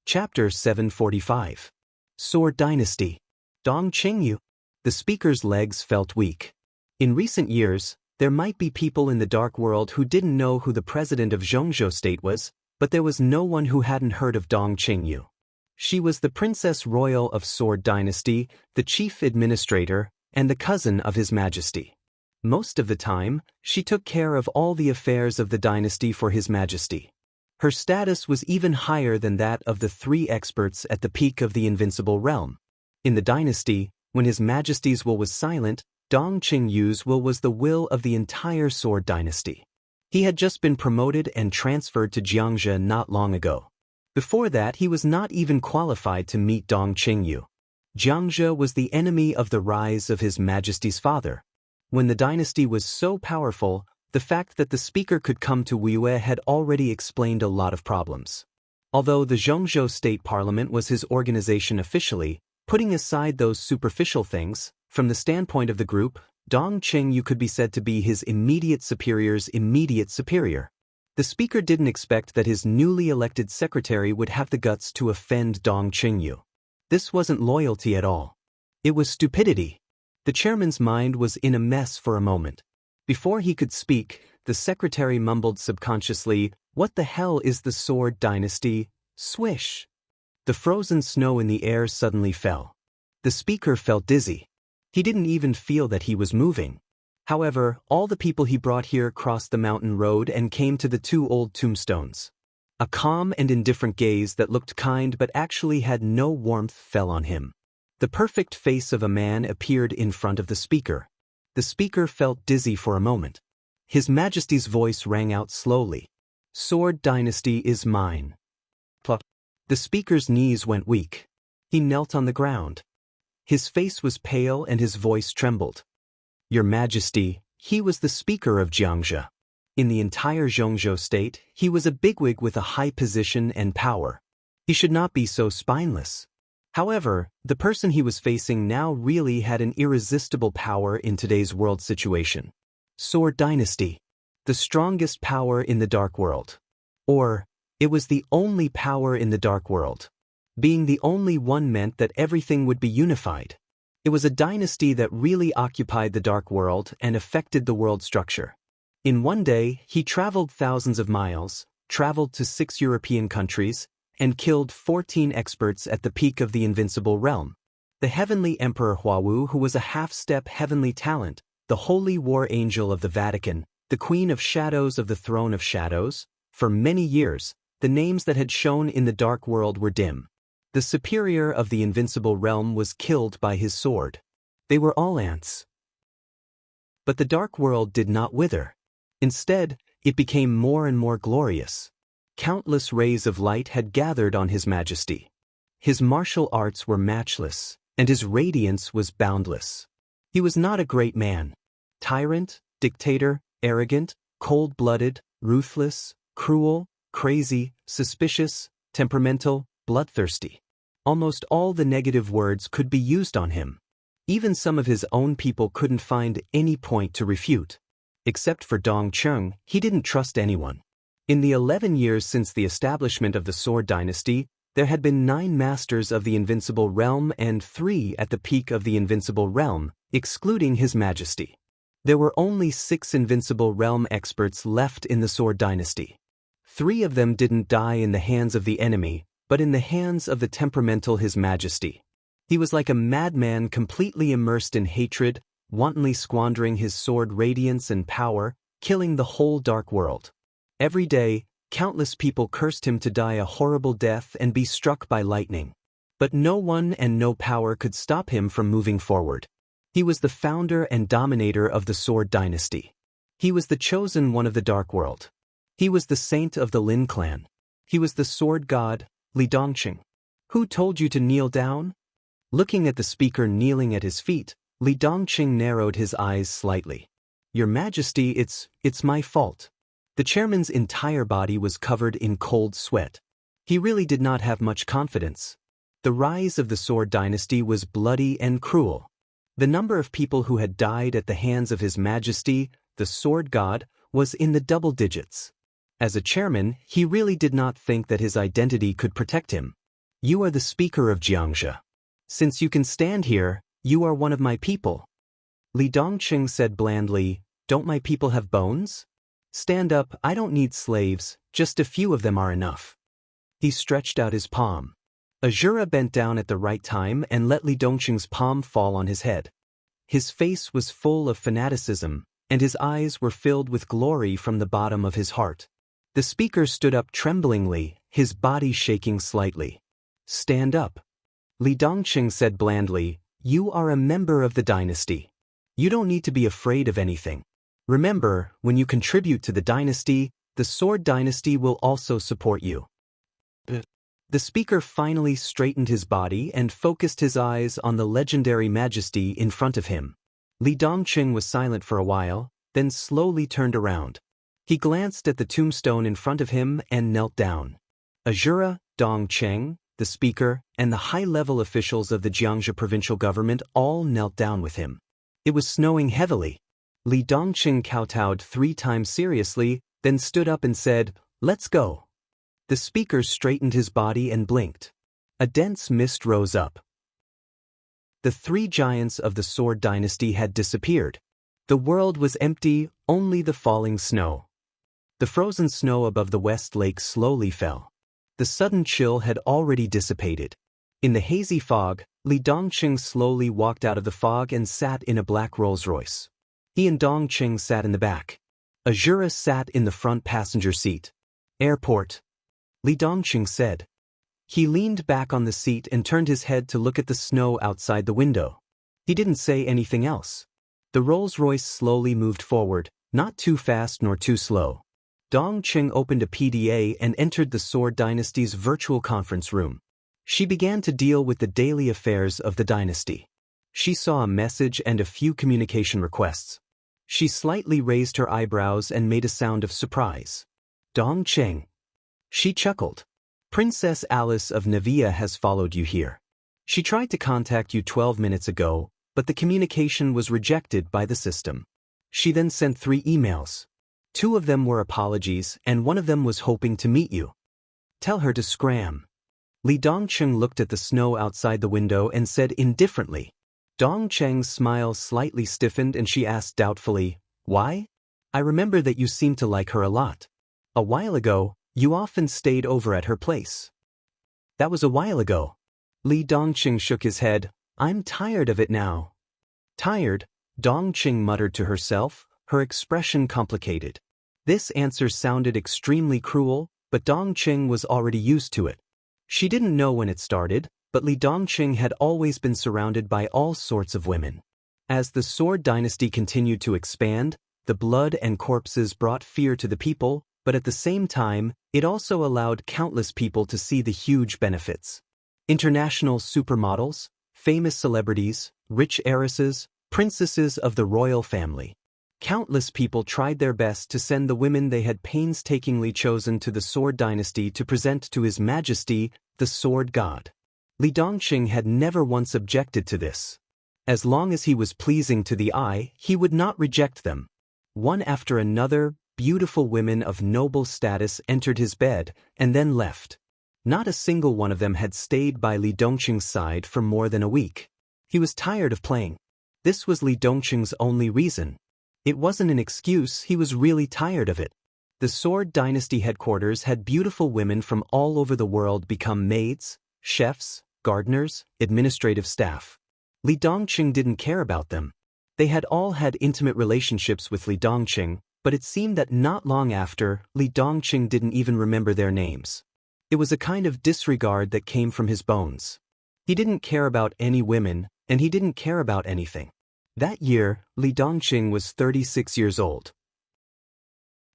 Chapter 745. Sword Dynasty. Dong Qingyu. The speaker's legs felt weak. In recent years, there might be people in the dark world who didn't know who the president of Zhongzhou state was, but there was no one who hadn't heard of Dong Qingyu. She was the Princess Royal of Sword Dynasty, the chief administrator, and the cousin of His Majesty. Most of the time, she took care of all the affairs of the dynasty for His Majesty. Her status was even higher than that of the three experts at the peak of the invincible realm. In the dynasty, when His Majesty's will was silent, Dong Qingyu's will was the will of the entire Sword Dynasty. He had just been promoted and transferred to Xianxia not long ago. Before that, he was not even qualified to meet Dong Qingyu. Xianxia was the enemy of the rise of His Majesty's father. When the dynasty was so powerful, the fact that the speaker could come to Wuxia had already explained a lot of problems. Although the Zhongzhou State Parliament was his organization officially, putting aside those superficial things, from the standpoint of the group, Dong Qingyu could be said to be his immediate superior's immediate superior. The speaker didn't expect that his newly elected secretary would have the guts to offend Dong Qingyu. This wasn't loyalty at all. It was stupidity. The chairman's mind was in a mess for a moment. Before he could speak, the secretary mumbled subconsciously, "What the hell is the Sword Dynasty?" Swish! The frozen snow in the air suddenly fell. The speaker felt dizzy. He didn't even feel that he was moving. However, all the people he brought here crossed the mountain road and came to the two old tombstones. A calm and indifferent gaze that looked kind but actually had no warmth fell on him. The perfect face of a man appeared in front of the speaker. The speaker felt dizzy for a moment. His Majesty's voice rang out slowly. "Sword Dynasty is mine." Plop. The speaker's knees went weak. He knelt on the ground. His face was pale and his voice trembled. "Your Majesty," he was the speaker of Xianxia. In the entire Zhongzhou state, he was a bigwig with a high position and power. He should not be so spineless. However, the person he was facing now really had an irresistible power in today's world situation. Sword Dynasty. The strongest power in the dark world. Or, it was the only power in the dark world. Being the only one meant that everything would be unified. It was a dynasty that really occupied the dark world and affected the world structure. In one day, he traveled thousands of miles, traveled to 6 European countries, and killed 14 experts at the peak of the invincible realm. The heavenly Emperor Huawu, who was a half-step heavenly talent, the holy war angel of the Vatican, the Queen of Shadows of the Throne of Shadows. For many years, the names that had shone in the dark world were dim. The superior of the invincible realm was killed by his sword. They were all ants. But the dark world did not wither. Instead, it became more and more glorious. Countless rays of light had gathered on His Majesty. His martial arts were matchless, and his radiance was boundless. He was not a great man. Tyrant, dictator, arrogant, cold-blooded, ruthless, cruel, crazy, suspicious, temperamental, bloodthirsty. Almost all the negative words could be used on him. Even some of his own people couldn't find any point to refute. Except for Dong Qing, he didn't trust anyone. In the 11 years since the establishment of the Sword Dynasty, there had been 9 masters of the invincible realm and 3 at the peak of the invincible realm, excluding His Majesty. There were only 6 invincible realm experts left in the Sword Dynasty. 3 of them didn't die in the hands of the enemy, but in the hands of the temperamental His Majesty. He was like a madman completely immersed in hatred, wantonly squandering his sword radiance and power, killing the whole dark world. Every day, countless people cursed him to die a horrible death and be struck by lightning. But no one and no power could stop him from moving forward. He was the founder and dominator of the Sword Dynasty. He was the chosen one of the dark world. He was the saint of the Lin clan. He was the sword god, Li Dongqing. "Who told you to kneel down?" Looking at the speaker kneeling at his feet, Li Dongqing narrowed his eyes slightly. "Your Majesty, it's my fault." The chairman's entire body was covered in cold sweat. He really did not have much confidence. The rise of the Sword Dynasty was bloody and cruel. The number of people who had died at the hands of His Majesty, the Sword God, was in the double digits. As a chairman, he really did not think that his identity could protect him. You are the speaker of Xianxia. Since you can stand here, you are one of my people. Li Dongqing said blandly, don't my people have bones? Stand up, I don't need slaves, just a few of them are enough. He stretched out his palm. Azura bent down at the right time and let Li Dongqing's palm fall on his head. His face was full of fanaticism, and his eyes were filled with glory from the bottom of his heart. The speaker stood up tremblingly, his body shaking slightly. Stand up. Li Dongqing said blandly, you are a member of the dynasty. You don't need to be afraid of anything. Remember, when you contribute to the dynasty, the Sword Dynasty will also support you. The speaker finally straightened his body and focused his eyes on the legendary majesty in front of him. Li Dongqing was silent for a while, then slowly turned around. He glanced at the tombstone in front of him and knelt down. Azura, Dongqing, the speaker, and the high-level officials of the Xianxia provincial government all knelt down with him. It was snowing heavily. Li Dongqing kowtowed 3 times seriously, then stood up and said, let's go. The speaker straightened his body and blinked. A dense mist rose up. The 3 giants of the Sword Dynasty had disappeared. The world was empty, only the falling snow. The frozen snow above the West Lake slowly fell. The sudden chill had already dissipated. In the hazy fog, Li Dongqing slowly walked out of the fog and sat in a black Rolls-Royce. He and Dongqing sat in the back. Azura sat in the front passenger seat. Airport. Li Dongqing said. He leaned back on the seat and turned his head to look at the snow outside the window. He didn't say anything else. The Rolls-Royce slowly moved forward, not too fast nor too slow. Dongqing opened a PDA and entered the Sword Dynasty's virtual conference room. She began to deal with the daily affairs of the dynasty. She saw a message and a few communication requests. She slightly raised her eyebrows and made a sound of surprise. Dongqing. She chuckled. Princess Alice of Navia has followed you here. She tried to contact you 12 minutes ago, but the communication was rejected by the system. She then sent 3 emails. 2 of them were apologies and 1 of them was hoping to meet you. Tell her to scram. Li Dongqing looked at the snow outside the window and said indifferently. Dongqing's smile slightly stiffened and she asked doubtfully, why? I remember that you seemed to like her a lot. A while ago, you often stayed over at her place. That was a while ago. Li Dongqing shook his head. I'm tired of it now. Tired? Dongqing muttered to herself, her expression complicated. This answer sounded extremely cruel, but Dongqing was already used to it. She didn't know when it started, but Li Dongqing had always been surrounded by all sorts of women. As the Sword Dynasty continued to expand, the blood and corpses brought fear to the people, but at the same time, it also allowed countless people to see the huge benefits. International supermodels, famous celebrities, rich heiresses, princesses of the royal family. Countless people tried their best to send the women they had painstakingly chosen to the Sword Dynasty to present to His Majesty, the Sword God. Li Dongqing had never once objected to this. As long as he was pleasing to the eye, he would not reject them. One after another, beautiful women of noble status entered his bed and then left. Not a single one of them had stayed by Li Dongqing's side for more than a week. He was tired of playing. This was Li Dongqing's only reason. It wasn't an excuse, he was really tired of it. The Sword Dynasty headquarters had beautiful women from all over the world become maids, chefs, gardeners, administrative staff. Li Dongqing didn't care about them. They had all had intimate relationships with Li Dongqing, but it seemed that not long after, Li Dongqing didn't even remember their names. It was a kind of disregard that came from his bones. He didn't care about any women, and he didn't care about anything. That year, Li Dongqing was 36 years old.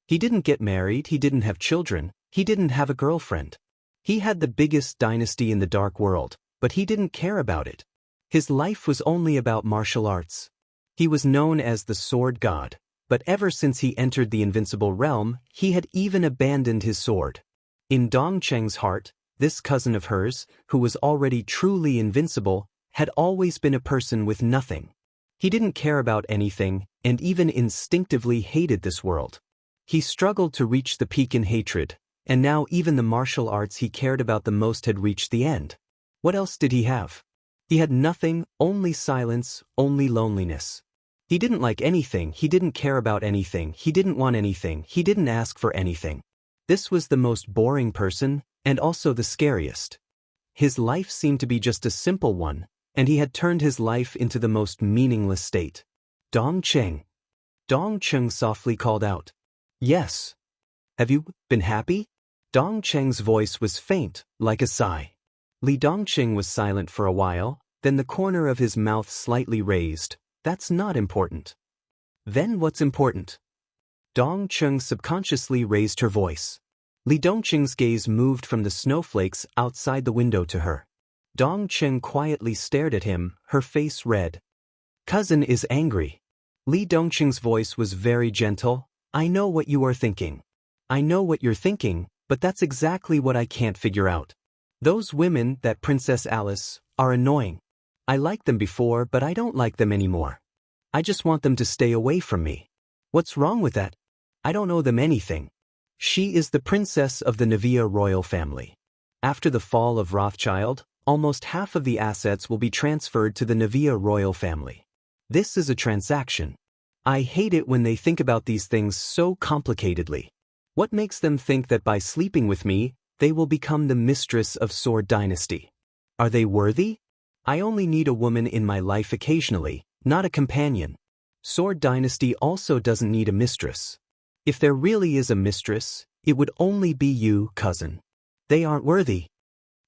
He didn't get married, he didn't have children, he didn't have a girlfriend. He had the biggest dynasty in the dark world, but he didn't care about it. His life was only about martial arts. He was known as the Sword God, but ever since he entered the invincible realm, he had even abandoned his sword. In Dongqing's heart, this cousin of hers, who was already truly invincible, had always been a person with nothing. He didn't care about anything, and even instinctively hated this world. He struggled to reach the peak in hatred, and now even the martial arts he cared about the most had reached the end. What else did he have? He had nothing, only silence, only loneliness. He didn't like anything, he didn't care about anything, he didn't want anything, he didn't ask for anything. This was the most boring person, and also the scariest. His life seemed to be just a simple one, and he had turned his life into the most meaningless state. Dong Cheng. Dong Cheng softly called out. Yes. Have you been happy? Dong Cheng's voice was faint, like a sigh. Li Dongqing was silent for a while, then the corner of his mouth slightly raised. That's not important. Then what's important? Dong Cheng subconsciously raised her voice. Li Dongqing's gaze moved from the snowflakes outside the window to her. Dong Cheng quietly stared at him, her face red. Cousin is angry. Li Dongqing's voice was very gentle. I know what you are thinking. I know what you're thinking, but that's exactly what I can't figure out. Those women, that Princess Alice, are annoying. I liked them before, but I don't like them anymore. I just want them to stay away from me. What's wrong with that? I don't owe them anything. She is the princess of the Nevia royal family. After the fall of Rothschild, almost half of the assets will be transferred to the Nevia royal family. This is a transaction. I hate it when they think about these things so complicatedly. What makes them think that by sleeping with me, they will become the mistress of Sword Dynasty? Are they worthy? I only need a woman in my life occasionally, not a companion. Sword Dynasty also doesn't need a mistress. If there really is a mistress, it would only be you, cousin. They aren't worthy.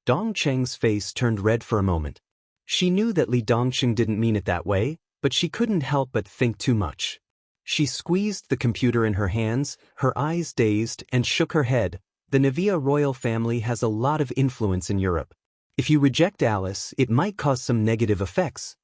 Dong Cheng's face turned red for a moment. She knew that Li Dongqing didn't mean it that way, but she couldn't help but think too much. She squeezed the computer in her hands, her eyes dazed, and shook her head. The Nevia royal family has a lot of influence in Europe. If you reject Alice, it might cause some negative effects.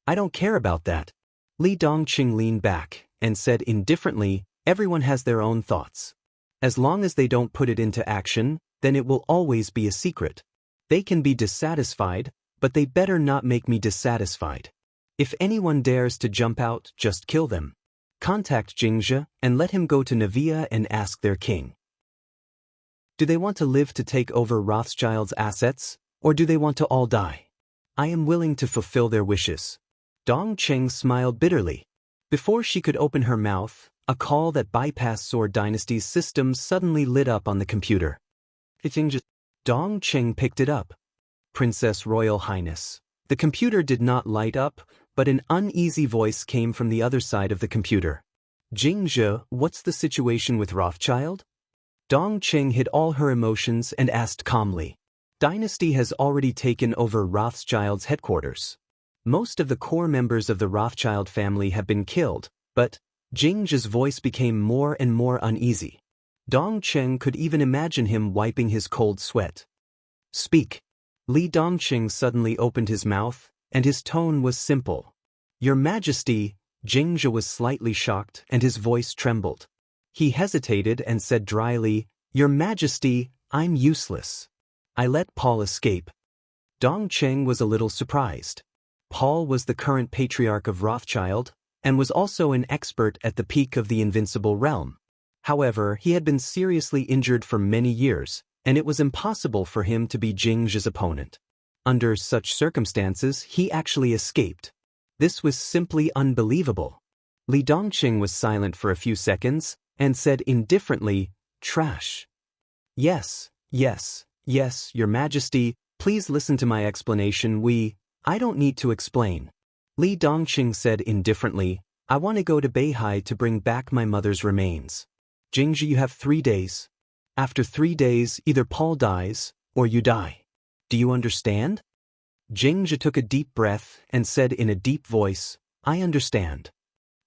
I don't care about that. Li Dongqing leaned back and said indifferently, everyone has their own thoughts. As long as they don't put it into action, then it will always be a secret. They can be dissatisfied, but they better not make me dissatisfied. If anyone dares to jump out, just kill them. Contact Xianxia and let him go to Nevia and ask their king. Do they want to live to take over Rothschild's assets, or do they want to all die? I am willing to fulfill their wishes. Dong Cheng smiled bitterly. Before she could open her mouth, a call that bypassed Sword Dynasty's systems suddenly lit up on the computer. Dong Cheng picked it up. Princess Royal Highness. The computer did not light up, but an uneasy voice came from the other side of the computer. Xianxia, what's the situation with Rothschild? Dong Cheng hid all her emotions and asked calmly. Dynasty has already taken over Rothschild's headquarters. Most of the core members of the Rothschild family have been killed, but Xianxia's voice became more and more uneasy. Dong Cheng could even imagine him wiping his cold sweat. Speak. Li Dongqing suddenly opened his mouth, and his tone was simple. Your Majesty. Xianxia was slightly shocked, and his voice trembled. He hesitated and said dryly, Your Majesty, I'm useless. I let Paul escape. Dong Cheng was a little surprised. Paul was the current patriarch of Rothschild, and was also an expert at the peak of the invincible realm. However, he had been seriously injured for many years, and it was impossible for him to be Xianxia's opponent. Under such circumstances, he actually escaped. This was simply unbelievable. Li Dongqing was silent for a few seconds, and said indifferently, Trash. Yes, Your Majesty, please listen to my explanation. I don't need to explain. Li Dongqing said indifferently, I want to go to Beihai to bring back my mother's remains. Xianxia, you have 3 days. After 3 days, either Paul dies, or you die. Do you understand? Xianxia took a deep breath and said in a deep voice, I understand.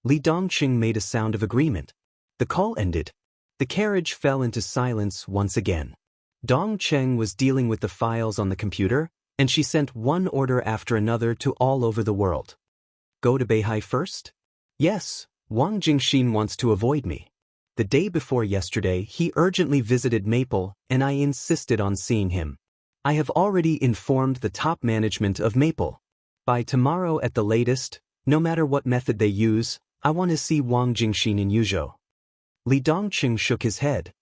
Li Dongqing made a sound of agreement. The call ended. The carriage fell into silence once again. Dong Cheng was dealing with the files on the computer, and she sent one order after another to all over the world. Go to Beihai first? Yes, Wang Jingxin wants to avoid me. The day before yesterday, he urgently visited Maple, and I insisted on seeing him. I have already informed the top management of Maple. By tomorrow at the latest, no matter what method they use, I want to see Wang Jingxin in Yuzhou. Li Dongqing shook his head.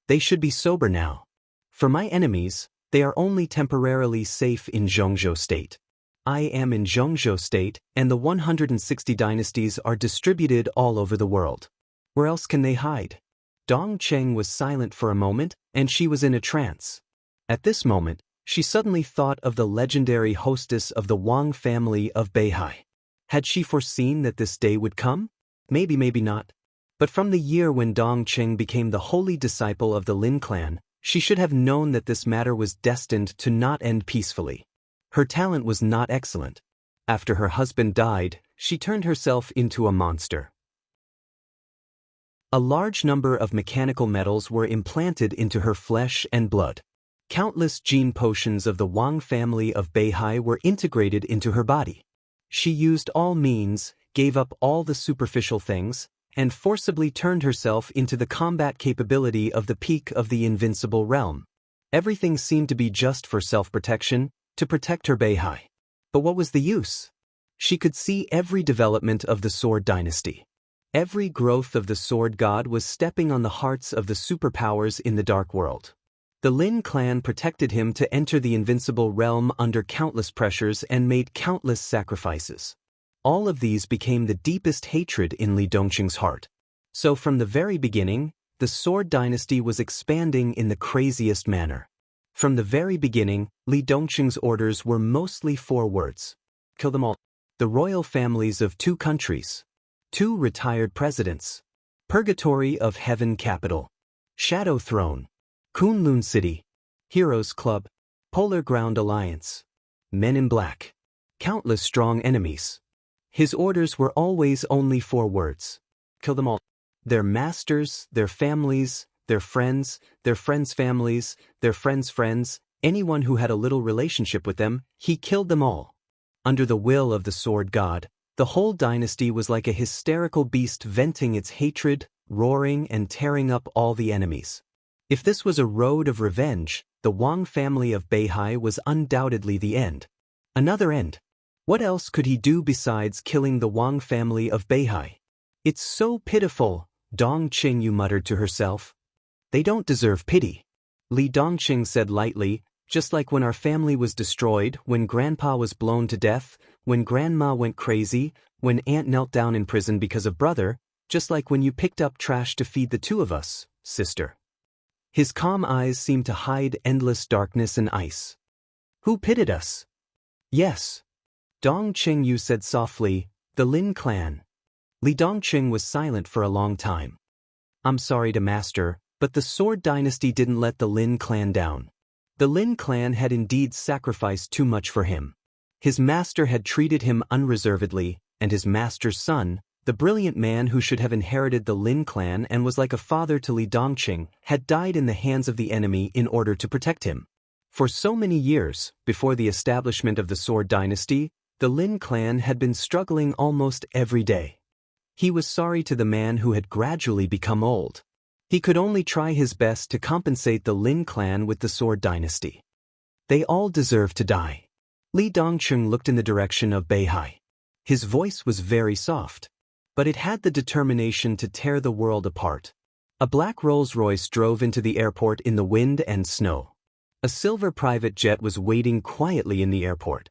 They should be sober now. For my enemies, They are only temporarily safe in Zhongzhou State. I am in Zhongzhou State, and the 160 dynasties are distributed all over the world. Where else can they hide? Dongcheng was silent for a moment, and she was in a trance. At this moment, she suddenly thought of the legendary hostess of the Wang family of Beihai. Had she foreseen that this day would come? Maybe, maybe not. But from the year when Dongcheng became the holy disciple of the Lin clan, she should have known that this matter was destined to not end peacefully. Her talent was not excellent. After her husband died, she turned herself into a monster. A large number of mechanical metals were implanted into her flesh and blood. Countless gene potions of the Wang family of Beihai were integrated into her body. She used all means, gave up all the superficial things, and forcibly turned herself into the combat capability of the peak of the invincible realm. Everything seemed to be just for self-protection, to protect her Beihai. But what was the use? She could see every development of the Sword Dynasty. Every growth of the Sword God was stepping on the hearts of the superpowers in the Dark World. The Lin clan protected him to enter the invincible realm under countless pressures and made countless sacrifices. All of these became the deepest hatred in Li Dongqing's heart. So from the very beginning, the Sword Dynasty was expanding in the craziest manner. From the very beginning, Li Dongqing's orders were mostly 4 words. Kill them all. The royal families of 2 countries. 2 retired presidents. Purgatory of Heaven Capital. Shadow Throne. Kunlun City. Heroes Club. Polar Ground Alliance. Men in Black. Countless strong enemies. His orders were always only 4 words. Kill them all. Their masters, their families, their friends' families, their friends' friends, anyone who had a little relationship with them, he killed them all. Under the will of the Sword God, the whole dynasty was like a hysterical beast venting its hatred, roaring and tearing up all the enemies. If this was a road of revenge, the Wang family of Beihai was undoubtedly the end. Another end. What else could he do besides killing the Wang family of Beihai? It's so pitiful, Dong Qingyu muttered to herself. They don't deserve pity. Li Dongqing said lightly, just like when our family was destroyed, when Grandpa was blown to death, when Grandma went crazy, when Aunt knelt down in prison because of brother, just like when you picked up trash to feed the 2 of us, sister. His calm eyes seemed to hide endless darkness and ice. Who pitied us? Yes. Dong Qingyu said softly, the Lin clan. Li Dongqing was silent for a long time. I'm sorry to master, but the Sword Dynasty didn't let the Lin clan down. The Lin clan had indeed sacrificed too much for him. His master had treated him unreservedly, and his master's son, the brilliant man who should have inherited the Lin clan and was like a father to Li Dongqing, had died in the hands of the enemy in order to protect him. For so many years, before the establishment of the Sword Dynasty, the Lin clan had been struggling almost every day. He was sorry to the man who had gradually become old. He could only try his best to compensate the Lin clan with the Sword Dynasty. They all deserve to die. Li Dongqing looked in the direction of Beihai. His voice was very soft, but it had the determination to tear the world apart. A black Rolls-Royce drove into the airport in the wind and snow. A silver private jet was waiting quietly in the airport.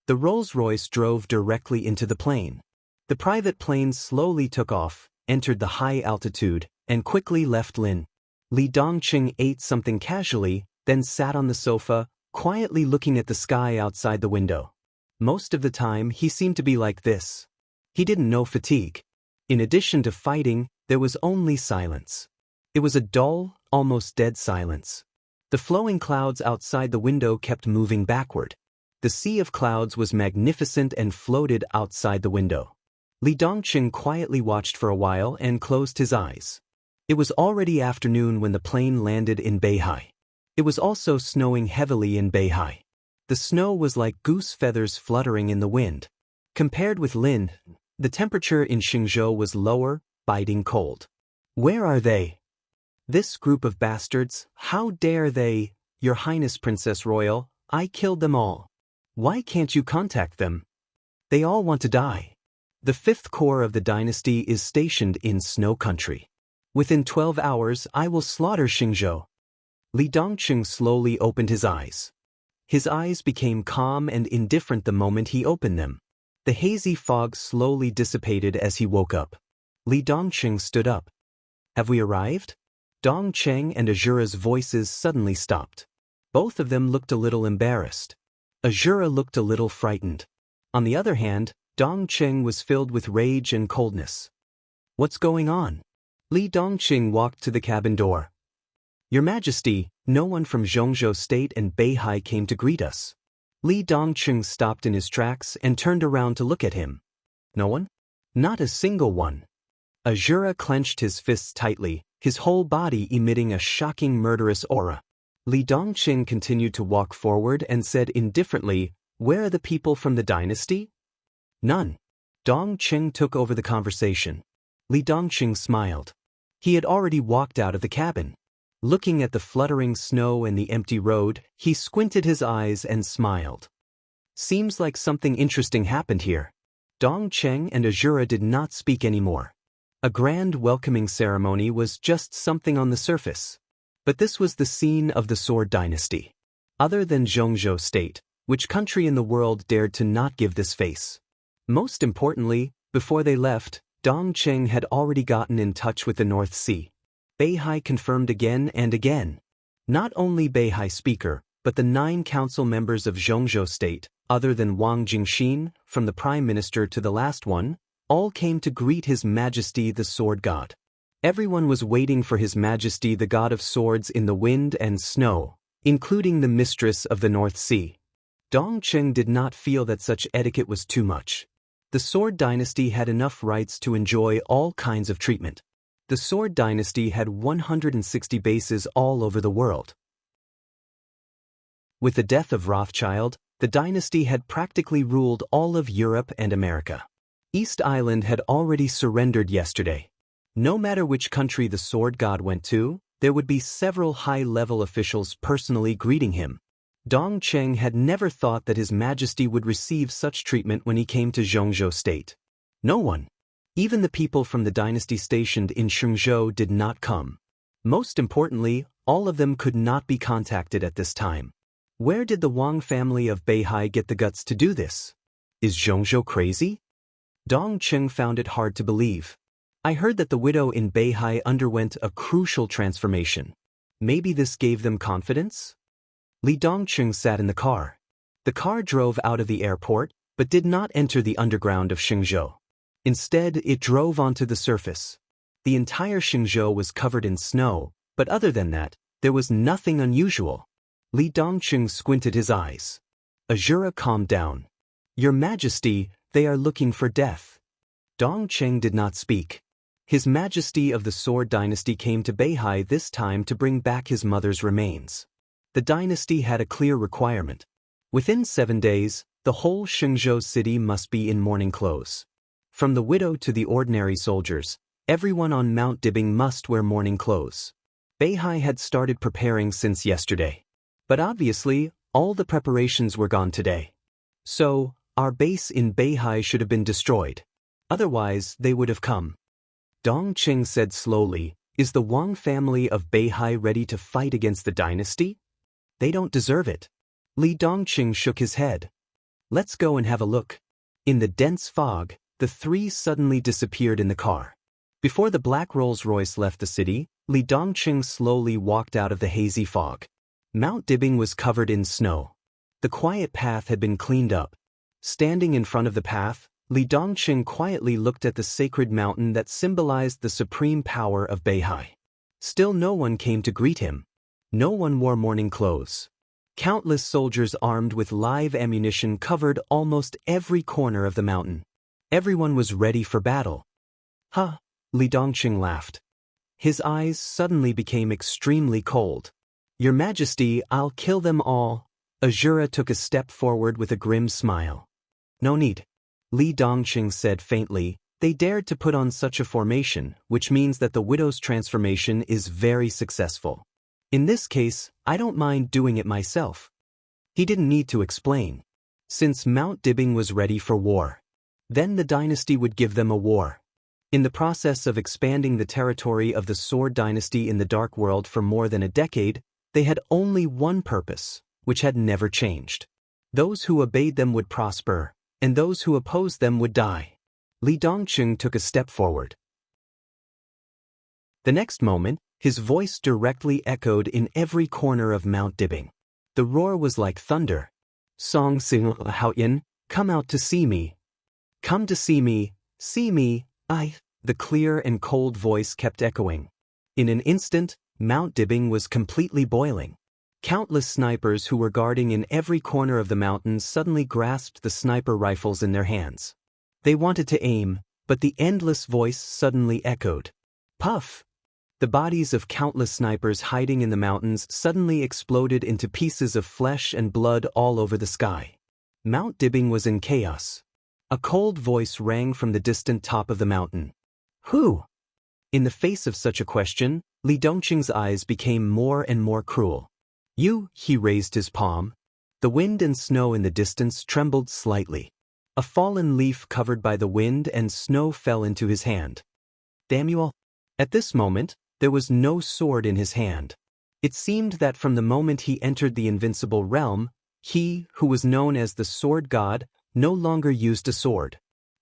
The Rolls-Royce drove directly into the plane. The private plane slowly took off, entered the high altitude, and quickly left Lin. Li Dongqing ate something casually, then sat on the sofa, quietly looking at the sky outside the window. Most of the time he seemed to be like this. He didn't know fatigue. In addition to fighting, there was only silence. It was a dull, almost dead silence. The flowing clouds outside the window kept moving backward. The sea of clouds was magnificent and floated outside the window. Li Dongqing quietly watched for a while and closed his eyes. It was already afternoon when the plane landed in Beihai. It was also snowing heavily in Beihai. The snow was like goose feathers fluttering in the wind. Compared with Lin, the temperature in Xingzhou was lower, biting cold. Where are they? This group of bastards, how dare they? Your Highness Princess Royal, I killed them all. Why can't you contact them? They all want to die. The 5th corps of the dynasty is stationed in Snow Country. Within 12 hours I will slaughter Xingzhou. Li Dongqing slowly opened his eyes. His eyes became calm and indifferent the moment he opened them. The hazy fog slowly dissipated as he woke up. Li Dongqing stood up. Have we arrived? Dongcheng and Azura's voices suddenly stopped. Both of them looked a little embarrassed. Azura looked a little frightened. On the other hand, Dongcheng was filled with rage and coldness. What's going on? Li Dongqing walked to the cabin door. Your Majesty, no one from Zhongzhou State and Beihai came to greet us. Li Dongqing stopped in his tracks and turned around to look at him. No one? Not a single one. Azura clenched his fists tightly, his whole body emitting a shocking murderous aura. Li Dongqing continued to walk forward and said indifferently, Where are the people from the dynasty? None. Dongqing took over the conversation. Li Dongqing smiled. He had already walked out of the cabin. Looking at the fluttering snow and the empty road, he squinted his eyes and smiled. Seems like something interesting happened here. Dongcheng and Azura did not speak anymore. A grand welcoming ceremony was just something on the surface. But this was the scene of the Sword Dynasty. Other than Zhongzhou State, which country in the world dared to not give this face? Most importantly, before they left, Dongcheng had already gotten in touch with the North Sea. Beihai confirmed again and again. Not only Beihai speaker, but the 9 council members of Zhongzhou State, other than Wang Jingxin, from the Prime Minister to the last one, all came to greet His Majesty the Sword God. Everyone was waiting for His Majesty the God of Swords in the wind and snow, including the Mistress of the North Sea. Dongcheng did not feel that such etiquette was too much. The Sword Dynasty had enough rights to enjoy all kinds of treatment. The Sword Dynasty had 160 bases all over the world. With the death of Rothschild, the dynasty had practically ruled all of Europe and America. East Island had already surrendered yesterday. No matter which country the Sword God went to, there would be several high-level officials personally greeting him. Dongcheng had never thought that His Majesty would receive such treatment when he came to Zhongzhou State. No one. Even the people from the dynasty stationed in Shenzhou did not come. Most importantly, all of them could not be contacted at this time. Where did the Wang family of Beihai get the guts to do this? Is Zhongzhou crazy? Dongcheng found it hard to believe. I heard that the widow in Beihai underwent a crucial transformation. Maybe this gave them confidence? Li Dongcheng sat in the car. The car drove out of the airport, but did not enter the underground of Shenzhou. Instead, it drove onto the surface. The entire Shenzhou was covered in snow, but other than that, there was nothing unusual. Li Dongcheng squinted his eyes. Azura calmed down. Your Majesty, they are looking for death. Dongcheng did not speak. His Majesty of the Sword Dynasty came to Beihai this time to bring back his mother's remains. The dynasty had a clear requirement. Within 7 days, the whole Shenzhou city must be in mourning clothes. From the widow to the ordinary soldiers, everyone on Mount Dibbing must wear mourning clothes. Beihai had started preparing since yesterday. But obviously, all the preparations were gone today. So, our base in Beihai should have been destroyed. Otherwise, they would have come. Dongcheng said slowly, Is the Wang family of Beihai ready to fight against the dynasty? They don't deserve it. Li Dongcheng shook his head. Let's go and have a look. In the dense fog, the 3 suddenly disappeared in the car. Before the black Rolls-Royce left the city, Li Dongcheng slowly walked out of the hazy fog. Mount Dibbing was covered in snow. The quiet path had been cleaned up. Standing in front of the path, Li Dongcheng quietly looked at the sacred mountain that symbolized the supreme power of Beihai. Still no one came to greet him. No one wore mourning clothes. Countless soldiers armed with live ammunition covered almost every corner of the mountain. Everyone was ready for battle. Huh, Li Dongcheng laughed. His eyes suddenly became extremely cold. Your Majesty, I'll kill them all. Azura took a step forward with a grim smile. No need. Li Dongcheng said faintly, they dared to put on such a formation, which means that the widow's transformation is very successful. In this case, I don't mind doing it myself. He didn't need to explain. Since Mount Dibbing was ready for war. Then the dynasty would give them a war. In the process of expanding the territory of the Sword Dynasty in the Dark World for more than a decade, They had only one purpose, which had never changed. Those who obeyed them would prosper, and those who opposed them would die. Li Dongqing took a step forward. The next moment, his voice directly echoed in every corner of Mount Dibing. The roar was like thunder. Song Sing Hao Yin, come out to see me. Come to see me, I. The clear and cold voice kept echoing. In an instant, Mount Dibing was completely boiling. Countless snipers who were guarding in every corner of the mountains suddenly grasped the sniper rifles in their hands. They wanted to aim, but the endless voice suddenly echoed. Puff! The bodies of countless snipers hiding in the mountains suddenly exploded into pieces of flesh and blood all over the sky. Mount Dibing was in chaos. A cold voice rang from the distant top of the mountain. Who? In the face of such a question, Li Dongqing's eyes became more and more cruel. You, he raised his palm. The wind and snow in the distance trembled slightly. A fallen leaf covered by the wind and snow fell into his hand. Damuel? At this moment, there was no sword in his hand. It seemed that from the moment he entered the invincible realm, he, who was known as the sword god, no longer used a sword.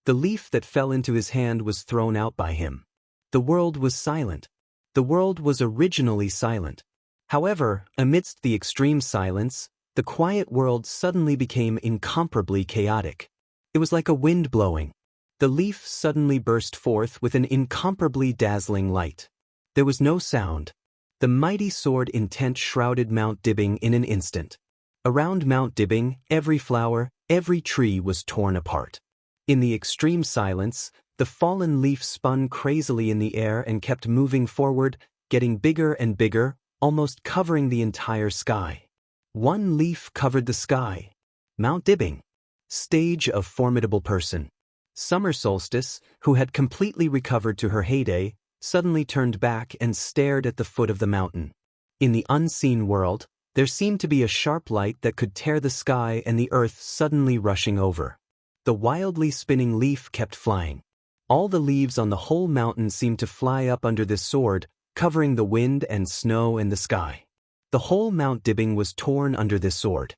The leaf that fell into his hand was thrown out by him. The world was silent. The world was originally silent. However, amidst the extreme silence, the quiet world suddenly became incomparably chaotic. It was like a wind blowing. The leaf suddenly burst forth with an incomparably dazzling light. There was no sound. The mighty sword intent shrouded Mount Dibing in an instant. Around Mount Dibing, every flower, every tree was torn apart. In the extreme silence, the fallen leaf spun crazily in the air and kept moving forward, getting bigger and bigger, almost covering the entire sky. One leaf covered the sky. Mount Dibing. Stage of formidable person. Summer Solstice, who had completely recovered to her heyday, suddenly turned back and stared at the foot of the mountain. In the unseen world, there seemed to be a sharp light that could tear the sky and the earth suddenly rushing over. The wildly spinning leaf kept flying. All the leaves on the whole mountain seemed to fly up under this sword, covering the wind and snow and the sky. The whole Mount Dibing was torn under this sword.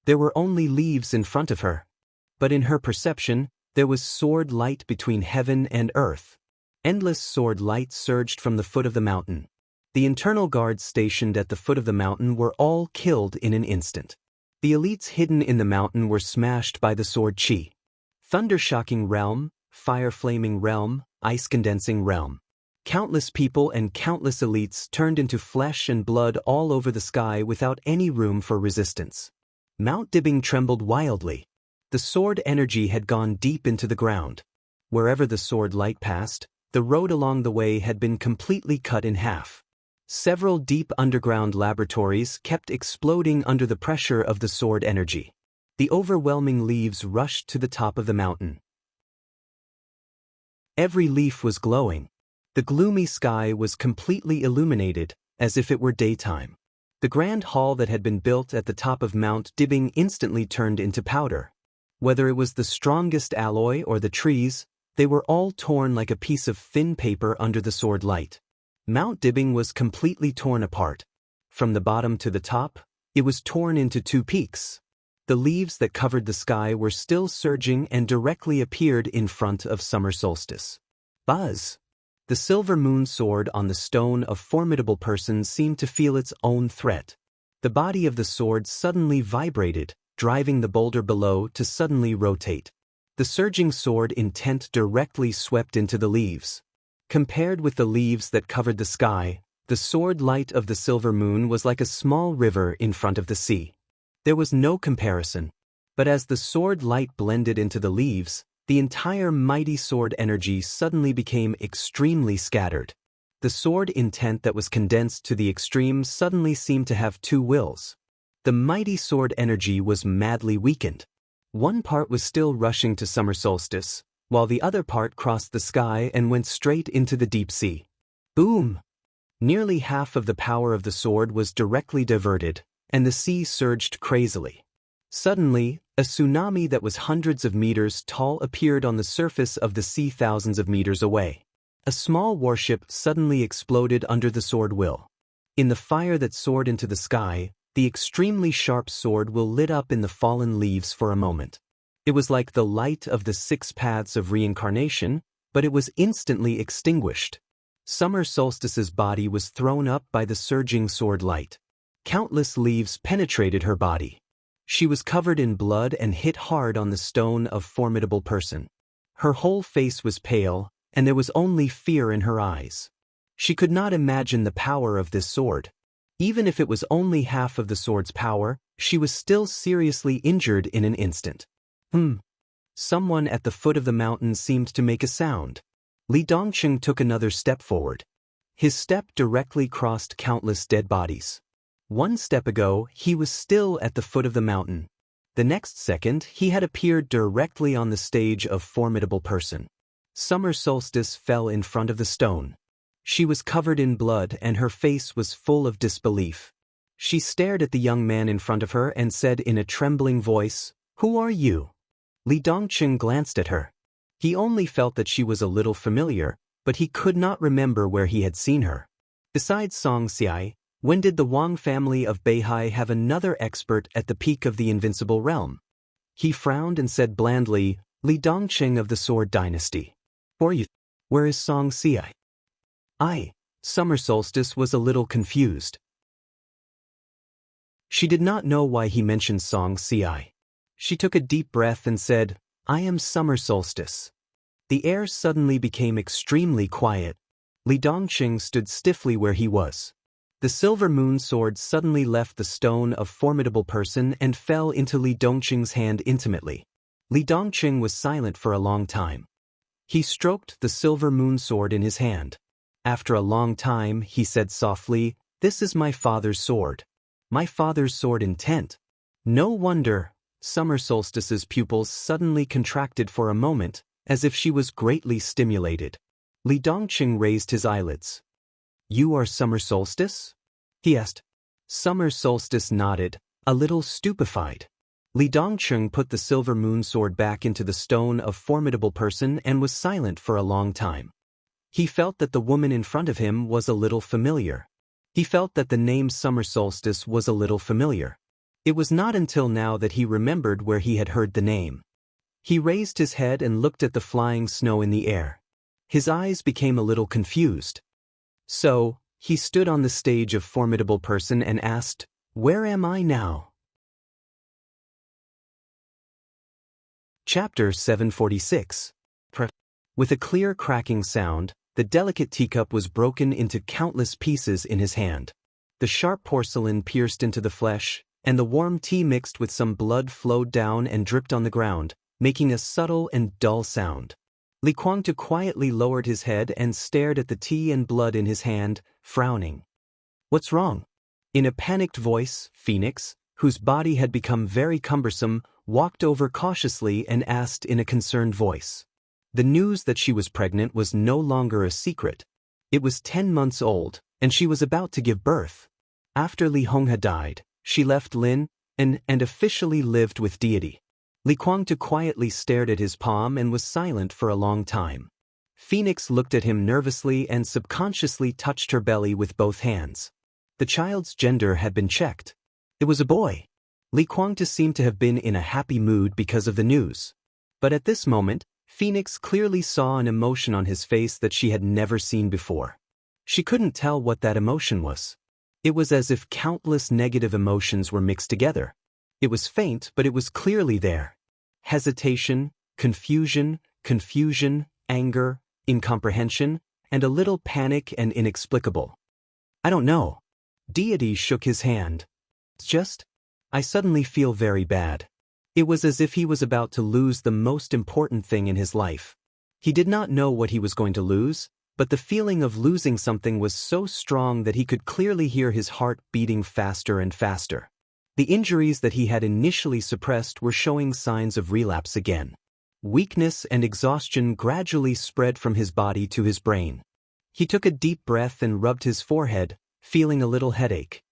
There were only leaves in front of her. But in her perception, there was sword light between heaven and earth. Endless sword light surged from the foot of the mountain. The internal guards stationed at the foot of the mountain were all killed in an instant. The elites hidden in the mountain were smashed by the sword chi. Thunder-shocking realm, fire-flaming realm, ice-condensing realm. Countless people and countless elites turned into flesh and blood all over the sky without any room for resistance. Mount Dibing trembled wildly. The sword energy had gone deep into the ground. Wherever the sword light passed, the road along the way had been completely cut in half. Several deep underground laboratories kept exploding under the pressure of the sword energy. The overwhelming leaves rushed to the top of the mountain. Every leaf was glowing. The gloomy sky was completely illuminated, as if it were daytime. The grand hall that had been built at the top of Mount Dibing instantly turned into powder. Whether it was the strongest alloy or the trees, they were all torn like a piece of thin paper under the sword light. Mount Dibing was completely torn apart. From the bottom to the top, it was torn into two peaks. The leaves that covered the sky were still surging and directly appeared in front of summer solstice. Buzz! The silver moon sword on the stone of formidable person seemed to feel its own threat. The body of the sword suddenly vibrated, driving the boulder below to suddenly rotate. The surging sword intent directly swept into the leaves. Compared with the leaves that covered the sky, the sword light of the silver moon was like a small river in front of the sea. There was no comparison. But as the sword light blended into the leaves, the entire mighty sword energy suddenly became extremely scattered. The sword intent that was condensed to the extreme suddenly seemed to have two wills. The mighty sword energy was madly weakened. One part was still rushing to summer solstice, while the other part crossed the sky and went straight into the deep sea. Boom! Nearly half of the power of the sword was directly diverted, and the sea surged crazily. Suddenly, a tsunami that was hundreds of meters tall appeared on the surface of the sea thousands of meters away. A small warship suddenly exploded under the sword will. In the fire that soared into the sky, the extremely sharp sword will lit up in the fallen leaves for a moment. It was like the light of the 6 paths of reincarnation, but it was instantly extinguished. Summer Solstice's body was thrown up by the surging sword light. Countless leaves penetrated her body. She was covered in blood and hit hard on the stone of formidable person. Her whole face was pale, and there was only fear in her eyes. She could not imagine the power of this sword. Even if it was only half of the sword's power, she was still seriously injured in an instant. Someone at the foot of the mountain seemed to make a sound. Li Dongqing took another step forward. His step directly crossed countless dead bodies. 1 step ago, he was still at the foot of the mountain. The next second, he had appeared directly on the stage of formidable person. Summer Solstice fell in front of the stone. She was covered in blood and her face was full of disbelief. She stared at the young man in front of her and said in a trembling voice, "Who are you?" Li Dongqing glanced at her. He only felt that she was a little familiar, but he could not remember where he had seen her. Besides Xianxia, when did the Wang family of Beihai have another expert at the peak of the invincible realm? He frowned and said blandly, "Li Dongqing of the Sword Dynasty. Where is Xianxia?" Summer Solstice was a little confused. She did not know why he mentioned Xianxia. She took a deep breath and said, "I am Summer Solstice." The air suddenly became extremely quiet. Li Dongqing stood stiffly where he was. The silver moon sword suddenly left the stone of formidable person and fell into Li Dongqing's hand intimately. Li Dongqing was silent for a long time. He stroked the silver moon sword in his hand. After a long time, he said softly, "This is my father's sword. My father's sword intent." No wonder. Summer Solstice's pupils suddenly contracted for a moment, as if she was greatly stimulated. Li Dongqing raised his eyelids. "You are Summer Solstice?" he asked. Summer Solstice nodded, a little stupefied. Li Dongqing put the silver moon sword back into the stone of formidable person and was silent for a long time. He felt that the woman in front of him was a little familiar. He felt that the name Summer Solstice was a little familiar. It was not until now that he remembered where he had heard the name. He raised his head and looked at the flying snow in the air. His eyes became a little confused. So, he stood on the stage of formidable person and asked, "Where am I now?" Chapter 746. With a clear cracking sound, the delicate teacup was broken into countless pieces in his hand. The sharp porcelain pierced into the flesh, and the warm tea mixed with some blood flowed down and dripped on the ground, making a subtle and dull sound. Li Guangtu quietly lowered his head and stared at the tea and blood in his hand, frowning. "What's wrong?" In a panicked voice, Phoenix, whose body had become very cumbersome, walked over cautiously and asked in a concerned voice. The news that she was pregnant was no longer a secret. It was 10 months old, and she was about to give birth. After Li Honghe died, she left Lin and officially lived with deity. Li Guangtu quietly stared at his palm and was silent for a long time. Phoenix looked at him nervously and subconsciously touched her belly with both hands. The child's gender had been checked. It was a boy. Li Guangtu seemed to have been in a happy mood because of the news. But at this moment, Phoenix clearly saw an emotion on his face that she had never seen before. She couldn't tell what that emotion was. It was as if countless negative emotions were mixed together. It was faint, but it was clearly there. Hesitation, confusion, anger, incomprehension, and a little panic and inexplicable. "I don't know." Deity shook his hand. I suddenly feel very bad." It was as if he was about to lose the most important thing in his life. He did not know what he was going to lose, but the feeling of losing something was so strong that he could clearly hear his heart beating faster and faster. The injuries that he had initially suppressed were showing signs of relapse again. Weakness and exhaustion gradually spread from his body to his brain. He took a deep breath and rubbed his forehead, feeling a little headache.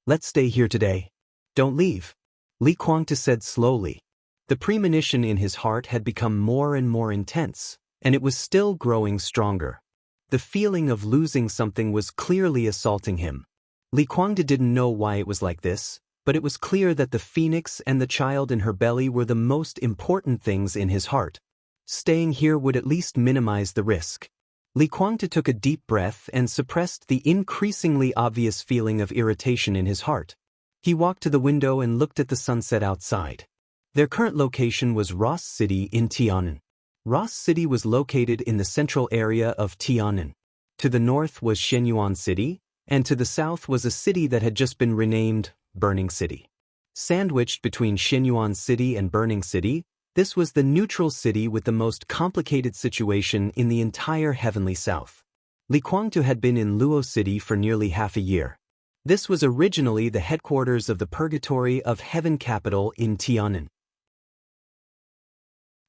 "Let's stay here today. Don't leave," Li Guangtu said slowly. The premonition in his heart had become more and more intense, and it was still growing stronger. The feeling of losing something was clearly assaulting him. Li Kuangde didn't know why it was like this, but it was clear that the phoenix and the child in her belly were the most important things in his heart. Staying here would at least minimize the risk. Li Kuangde took a deep breath and suppressed the increasingly obvious feeling of irritation in his heart. He walked to the window and looked at the sunset outside. Their current location was Ross City in Tian'an. Ross City was located in the central area of Tian'an. To the north was Shenyuan City, and to the south was a city that had just been renamed Burning City. Sandwiched between Shenyuan City and Burning City, this was the neutral city with the most complicated situation in the entire heavenly south. Li Kuangde had been in Luo City for nearly half a year. This was originally the headquarters of the Purgatory of Heaven capital in Tian'an.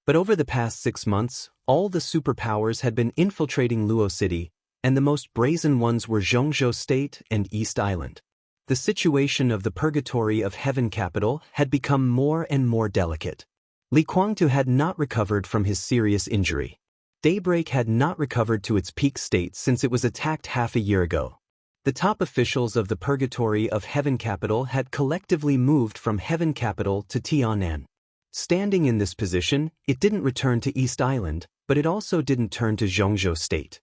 But over the past 6 months, all the superpowers had been infiltrating Luo City, and the most brazen ones were Zhongzhou State and East Island. The situation of the Purgatory of Heaven capital had become more and more delicate. Li Kuangde had not recovered from his serious injury. Daybreak had not recovered to its peak state since it was attacked half a year ago. The top officials of the Purgatory of Heaven capital had collectively moved from Heaven capital to Tian'an. Standing in this position, it didn't return to East Island, but it also didn't turn to Zhongzhou State.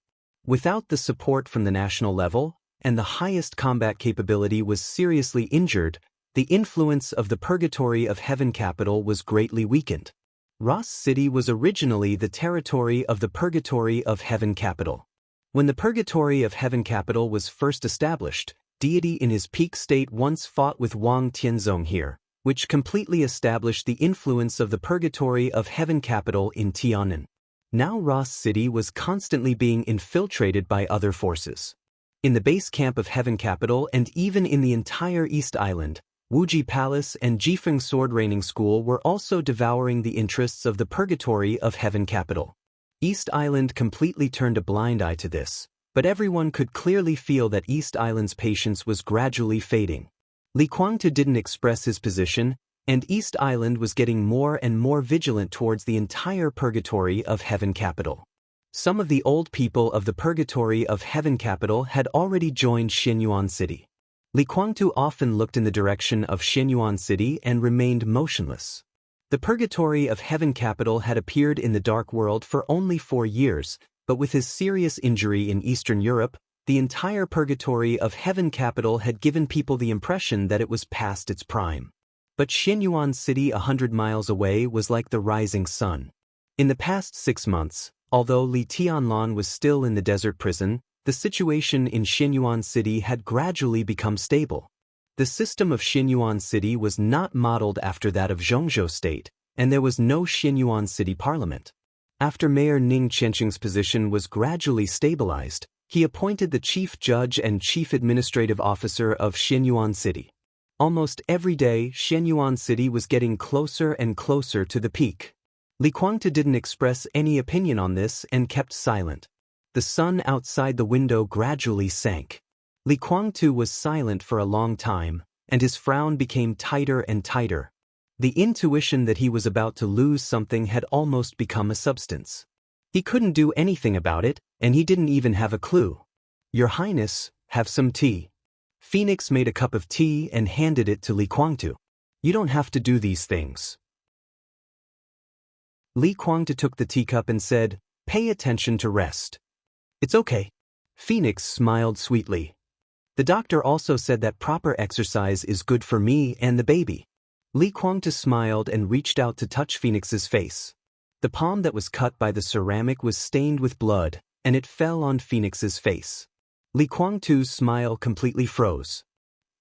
Without the support from the national level, and the highest combat capability was seriously injured, the influence of the Purgatory of Heaven capital was greatly weakened. Ross City was originally the territory of the Purgatory of Heaven capital. When the Purgatory of Heaven capital was first established, deity in his peak state once fought with Wang Tianzong here, which completely established the influence of the Purgatory of Heaven capital in Tian'an. Now Ross City was constantly being infiltrated by other forces. In the base camp of Heaven capital and even in the entire East Island, Wuji Palace and Jifeng Sword Raining School were also devouring the interests of the Purgatory of Heaven capital. East Island completely turned a blind eye to this, but everyone could clearly feel that East Island's patience was gradually fading. Li Kuangde didn't express his position, and East Island was getting more and more vigilant towards the entire Purgatory of Heaven capital. Some of the old people of the Purgatory of Heaven capital had already joined Shenyuan City. Li Kuangde often looked in the direction of Shenyuan City and remained motionless. The Purgatory of Heaven capital had appeared in the Dark World for only 4 years, but with his serious injury in Eastern Europe, the entire Purgatory of Heaven capital had given people the impression that it was past its prime. But Shenyuan City 100 miles away was like the rising sun. In the past 6 months, although Li Tianlan was still in the desert prison, the situation in Shenyuan City had gradually become stable. The system of Shenyuan City was not modeled after that of Zhongzhou State, and there was no Shenyuan City parliament. After Mayor Ning Qianqing's position was gradually stabilized, he appointed the chief judge and chief administrative officer of Shenyuan City. Almost every day, Shenyuan City was getting closer and closer to the peak. Li Kuangde didn't express any opinion on this and kept silent. The sun outside the window gradually sank. Li Kuangde was silent for a long time, and his frown became tighter and tighter. The intuition that he was about to lose something had almost become a substance. He couldn't do anything about it, and he didn't even have a clue. "Your Highness, have some tea." Phoenix made a cup of tea and handed it to Li Kuangde. "You don't have to do these things." Li Kuangde took the teacup and said, "Pay attention to rest." "It's okay." Phoenix smiled sweetly. "The doctor also said that proper exercise is good for me and the baby." Li Kuangde smiled and reached out to touch Phoenix's face. The palm that was cut by the ceramic was stained with blood, and it fell on Phoenix's face. Li Kuangde's smile completely froze.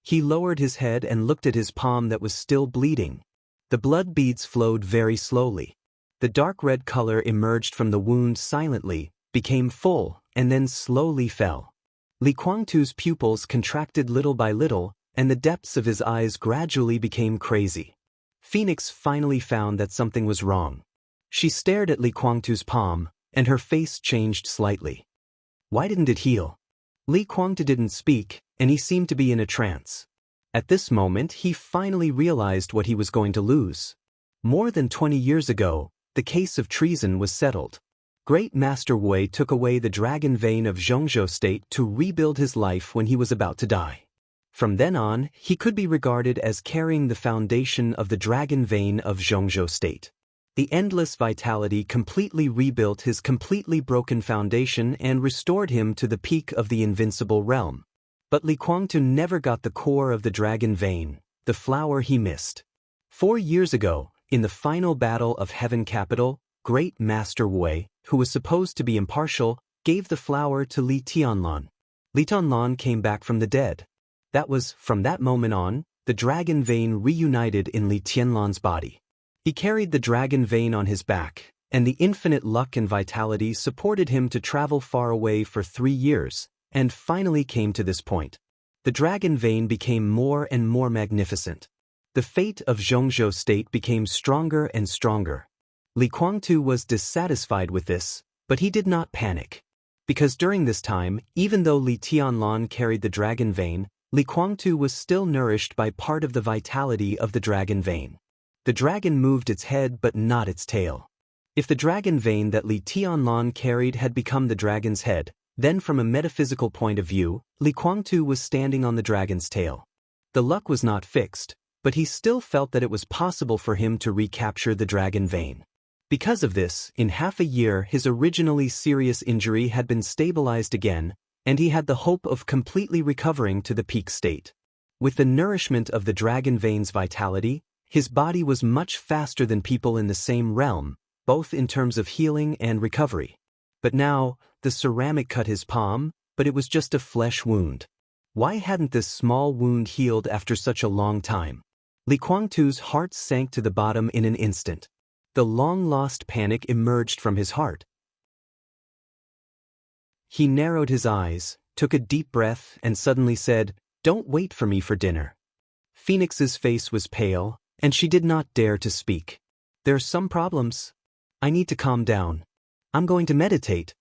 He lowered his head and looked at his palm that was still bleeding. The blood beads flowed very slowly. The dark red color emerged from the wound silently, became full, and then slowly fell. Li Kuangde's pupils contracted little by little, and the depths of his eyes gradually became crazy. Phoenix finally found that something was wrong. She stared at Li Kuangde's palm, and her face changed slightly. Why didn't it heal? Li Kuangde didn't speak, and he seemed to be in a trance. At this moment, he finally realized what he was going to lose. More than 20 years ago, the case of treason was settled. Great Master Wei took away the dragon vein of Zhongzhou State to rebuild his life when he was about to die. From then on, he could be regarded as carrying the foundation of the dragon vein of Zhongzhou state. The endless vitality completely rebuilt his completely broken foundation and restored him to the peak of the invincible realm. But Li Kuangtu never got the core of the dragon vein, the flower he missed. 4 years ago, in the final battle of Heaven Capital, Great Master Wei, who was supposed to be impartial, gave the flower to Li Tianlan. Li Tianlan came back from the dead. That was, from that moment on, the dragon vein reunited in Li Tianlan's body. He carried the dragon vein on his back, and the infinite luck and vitality supported him to travel far away for 3 years, and finally came to this point. The dragon vein became more and more magnificent. The fate of Zhongzhou state became stronger and stronger. Li Kuangtu was dissatisfied with this, but he did not panic. Because during this time, even though Li Tianlan carried the dragon vein, Li Kuangtu was still nourished by part of the vitality of the dragon vein. The dragon moved its head but not its tail. If the dragon vein that Li Tianlan carried had become the dragon's head, then from a metaphysical point of view, Li Kuangtu was standing on the dragon's tail. The luck was not fixed, but he still felt that it was possible for him to recapture the dragon vein. Because of this, in half a year his originally serious injury had been stabilized again, and he had the hope of completely recovering to the peak state. With the nourishment of the dragon vein's vitality, his body was much faster than people in the same realm, both in terms of healing and recovery. But now, the ceramic cut his palm, but it was just a flesh wound. Why hadn't this small wound healed after such a long time? Li Kuangtu's heart sank to the bottom in an instant. The long-lost panic emerged from his heart. He narrowed his eyes, took a deep breath, and suddenly said, "Don't wait for me for dinner." Phoenix's face was pale, and she did not dare to speak. "There's some problems. I need to calm down. I'm going to meditate,"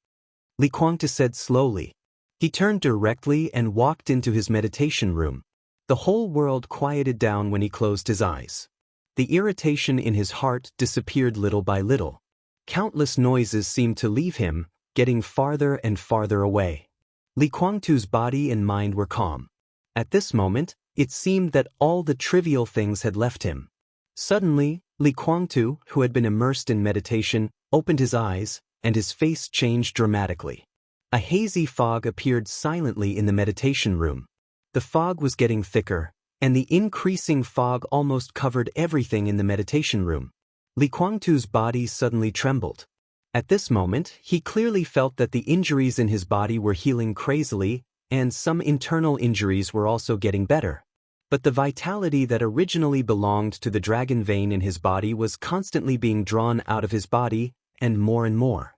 Li Kuangtu said slowly. He turned directly and walked into his meditation room. The whole world quieted down when he closed his eyes. The irritation in his heart disappeared little by little. Countless noises seemed to leave him, getting farther and farther away. Li Kuangtu's body and mind were calm. At this moment, it seemed that all the trivial things had left him. Suddenly, Li Kuangtu, who had been immersed in meditation, opened his eyes, and his face changed dramatically. A hazy fog appeared silently in the meditation room. The fog was getting thicker, and the increasing fog almost covered everything in the meditation room. Li Kuangtu's body suddenly trembled. At this moment, he clearly felt that the injuries in his body were healing crazily, and some internal injuries were also getting better. But the vitality that originally belonged to the dragon vein in his body was constantly being drawn out of his body, and more.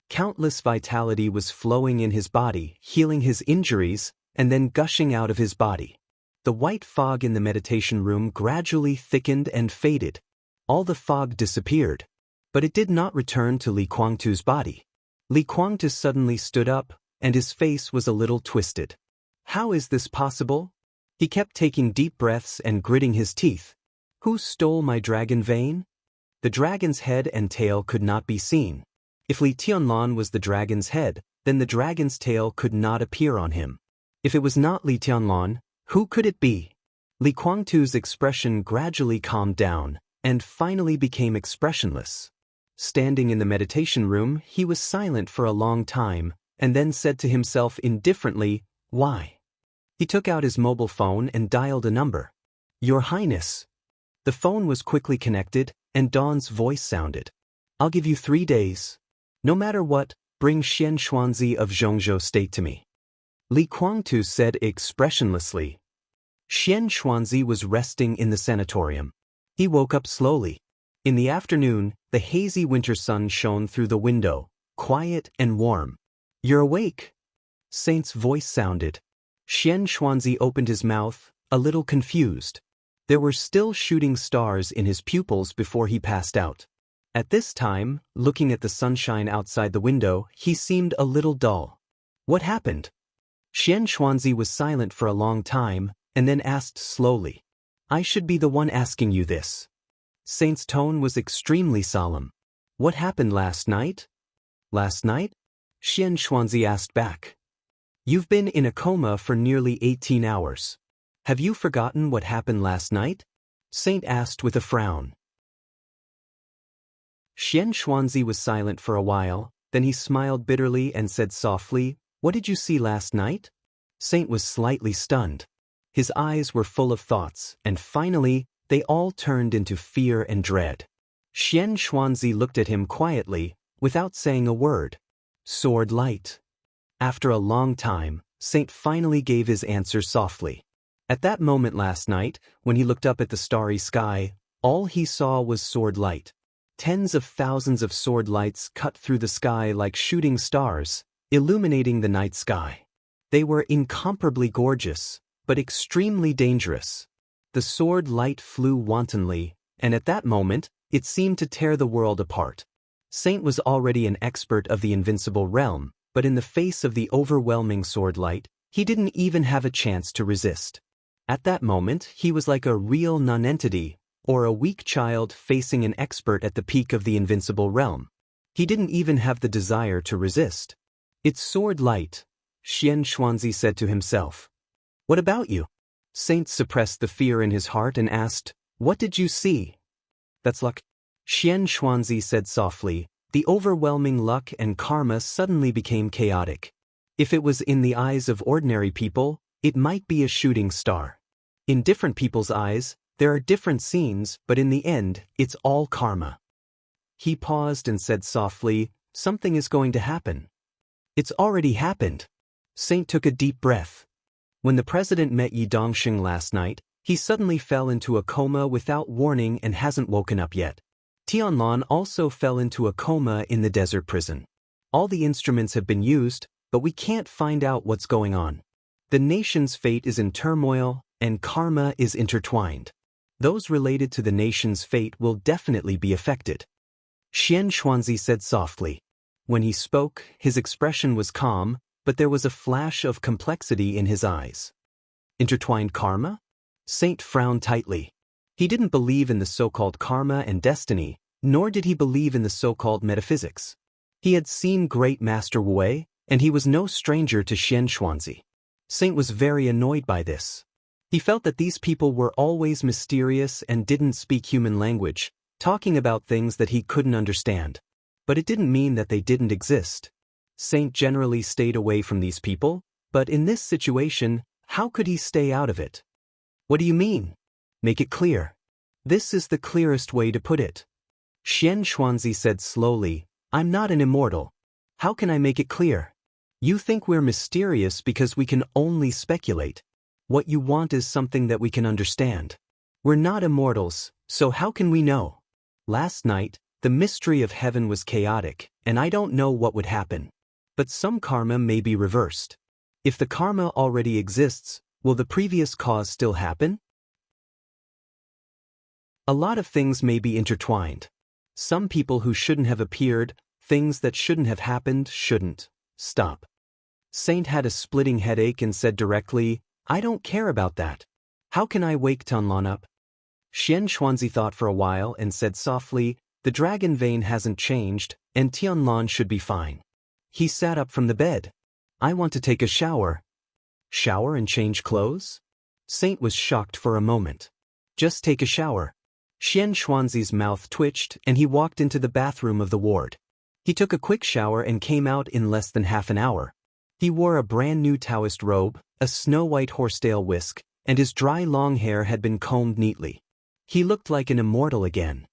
Countless vitality was flowing in his body, healing his injuries, and then gushing out of his body. The white fog in the meditation room gradually thickened and faded. All the fog disappeared. But it did not return to Li Kuangtu's body. Li Kuangtu suddenly stood up, and his face was a little twisted. How is this possible? He kept taking deep breaths and gritting his teeth. Who stole my dragon vein? The dragon's head and tail could not be seen. If Li Tianlan was the dragon's head, then the dragon's tail could not appear on him. If it was not Li Tianlan, who could it be? Li Kuangtu's expression gradually calmed down, and finally became expressionless. Standing in the meditation room, he was silent for a long time, and then said to himself indifferently, "Why?" He took out his mobile phone and dialed a number. "Your Highness." The phone was quickly connected, and Dawn's voice sounded. "I'll give you 3 days. No matter what, bring Xian Xuanzi of Zhongzhou state to me." Li Kuangtu said expressionlessly. Xian Xuanzi was resting in the sanatorium. He woke up slowly. In the afternoon, the hazy winter sun shone through the window, quiet and warm. "You're awake," Saint's voice sounded. Xian Xuanzi opened his mouth, a little confused. There were still shooting stars in his pupils before he passed out. At this time, looking at the sunshine outside the window, he seemed a little dull. "What happened?" Xian Xuanzi was silent for a long time, and then asked slowly. "I should be the one asking you this." Saint's tone was extremely solemn. "What happened last night?" "Last night?" Xian Xuanzi asked back. "You've been in a coma for nearly 18 hours. Have you forgotten what happened last night? Saint asked with a frown. Xianxia was silent for a while, then he smiled bitterly and said softly, "What did you see last night?" Saint was slightly stunned. His eyes were full of thoughts, and finally, they all turned into fear and dread. Xianxia looked at him quietly, without saying a word. Sword light. After a long time, Saint finally gave his answer softly. At that moment last night, when he looked up at the starry sky, all he saw was sword light. Tens of thousands of sword lights cut through the sky like shooting stars, illuminating the night sky. They were incomparably gorgeous, but extremely dangerous. The sword light flew wantonly, and at that moment, it seemed to tear the world apart. Saint was already an expert of the invincible realm, but in the face of the overwhelming sword light, he didn't even have a chance to resist. At that moment, he was like a real nonentity, or a weak child facing an expert at the peak of the invincible realm. He didn't even have the desire to resist. "It's sword light," Xianxia said to himself. "What about you?" Saint suppressed the fear in his heart and asked, "What did you see?" "That's luck," Xianxia said softly. The overwhelming luck and karma suddenly became chaotic. If it was in the eyes of ordinary people, it might be a shooting star. In different people's eyes, there are different scenes, but in the end, it's all karma. He paused and said softly, "Something is going to happen." "It's already happened." Saint took a deep breath. When the president met Yi Dongxing last night, he suddenly fell into a coma without warning and hasn't woken up yet. Tianlan also fell into a coma in the desert prison. All the instruments have been used, but we can't find out what's going on. The nation's fate is in turmoil, and karma is intertwined. Those related to the nation's fate will definitely be affected. Xianxia said softly. When he spoke, his expression was calm, but there was a flash of complexity in his eyes. Intertwined karma? Saint frowned tightly. He didn't believe in the so-called karma and destiny, nor did he believe in the so-called metaphysics. He had seen great Master Wu, and he was no stranger to Xianxia. Saint was very annoyed by this. He felt that these people were always mysterious and didn't speak human language, talking about things that he couldn't understand. But it didn't mean that they didn't exist. Saint generally stayed away from these people, but in this situation, how could he stay out of it? "What do you mean? Make it clear." "This is the clearest way to put it." Xianxia said slowly, "I'm not an immortal. How can I make it clear? You think we're mysterious because we can only speculate. What you want is something that we can understand. We're not immortals, so how can we know? Last night, the mystery of heaven was chaotic, and I don't know what would happen. But some karma may be reversed. If the karma already exists, will the previous cause still happen? A lot of things may be intertwined. Some people who shouldn't have appeared, things that shouldn't have happened, shouldn't. Stop." Saint had a splitting headache and said directly, "I don't care about that. How can I wake Tianlan up?" Xianxia thought for a while and said softly, "The dragon vein hasn't changed, and Tianlan should be fine." He sat up from the bed. "I want to take a shower." "Shower and change clothes?" Saint was shocked for a moment. "Just take a shower." Xianxuanzi's mouth twitched and he walked into the bathroom of the ward. He took a quick shower and came out in less than half an hour. He wore a brand new Daoist robe, a snow-white horsetail whisk, and his dry long hair had been combed neatly. He looked like an immortal again.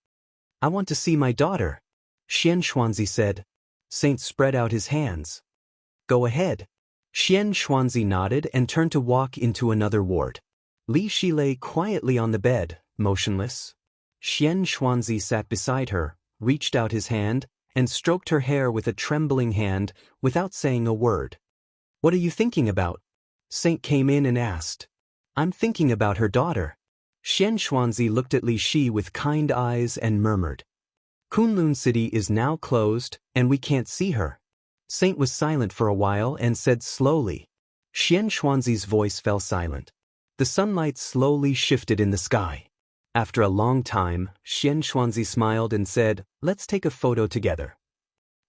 "I want to see my daughter," Xianxuanzi said. Saint spread out his hands. "Go ahead." Xianxuanzi nodded and turned to walk into another ward. Li Shi lay quietly on the bed, motionless. Xianxuanzi sat beside her, reached out his hand, and stroked her hair with a trembling hand, without saying a word. "What are you thinking about?" Saint came in and asked. "I'm thinking about her daughter." Xianxuanzi looked at Li Shi with kind eyes and murmured. "Kunlun City is now closed, and we can't see her." Saint was silent for a while and said slowly. Xianxuanzi's voice fell silent. The sunlight slowly shifted in the sky. After a long time, Xianxuanzi smiled and said, "Let's take a photo together."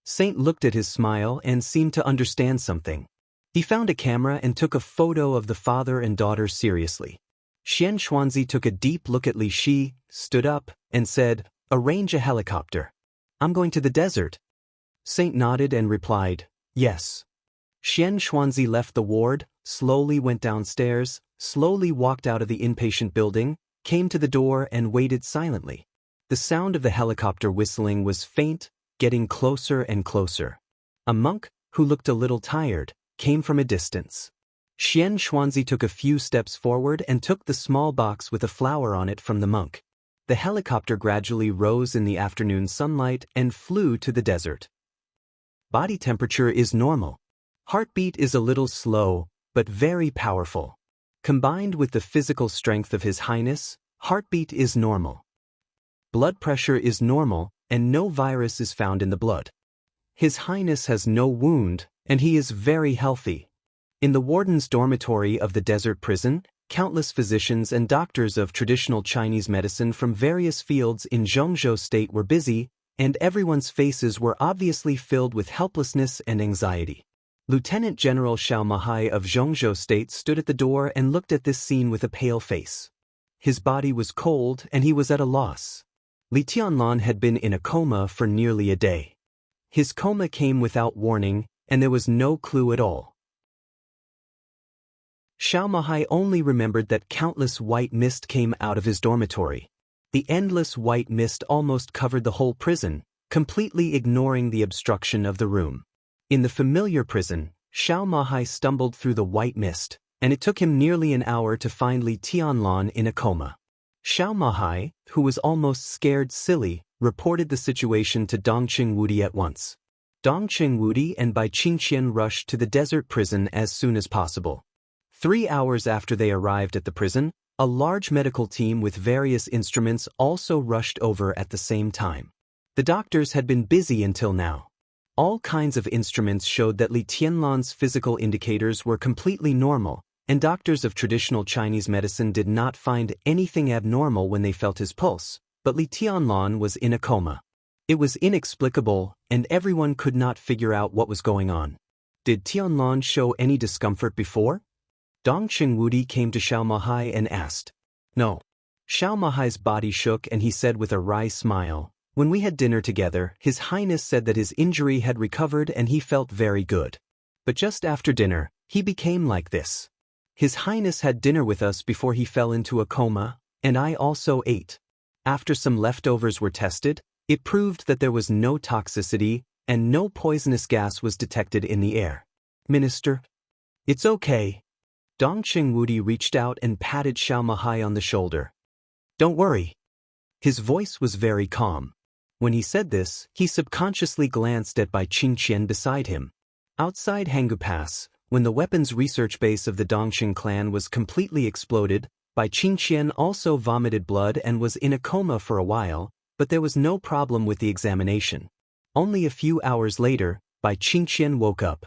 Saint looked at his smile and seemed to understand something. He found a camera and took a photo of the father and daughter seriously. Xianxia took a deep look at Li Shi, stood up, and said, "Arrange a helicopter. I'm going to the desert." Saint nodded and replied, "Yes." Xianxia left the ward, slowly went downstairs, slowly walked out of the inpatient building, came to the door and waited silently. The sound of the helicopter whistling was faint, getting closer and closer. A monk, who looked a little tired, came from a distance. Xianxia took a few steps forward and took the small box with a flower on it from the monk. The helicopter gradually rose in the afternoon sunlight and flew to the desert. Body temperature is normal. Heartbeat is a little slow, but very powerful. Combined with the physical strength of His Highness, heartbeat is normal. Blood pressure is normal, and no virus is found in the blood. His Highness has no wound, and he is very healthy. In the warden's dormitory of the desert prison, countless physicians and doctors of traditional Chinese medicine from various fields in Zhongzhou State were busy, and everyone's faces were obviously filled with helplessness and anxiety. Lieutenant General Xiao Mahai of Zhongzhou State stood at the door and looked at this scene with a pale face. His body was cold and he was at a loss. Li Tianlan had been in a coma for nearly a day. His coma came without warning, and there was no clue at all. Xiao Mahai only remembered that countless white mist came out of his dormitory. The endless white mist almost covered the whole prison, completely ignoring the obstruction of the room. In the familiar prison, Xiao Mahai stumbled through the white mist, and it took him nearly an hour to find Li Tianlan in a coma. Xiao Mahai, who was almost scared silly, reported the situation to Dongqing Wudi at once. Dongqing Wudi and Bai Qingqian rushed to the desert prison as soon as possible. 3 hours after they arrived at the prison, a large medical team with various instruments also rushed over at the same time. The doctors had been busy until now. All kinds of instruments showed that Li Tianlan's physical indicators were completely normal, and doctors of traditional Chinese medicine did not find anything abnormal when they felt his pulse, but Li Tianlan was in a coma. It was inexplicable, and everyone could not figure out what was going on. Did Tianlan show any discomfort before? Dongqing Wudi came to Xiao Mahai and asked. No. Xiao Mahai's body shook and he said with a wry smile, "When we had dinner together, His Highness said that his injury had recovered and he felt very good. But just after dinner, he became like this. His Highness had dinner with us before he fell into a coma, and I also ate. After some leftovers were tested, it proved that there was no toxicity and no poisonous gas was detected in the air. Minister, it's okay." Dongqing Wudi reached out and patted Xiao Mahai on the shoulder. "Don't worry." His voice was very calm. When he said this, he subconsciously glanced at Bai Qingqian beside him. Outside Hangu Pass, when the weapons research base of the Dongqing clan was completely exploded, Bai Qingqian also vomited blood and was in a coma for a while, but there was no problem with the examination. Only a few hours later, Bai Qingqian woke up.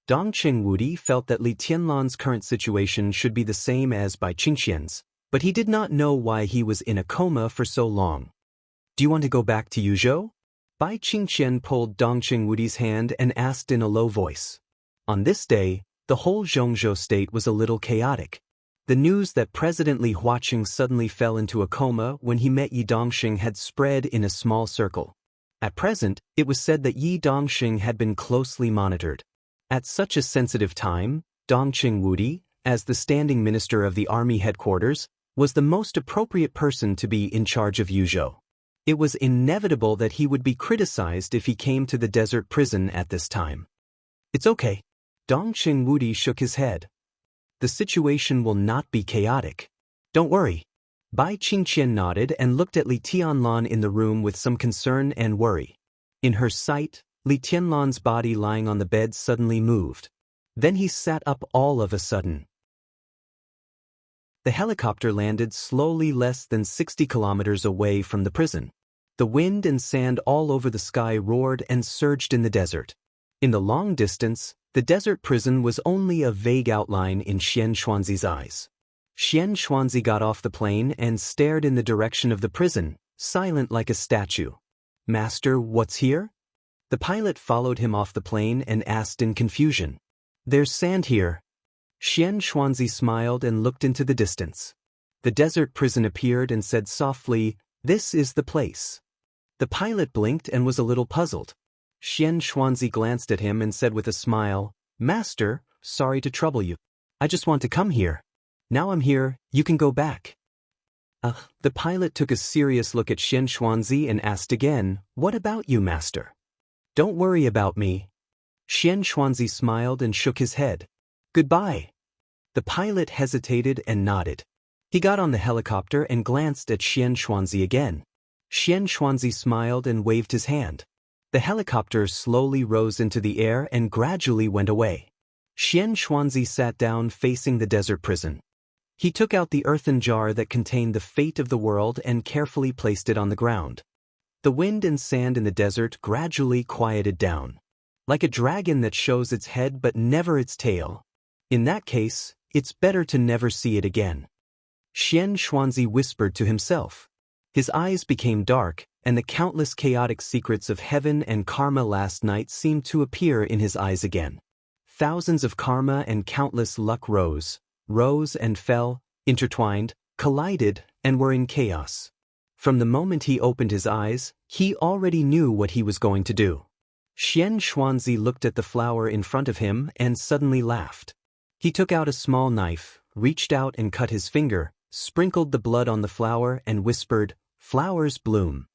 Dongqing Wudi felt that Li Tianlan's current situation should be the same as Bai Qingqian's, but he did not know why he was in a coma for so long. "Do you want to go back to Yuzhou?" Bai Qingqian pulled Dongqing Wudi's hand and asked in a low voice. On this day, the whole Zhongzhou state was a little chaotic. The news that President Li Huaqing suddenly fell into a coma when he met Yi Dongxing had spread in a small circle. At present, it was said that Yi Dongxing had been closely monitored. At such a sensitive time, Dongqing Wudi, as the standing minister of the army headquarters, was the most appropriate person to be in charge of Yuzhou. It was inevitable that he would be criticized if he came to the desert prison at this time. "It's okay." Dongqing Wudi shook his head. "The situation will not be chaotic. Don't worry." Bai Qingqian nodded and looked at Li Tianlan in the room with some concern and worry. In her sight, Li Tianlan's body lying on the bed suddenly moved. Then he sat up all of a sudden. The helicopter landed slowly less than 60 kilometers away from the prison. The wind and sand all over the sky roared and surged in the desert. In the long distance, the desert prison was only a vague outline in Xianxuanzi's eyes. Xianxuanzi got off the plane and stared in the direction of the prison, silent like a statue. "Master, what's here?" The pilot followed him off the plane and asked in confusion. "There's sand here." Xianxuanzi smiled and looked into the distance. The desert prison appeared and said softly, "This is the place." The pilot blinked and was a little puzzled. Xianxia glanced at him and said with a smile, "Master, sorry to trouble you. I just want to come here. Now I'm here, you can go back." The pilot took a serious look at Xianxia and asked again, "What about you, master?" "Don't worry about me." Xianxia smiled and shook his head. "Goodbye." The pilot hesitated and nodded. He got on the helicopter and glanced at Xianxia again. Xianxia smiled and waved his hand. The helicopter slowly rose into the air and gradually went away. Xianxia sat down facing the desert prison. He took out the earthen jar that contained the fate of the world and carefully placed it on the ground. The wind and sand in the desert gradually quieted down. Like a dragon that shows its head but never its tail. In that case, it's better to never see it again. Xianxia whispered to himself. His eyes became dark, and the countless chaotic secrets of heaven and karma last night seemed to appear in his eyes again. Thousands of karma and countless luck rose and fell, intertwined, collided, and were in chaos. From the moment he opened his eyes, he already knew what he was going to do. Xianxia looked at the flower in front of him and suddenly laughed. He took out a small knife, reached out and cut his finger, sprinkled the blood on the flower and whispered, "Flowers bloom."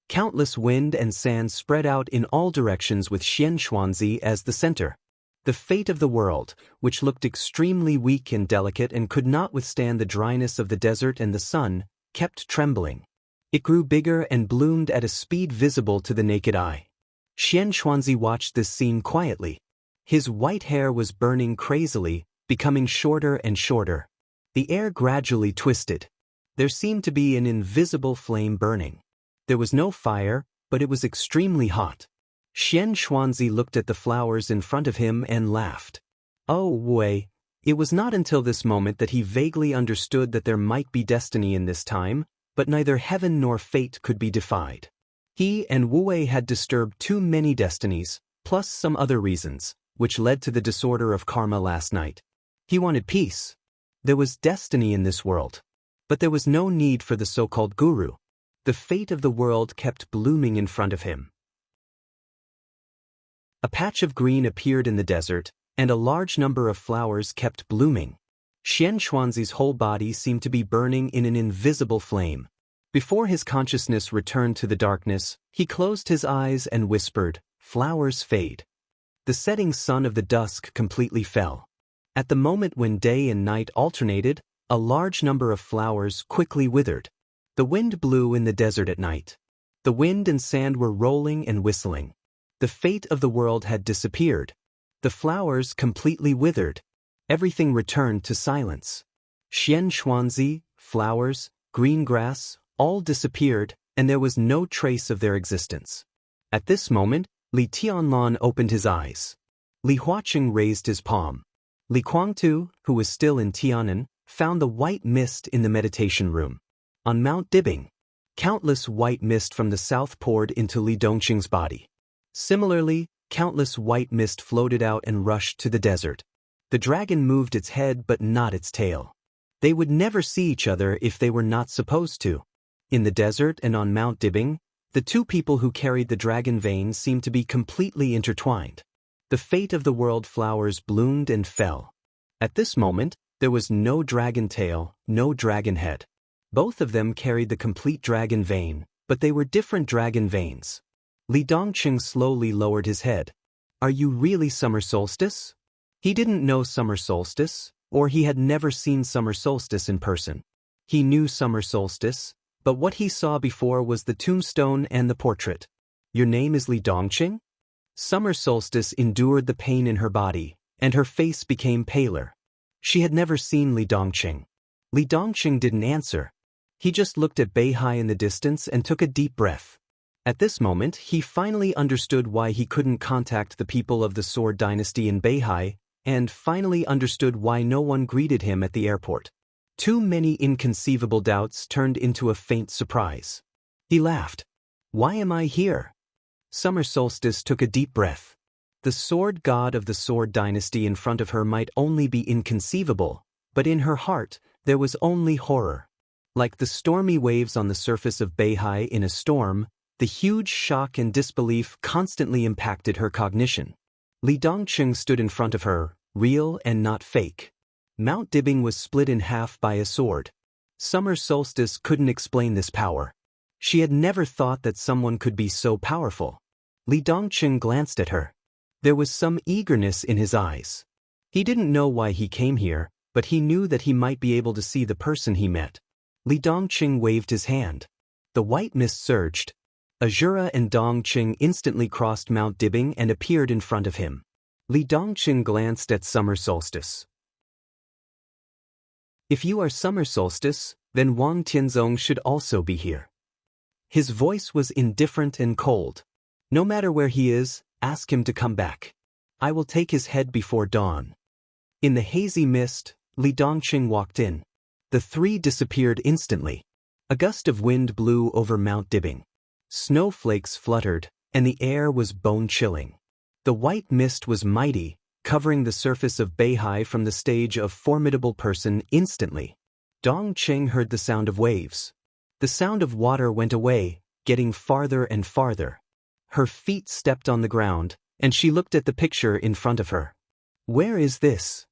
Countless wind and sand spread out in all directions with Xianxia as the center. The fate of the world, which looked extremely weak and delicate and could not withstand the dryness of the desert and the sun, kept trembling. It grew bigger and bloomed at a speed visible to the naked eye. Xianxia watched this scene quietly. His white hair was burning crazily, becoming shorter and shorter. The air gradually twisted. There seemed to be an invisible flame burning. There was no fire, but it was extremely hot. Xianxia looked at the flowers in front of him and laughed. Oh, Wei. It was not until this moment that he vaguely understood that there might be destiny in this time, but neither heaven nor fate could be defied. He and Wu Wei had disturbed too many destinies, plus some other reasons, which led to the disorder of karma last night. He wanted peace. There was destiny in this world. But there was no need for the so-called guru. The fate of the world kept blooming in front of him. A patch of green appeared in the desert, and a large number of flowers kept blooming. Xianxuanzi's whole body seemed to be burning in an invisible flame. Before his consciousness returned to the darkness, he closed his eyes and whispered, "Flowers fade." The setting sun of the dusk completely fell. At the moment when day and night alternated, a large number of flowers quickly withered. The wind blew in the desert at night. The wind and sand were rolling and whistling. The fate of the world had disappeared. The flowers completely withered. Everything returned to silence. Xianxuanzi, flowers, green grass, all disappeared, and there was no trace of their existence. At this moment, Li Tianlan opened his eyes. Li Huaqing raised his palm. Li Guangtu, who was still in Tianan, found the white mist in the meditation room. On Mount Dibing, countless white mist from the south poured into Li Dongqing's body. Similarly, countless white mist floated out and rushed to the desert. The dragon moved its head but not its tail. They would never see each other if they were not supposed to. In the desert and on Mount Dibing, the two people who carried the dragon vein seemed to be completely intertwined. The fate of the world flowers bloomed and fell. At this moment, there was no dragon tail, no dragon head. Both of them carried the complete dragon vein, but they were different dragon veins. Li Dongqing slowly lowered his head. "Are you really summer solstice?" He didn't know summer solstice, or he had never seen summer solstice in person. He knew summer solstice, but what he saw before was the tombstone and the portrait. "Your name is Li Dongqing?" Summer solstice endured the pain in her body, and her face became paler. She had never seen Li Dongqing. Li Dongqing didn't answer. He just looked at Beihai in the distance and took a deep breath. At this moment, he finally understood why he couldn't contact the people of the Sword Dynasty in Beihai, and finally understood why no one greeted him at the airport. Too many inconceivable doubts turned into a faint surprise. He laughed. "Why am I here?" Summer Solstice took a deep breath. The sword god of the Sword Dynasty in front of her might only be inconceivable, but in her heart, there was only horror. Like the stormy waves on the surface of Beihai in a storm, the huge shock and disbelief constantly impacted her cognition. Li Dongqing stood in front of her, real and not fake. Mount Dibbing was split in half by a sword. Summer solstice couldn't explain this power. She had never thought that someone could be so powerful. Li Dongqing glanced at her. There was some eagerness in his eyes. He didn't know why he came here, but he knew that he might be able to see the person he met. Li Dongqing waved his hand. The white mist surged. Azura and Dongqing instantly crossed Mount Dibbing and appeared in front of him. Li Dongqing glanced at summer solstice. If you are summer solstice, then Wang Tianzong should also be here. His voice was indifferent and cold. No matter where he is, ask him to come back. I will take his head before dawn. In the hazy mist, Li Dongqing walked in. The three disappeared instantly. A gust of wind blew over Mount Dibbing. Snowflakes fluttered, and the air was bone-chilling. The white mist was mighty, covering the surface of Beihai from the stage of formidable person instantly. Dongqing heard the sound of waves. The sound of water went away, getting farther and farther. Her feet stepped on the ground, and she looked at the picture in front of her. Where is this?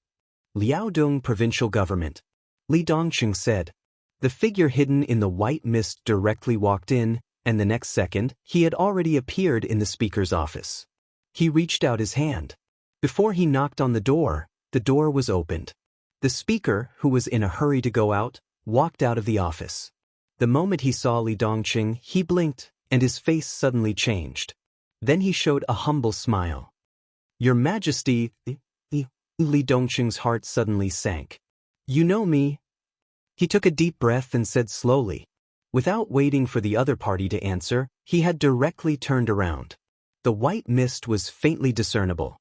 Liaodong Provincial Government. Li Dongqing said. The figure hidden in the white mist directly walked in, and the next second, he had already appeared in the speaker's office. He reached out his hand. Before he knocked on the door was opened. The speaker, who was in a hurry to go out, walked out of the office. The moment he saw Li Dongqing, he blinked, and his face suddenly changed. Then he showed a humble smile. Your Majesty, Li Dongqing's heart suddenly sank. You know me? He took a deep breath and said slowly. Without waiting for the other party to answer, he had directly turned around. The white mist was faintly discernible.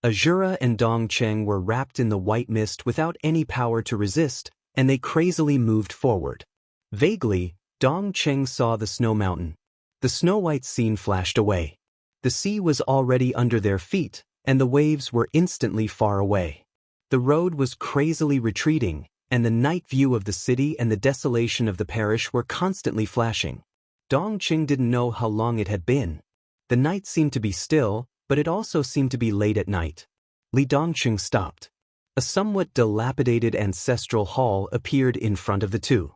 Azura and Dongqing were wrapped in the white mist without any power to resist, and they crazily moved forward. Vaguely, Dongqing saw the snow mountain. The snow-white scene flashed away. The sea was already under their feet, and the waves were instantly far away. The road was crazily retreating, and the night view of the city and the desolation of the parish were constantly flashing. Dongqing didn't know how long it had been. The night seemed to be still, but it also seemed to be late at night. Li Dongqing stopped. A somewhat dilapidated ancestral hall appeared in front of the two.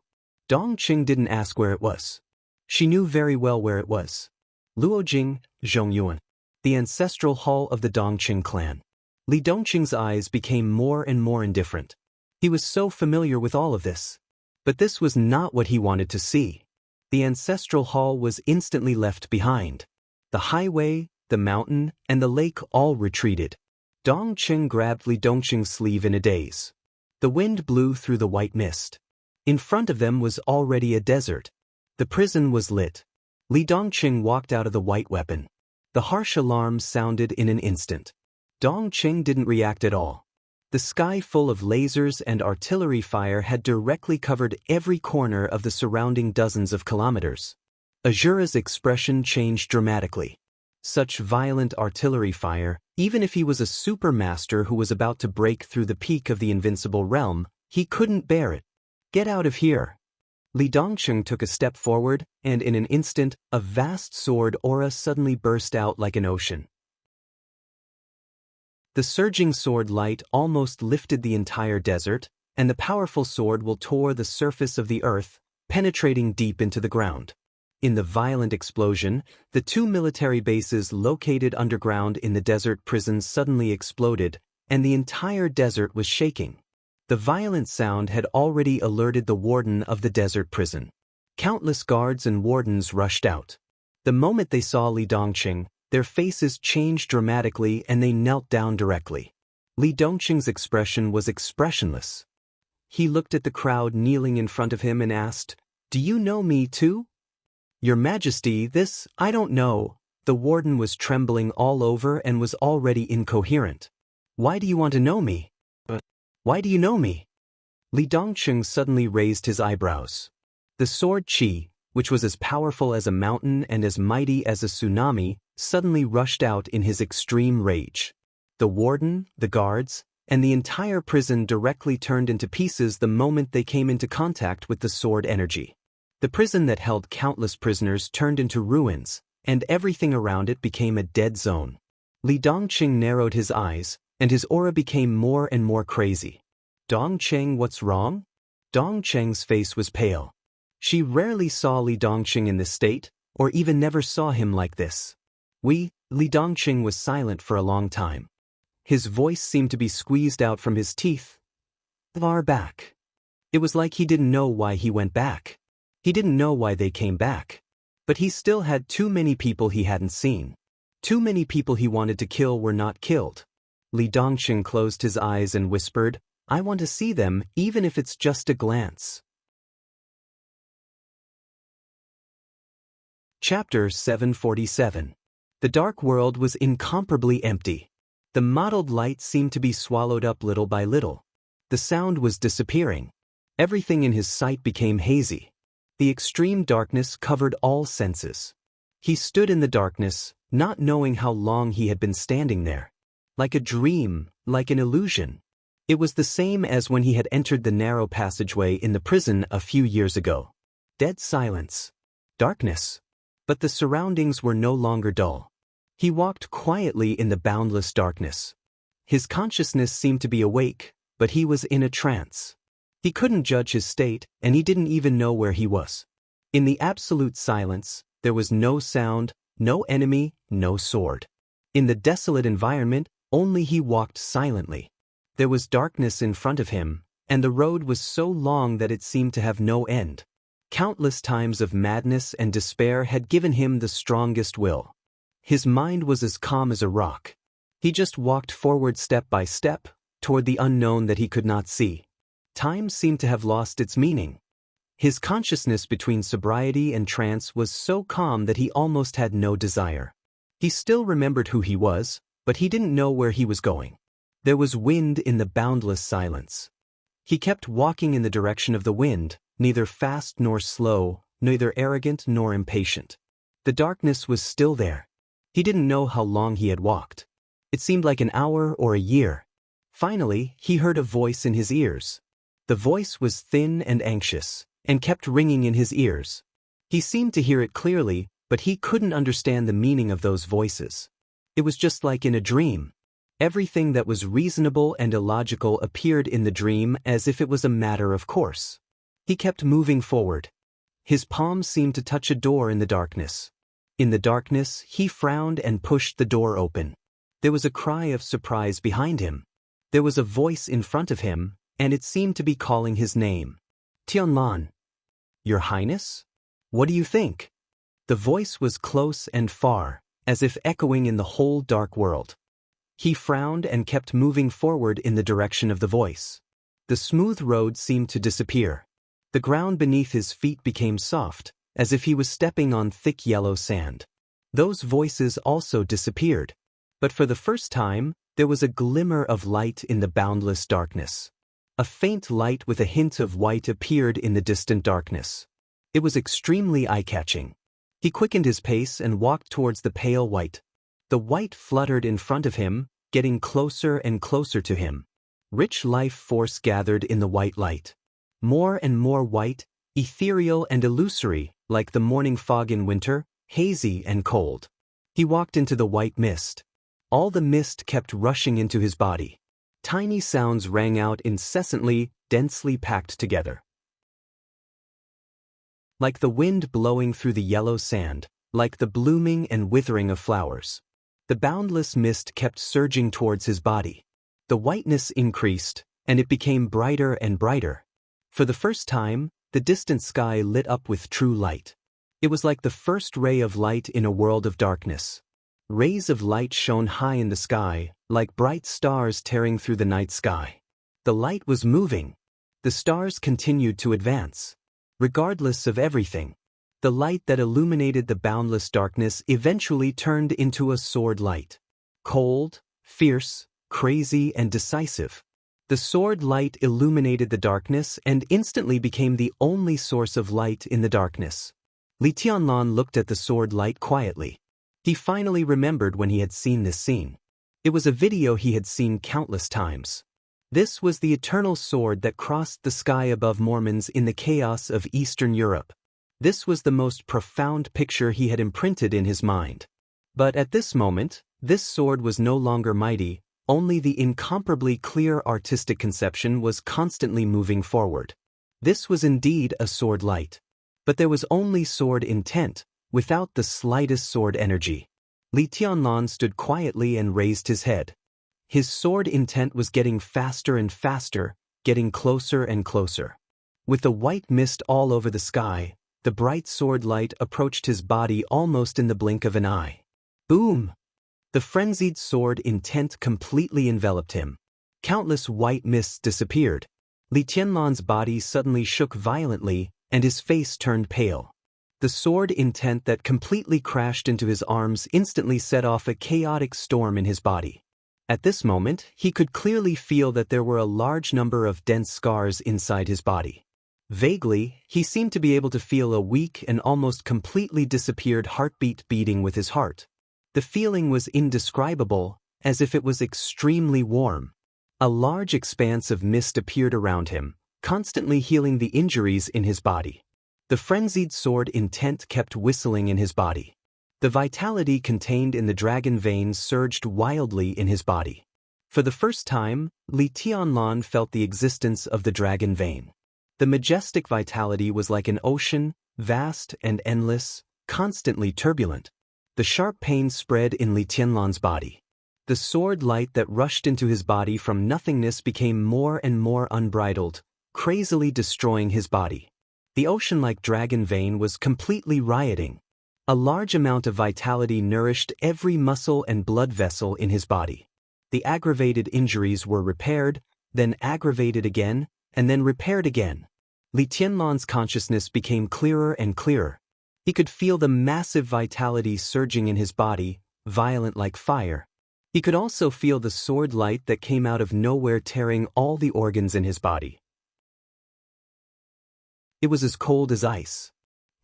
Dongqing didn't ask where it was. She knew very well where it was. Luojing, Zhongyuan. The ancestral hall of the Dongqing clan. Li Dongqing's eyes became more and more indifferent. He was so familiar with all of this. But this was not what he wanted to see. The ancestral hall was instantly left behind. The highway, the mountain, and the lake all retreated. Dongqing grabbed Li Dongqing's sleeve in a daze. The wind blew through the white mist. In front of them was already a desert. The prison was lit. Li Dongqing walked out of the white weapon. The harsh alarm sounded in an instant. Dongqing didn't react at all. The sky full of lasers and artillery fire had directly covered every corner of the surrounding dozens of kilometers. Azura's expression changed dramatically. Such violent artillery fire, even if he was a supermaster who was about to break through the peak of the invincible realm, he couldn't bear it. Get out of here. Li Dongqing took a step forward, and in an instant, a vast sword aura suddenly burst out like an ocean. The surging sword light almost lifted the entire desert, and the powerful sword will tore the surface of the earth, penetrating deep into the ground. In the violent explosion, the two military bases located underground in the desert prison suddenly exploded, and the entire desert was shaking. The violent sound had already alerted the warden of the desert prison. Countless guards and wardens rushed out. The moment they saw Li Dongqing, their faces changed dramatically and they knelt down directly. Li Dongqing's expression was expressionless. He looked at the crowd kneeling in front of him and asked, "Do you know me too?" "Your Majesty, this, I don't know." The warden was trembling all over and was already incoherent. "Why do you want to know me? Why do you know me?" Li Dongqing suddenly raised his eyebrows. The sword qi, which was as powerful as a mountain and as mighty as a tsunami, suddenly rushed out in his extreme rage. The warden, the guards, and the entire prison directly turned into pieces the moment they came into contact with the sword energy. The prison that held countless prisoners turned into ruins, and everything around it became a dead zone. Li Dongqing narrowed his eyes, and his aura became more and more crazy. Dongqing, what's wrong? Dongqing's face was pale. She rarely saw Li Dongqing in this state, or even never saw him like this. Li Dongqing was silent for a long time. His voice seemed to be squeezed out from his teeth. Are back. It was like he didn't know why he went back. He didn't know why they came back. But he still had too many people he hadn't seen. Too many people he wanted to kill were not killed. Li Dongqing closed his eyes and whispered, I want to see them, even if it's just a glance. Chapter 747. The dark world was incomparably empty. The mottled light seemed to be swallowed up little by little. The sound was disappearing. Everything in his sight became hazy. The extreme darkness covered all senses. He stood in the darkness, not knowing how long he had been standing there. Like a dream, like an illusion. It was the same as when he had entered the narrow passageway in the prison a few years ago. Dead silence. Darkness. But the surroundings were no longer dull. He walked quietly in the boundless darkness. His consciousness seemed to be awake, but he was in a trance. He couldn't judge his state, and he didn't even know where he was. In the absolute silence, there was no sound, no enemy, no sword. In the desolate environment, only he walked silently. There was darkness in front of him, and the road was so long that it seemed to have no end. Countless times of madness and despair had given him the strongest will. His mind was as calm as a rock. He just walked forward step by step, toward the unknown that he could not see. Time seemed to have lost its meaning. His consciousness between sobriety and trance was so calm that he almost had no desire. He still remembered who he was, but he didn't know where he was going. There was wind in the boundless silence. He kept walking in the direction of the wind, neither fast nor slow, neither arrogant nor impatient. The darkness was still there. He didn't know how long he had walked. It seemed like an hour or a year. Finally, he heard a voice in his ears. The voice was thin and anxious, and kept ringing in his ears. He seemed to hear it clearly, but he couldn't understand the meaning of those voices. It was just like in a dream. Everything that was reasonable and illogical appeared in the dream as if it was a matter of course. He kept moving forward. His palms seemed to touch a door in the darkness. In the darkness, he frowned and pushed the door open. There was a cry of surprise behind him. There was a voice in front of him, and it seemed to be calling his name. Tianlan. Your Highness? What do you think? The voice was close and far, as if echoing in the whole dark world. He frowned and kept moving forward in the direction of the voice. The smooth road seemed to disappear. The ground beneath his feet became soft, as if he was stepping on thick yellow sand. Those voices also disappeared. But for the first time, there was a glimmer of light in the boundless darkness. A faint light with a hint of white appeared in the distant darkness. It was extremely eye-catching. He quickened his pace and walked towards the pale white. The white fluttered in front of him, getting closer and closer to him. Rich life force gathered in the white light. More and more white, ethereal and illusory, like the morning fog in winter, hazy and cold. He walked into the white mist. All the mist kept rushing into his body. Tiny sounds rang out incessantly, densely packed together. Like the wind blowing through the yellow sand, like the blooming and withering of flowers. The boundless mist kept surging towards his body. The whiteness increased, and it became brighter and brighter. For the first time, the distant sky lit up with true light. It was like the first ray of light in a world of darkness. Rays of light shone high in the sky, like bright stars tearing through the night sky. The light was moving. The stars continued to advance. Regardless of everything, the light that illuminated the boundless darkness eventually turned into a sword light. Cold, fierce, crazy, and decisive. The sword light illuminated the darkness and instantly became the only source of light in the darkness. Li Tianlan looked at the sword light quietly. He finally remembered when he had seen this scene. It was a video he had seen countless times. This was the eternal sword that crossed the sky above Mormons in the chaos of Eastern Europe. This was the most profound picture he had imprinted in his mind. But at this moment, this sword was no longer mighty, only the incomparably clear artistic conception was constantly moving forward. This was indeed a sword light. But there was only sword intent, without the slightest sword energy. Li Tianlan stood quietly and raised his head. His sword intent was getting faster and faster, getting closer and closer. With the white mist all over the sky, the bright sword light approached his body almost in the blink of an eye. Boom! The frenzied sword intent completely enveloped him. Countless white mists disappeared. Li Tianlan's body suddenly shook violently, and his face turned pale. The sword intent that completely crashed into his arms instantly set off a chaotic storm in his body. At this moment, he could clearly feel that there were a large number of dense scars inside his body. Vaguely, he seemed to be able to feel a weak and almost completely disappeared heartbeat beating with his heart. The feeling was indescribable, as if it was extremely warm. A large expanse of mist appeared around him, constantly healing the injuries in his body. The frenzied sword intent kept whistling in his body. The vitality contained in the dragon veins surged wildly in his body. For the first time, Li Tianlan felt the existence of the dragon vein. The majestic vitality was like an ocean, vast and endless, constantly turbulent. The sharp pain spread in Li Tianlan's body. The sword light that rushed into his body from nothingness became more and more unbridled, crazily destroying his body. The ocean-like dragon vein was completely rioting. A large amount of vitality nourished every muscle and blood vessel in his body. The aggravated injuries were repaired, then aggravated again, and then repaired again. Li Tianlan's consciousness became clearer and clearer. He could feel the massive vitality surging in his body, violent like fire. He could also feel the sword light that came out of nowhere tearing all the organs in his body. It was as cold as ice.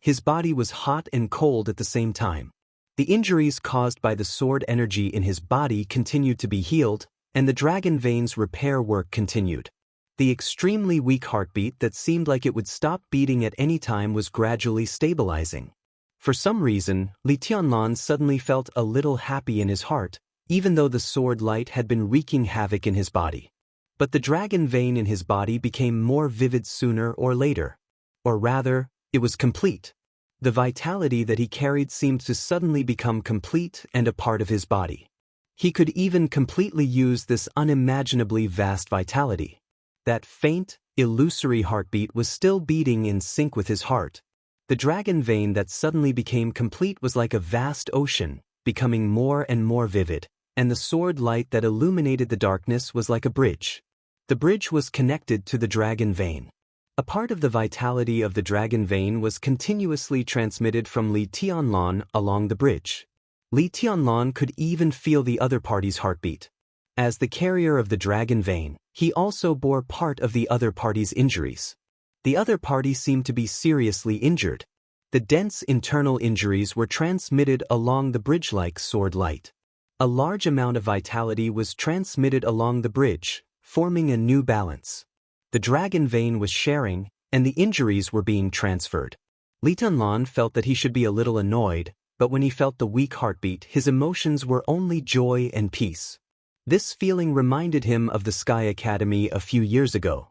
His body was hot and cold at the same time. The injuries caused by the sword energy in his body continued to be healed, and the dragon veins repair work continued. The extremely weak heartbeat that seemed like it would stop beating at any time was gradually stabilizing. For some reason, Li Tianlan suddenly felt a little happy in his heart, even though the sword light had been wreaking havoc in his body. But the dragon vein in his body became more vivid sooner or later. Or rather, it was complete. The vitality that he carried seemed to suddenly become complete and a part of his body. He could even completely use this unimaginably vast vitality. That faint, illusory heartbeat was still beating in sync with his heart. The dragon vein that suddenly became complete was like a vast ocean, becoming more and more vivid, and the sword light that illuminated the darkness was like a bridge. The bridge was connected to the dragon vein. A part of the vitality of the dragon vein was continuously transmitted from Li Tianlan along the bridge. Li Tianlan could even feel the other party's heartbeat. As the carrier of the dragon vein, he also bore part of the other party's injuries. The other party seemed to be seriously injured. The dense internal injuries were transmitted along the bridge-like sword light. A large amount of vitality was transmitted along the bridge, forming a new balance. The dragon vein was sharing, and the injuries were being transferred. Li Tianlan felt that he should be a little annoyed, but when he felt the weak heartbeat, his emotions were only joy and peace. This feeling reminded him of the Sky Academy a few years ago.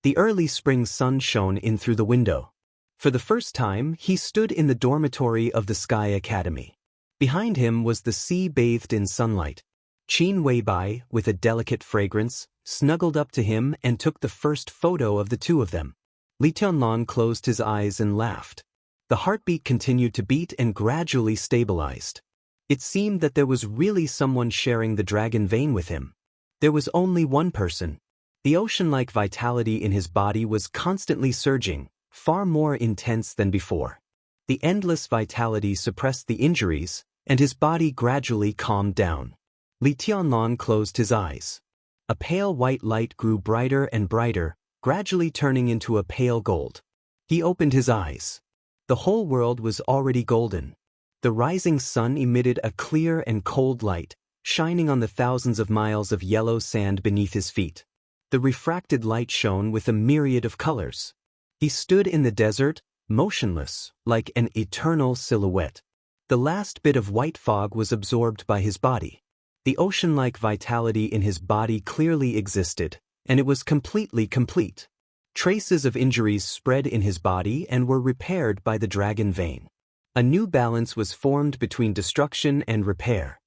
The early spring sun shone in through the window. For the first time, he stood in the dormitory of the Sky Academy. Behind him was the sea bathed in sunlight. Qin Weibai, with a delicate fragrance, snuggled up to him and took the first photo of the two of them. Li Tianlan closed his eyes and laughed. The heartbeat continued to beat and gradually stabilized. It seemed that there was really someone sharing the dragon vein with him. There was only one person. The ocean-like vitality in his body was constantly surging, far more intense than before. The endless vitality suppressed the injuries, and his body gradually calmed down. Li Tianlan closed his eyes. A pale white light grew brighter and brighter, gradually turning into a pale gold. He opened his eyes. The whole world was already golden. The rising sun emitted a clear and cold light, shining on the thousands of miles of yellow sand beneath his feet. The refracted light shone with a myriad of colors. He stood in the desert, motionless, like an eternal silhouette. The last bit of white fog was absorbed by his body. The ocean-like vitality in his body clearly existed, and it was completely complete. Traces of injuries spread in his body and were repaired by the dragon vein. A new balance was formed between destruction and repair.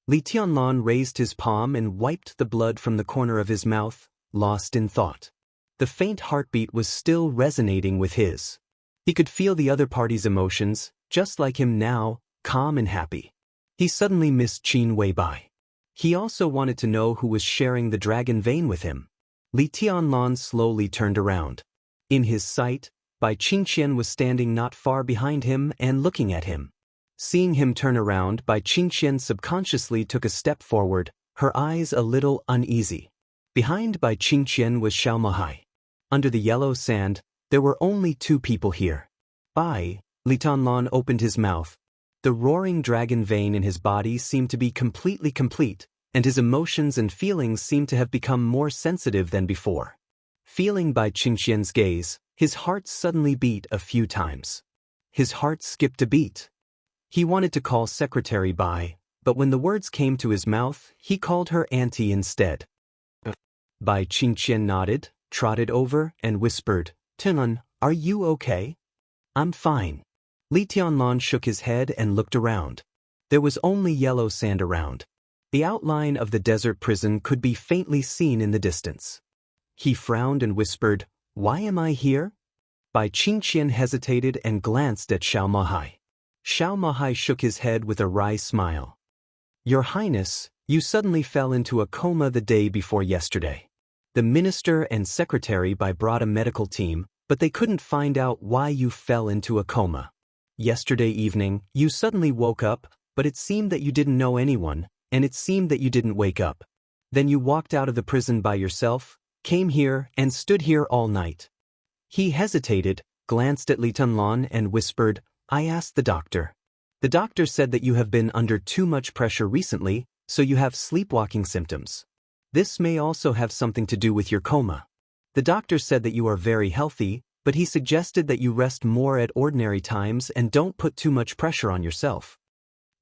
Li Tianlan raised his palm and wiped the blood from the corner of his mouth, lost in thought. The faint heartbeat was still resonating with his. He could feel the other party's emotions, just like him now, calm and happy. He suddenly missed Qin Weibai. He also wanted to know who was sharing the dragon vein with him. Li Tianlan slowly turned around. In his sight, Bai Qingqian was standing not far behind him and looking at him. Seeing him turn around, Bai Qingqian subconsciously took a step forward, her eyes a little uneasy. Behind Bai Qingqian was Xiao Mahai. Under the yellow sand, there were only two people here. Li Tianlan opened his mouth. The roaring dragon vein in his body seemed to be completely complete, and his emotions and feelings seemed to have become more sensitive than before. Feeling Bai Qingqian's gaze, his heart suddenly beat a few times. His heart skipped a beat. He wanted to call Secretary Bai, but when the words came to his mouth, he called her Auntie instead. Bai Qingqian nodded, trotted over, and whispered, "Tianlan, are you okay?" "I'm fine." Li Tianlan shook his head and looked around. There was only yellow sand around. The outline of the desert prison could be faintly seen in the distance. He frowned and whispered, "Why am I here?" Bai Qingqian hesitated and glanced at Xiao Mahai. Xiao Mahai shook his head with a wry smile. "Your Highness, you suddenly fell into a coma the day before yesterday. The minister and secretary brought a medical team, but they couldn't find out why you fell into a coma. Yesterday evening, you suddenly woke up, but it seemed that you didn't know anyone, and it seemed that you didn't wake up. Then you walked out of the prison by yourself, came here, and stood here all night." He hesitated, glanced at Li Tianlan and whispered, "I asked the doctor. The doctor said that you have been under too much pressure recently, so you have sleepwalking symptoms. This may also have something to do with your coma. The doctor said that you are very healthy, but he suggested that you rest more at ordinary times and don't put too much pressure on yourself."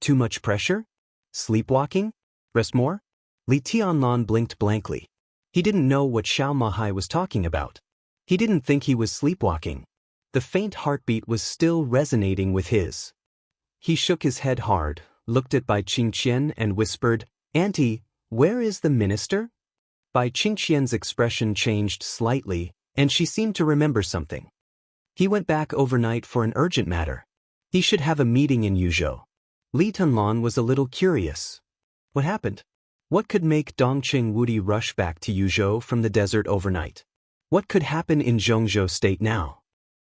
"Too much pressure? Sleepwalking? Rest more?" Li Tianlan blinked blankly. He didn't know what Xiao Mahai was talking about. He didn't think he was sleepwalking. The faint heartbeat was still resonating with his. He shook his head hard, looked at Bai Qingqian and whispered, "Auntie, where is the minister?" Bai Qingqian's expression changed slightly, and she seemed to remember something. "He went back overnight for an urgent matter. He should have a meeting in Yuzhou." Li Tianlan was a little curious. What happened? What could make Dongqing Wudi rush back to Yuzhou from the desert overnight? What could happen in Zhongzhou State now?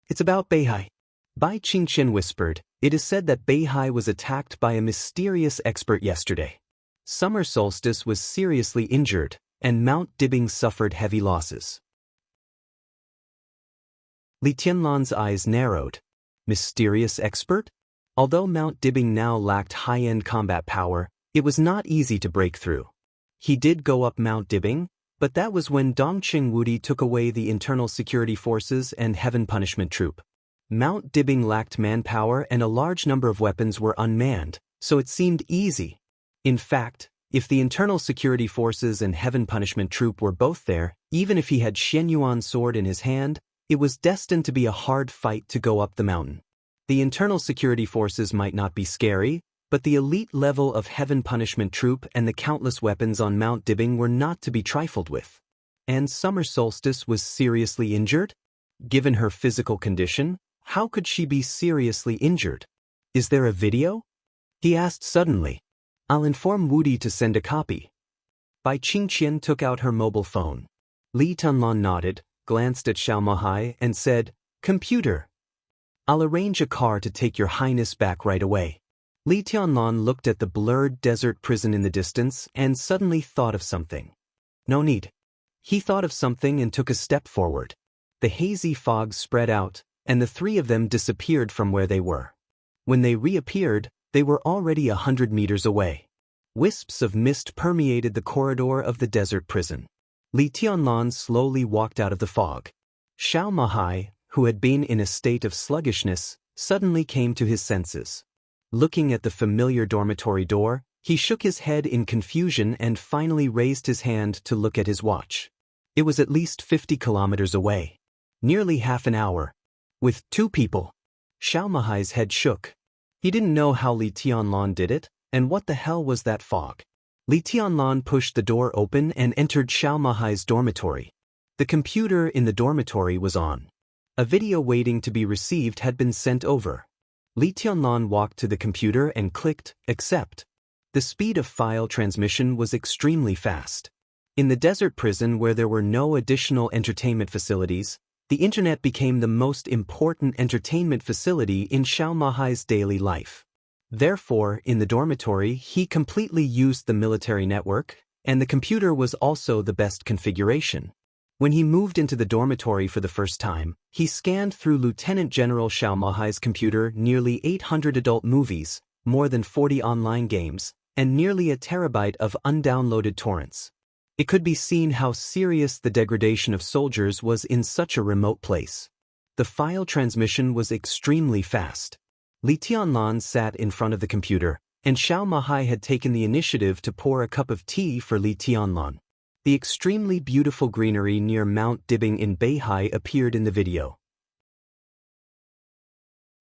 "It's about Beihai." Bai Qingqian whispered, "It is said that Beihai was attacked by a mysterious expert yesterday. Summer Solstice was seriously injured, and Mount Dibing suffered heavy losses." Li Tianlan's eyes narrowed. Mysterious expert? Although Mount Dibing now lacked high-end combat power, it was not easy to break through. He did go up Mount Dibing, but that was when Dongqing Wudi took away the internal security forces and Heaven Punishment Troop. Mount Dibing lacked manpower and a large number of weapons were unmanned, so it seemed easy. In fact, if the internal security forces and Heaven Punishment Troop were both there, even if he had Shenyuan's sword in his hand, it was destined to be a hard fight to go up the mountain. The internal security forces might not be scary, but the elite level of Heaven Punishment Troop and the countless weapons on Mount Dibing were not to be trifled with. And Summer Solstice was seriously injured? Given her physical condition, how could she be seriously injured? "Is there a video?" he asked suddenly. "I'll inform Wudi to send a copy." Bai Qingqian took out her mobile phone. Li Tianlan nodded, glanced at Xiao Mahai, and said, "Computer. I'll arrange a car to take your Highness back right away." Li Tianlan looked at the blurred desert prison in the distance and suddenly thought of something. No need. He thought of something and took a step forward. The hazy fog spread out, and the three of them disappeared from where they were. When they reappeared, they were already 100 meters away. Wisps of mist permeated the corridor of the desert prison. Li Tianlan slowly walked out of the fog. Xiao Mahai, who had been in a state of sluggishness, suddenly came to his senses. Looking at the familiar dormitory door, he shook his head in confusion and finally raised his hand to look at his watch. It was at least 50 kilometers away. Nearly half an hour. With 2 people. Xiao Mahai's head shook. He didn't know how Li Tianlan did it, and what the hell was that fog? Li Tianlan pushed the door open and entered Xiao Mahai's dormitory. The computer in the dormitory was on. A video waiting to be received had been sent over. Li Tianlan walked to the computer and clicked accept. The speed of file transmission was extremely fast. In the desert prison where there were no additional entertainment facilities, the internet became the most important entertainment facility in Xiao Mahai's daily life. Therefore, in the dormitory, he completely used the military network, and the computer was also the best configuration. When he moved into the dormitory for the first time, he scanned through Lieutenant General Xiao Mahai's computer nearly 800 adult movies, more than 40 online games, and nearly a terabyte of undownloaded torrents. It could be seen how serious the degradation of soldiers was in such a remote place. The file transmission was extremely fast. Li Tianlan sat in front of the computer, and Xiao Mahai had taken the initiative to pour a cup of tea for Li Tianlan. The extremely beautiful greenery near Mount Dibing in Beihai appeared in the video.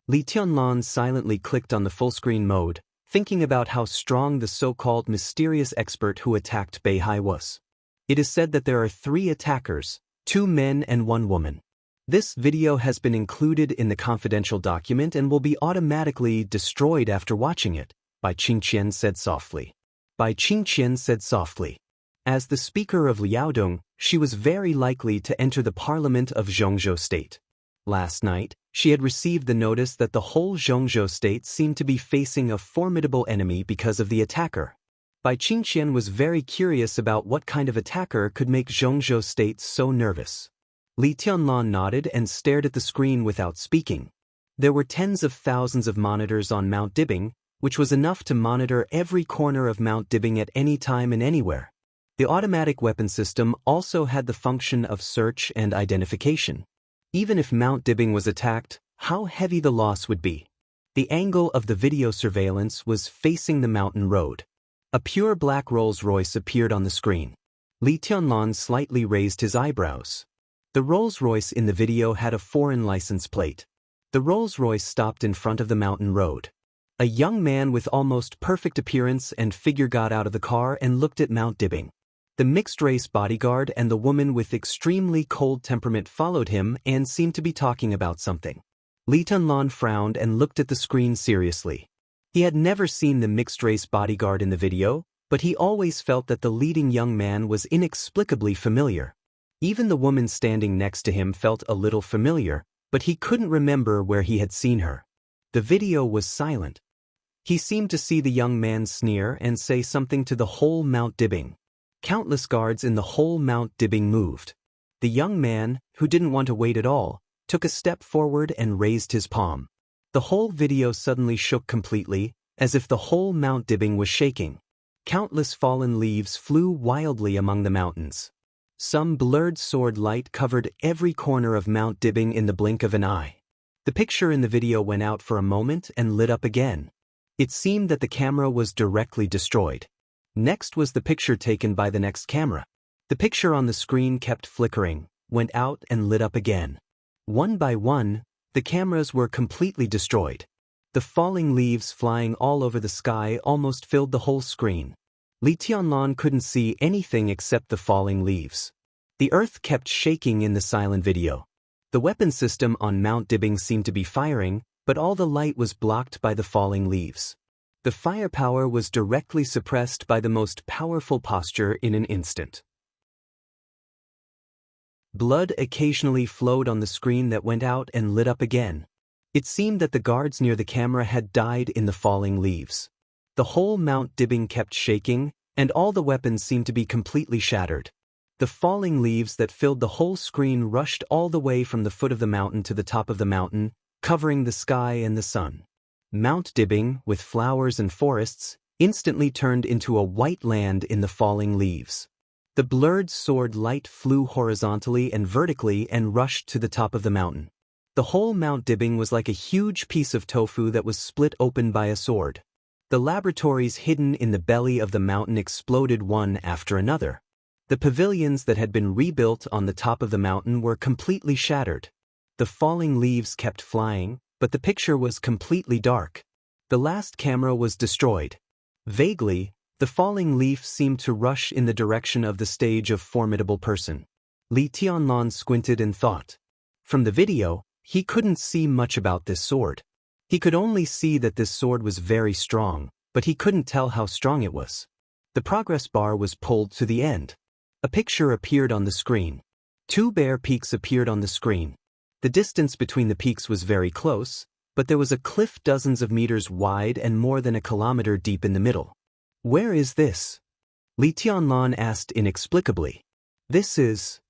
Li Tianlan silently clicked on the full-screen mode, thinking about how strong the so-called mysterious expert who attacked Beihai was. It is said that there are 3 attackers, 2 men and 1 woman. This video has been included in the confidential document and will be automatically destroyed after watching it, Bai Qingqian said softly. Bai Qingqian said softly. As the speaker of Liaodong, she was very likely to enter the parliament of Zhongzhou state. Last night, she had received the notice that the whole Zhongzhou state seemed to be facing a formidable enemy because of the attacker. Bai Qingqian was very curious about what kind of attacker could make Zhongzhou state so nervous. Li Tianlan nodded and stared at the screen without speaking. There were tens of thousands of monitors on Mount Dibing, which was enough to monitor every corner of Mount Dibing at any time and anywhere. The automatic weapon system also had the function of search and identification. Even if Mount Dibing was attacked, how heavy the loss would be. The angle of the video surveillance was facing the mountain road. A pure black Rolls-Royce appeared on the screen. Li Tianlan slightly raised his eyebrows. The Rolls-Royce in the video had a foreign license plate. The Rolls-Royce stopped in front of the mountain road. A young man with almost perfect appearance and figure got out of the car and looked at Mount Dibing. The mixed-race bodyguard and the woman with extremely cold temperament followed him and seemed to be talking about something. Li Tianlan frowned and looked at the screen seriously. He had never seen the mixed-race bodyguard in the video, but he always felt that the leading young man was inexplicably familiar. Even the woman standing next to him felt a little familiar, but he couldn't remember where he had seen her. The video was silent. He seemed to see the young man sneer and say something to the whole Mount Dibing. Countless guards in the whole Mount Dibing moved. The young man, who didn't want to wait at all, took a step forward and raised his palm. The whole video suddenly shook completely, as if the whole Mount Dibing was shaking. Countless fallen leaves flew wildly among the mountains. Some blurred sword light covered every corner of Mount Dibing in the blink of an eye. The picture in the video went out for a moment and lit up again. It seemed that the camera was directly destroyed. Next was the picture taken by the next camera. The picture on the screen kept flickering, went out and lit up again. One by one, the cameras were completely destroyed. The falling leaves flying all over the sky almost filled the whole screen. Li Tianlan couldn't see anything except the falling leaves. The earth kept shaking in the silent video. The weapon system on Mount Dibing seemed to be firing, but all the light was blocked by the falling leaves. The firepower was directly suppressed by the most powerful posture in an instant. Blood occasionally flowed on the screen that went out and lit up again. It seemed that the guards near the camera had died in the falling leaves. The whole Mount Dibing kept shaking, and all the weapons seemed to be completely shattered. The falling leaves that filled the whole screen rushed all the way from the foot of the mountain to the top of the mountain, covering the sky and the sun. Mount Dibing, with flowers and forests, instantly turned into a white land in the falling leaves. The blurred sword light flew horizontally and vertically and rushed to the top of the mountain. The whole Mount Dibbing was like a huge piece of tofu that was split open by a sword. The laboratories hidden in the belly of the mountain exploded one after another. The pavilions that had been rebuilt on the top of the mountain were completely shattered. The falling leaves kept flying, but the picture was completely dark. The last camera was destroyed. Vaguely, the falling leaf seemed to rush in the direction of the stage of formidable person. Li Tianlan squinted and thought. From the video, he couldn't see much about this sword. He could only see that this sword was very strong, but he couldn't tell how strong it was. The progress bar was pulled to the end. A picture appeared on the screen. 2 bare peaks appeared on the screen. The distance between the peaks was very close, but there was a cliff dozens of meters wide and more than a kilometer deep in the middle. Where is this? Li Tianlan asked inexplicably. This is...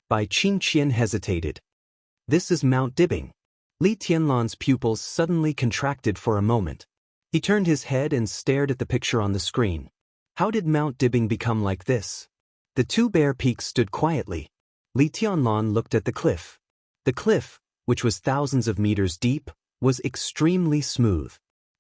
Bai Qingqian hesitated. This is Mount Dibbing. Li Tianlan's pupils suddenly contracted for a moment. He turned his head and stared at the picture on the screen. How did Mount Dibbing become like this? The 2 bare peaks stood quietly. Li Tianlan looked at the cliff. The cliff, which was thousands of meters deep, was extremely smooth.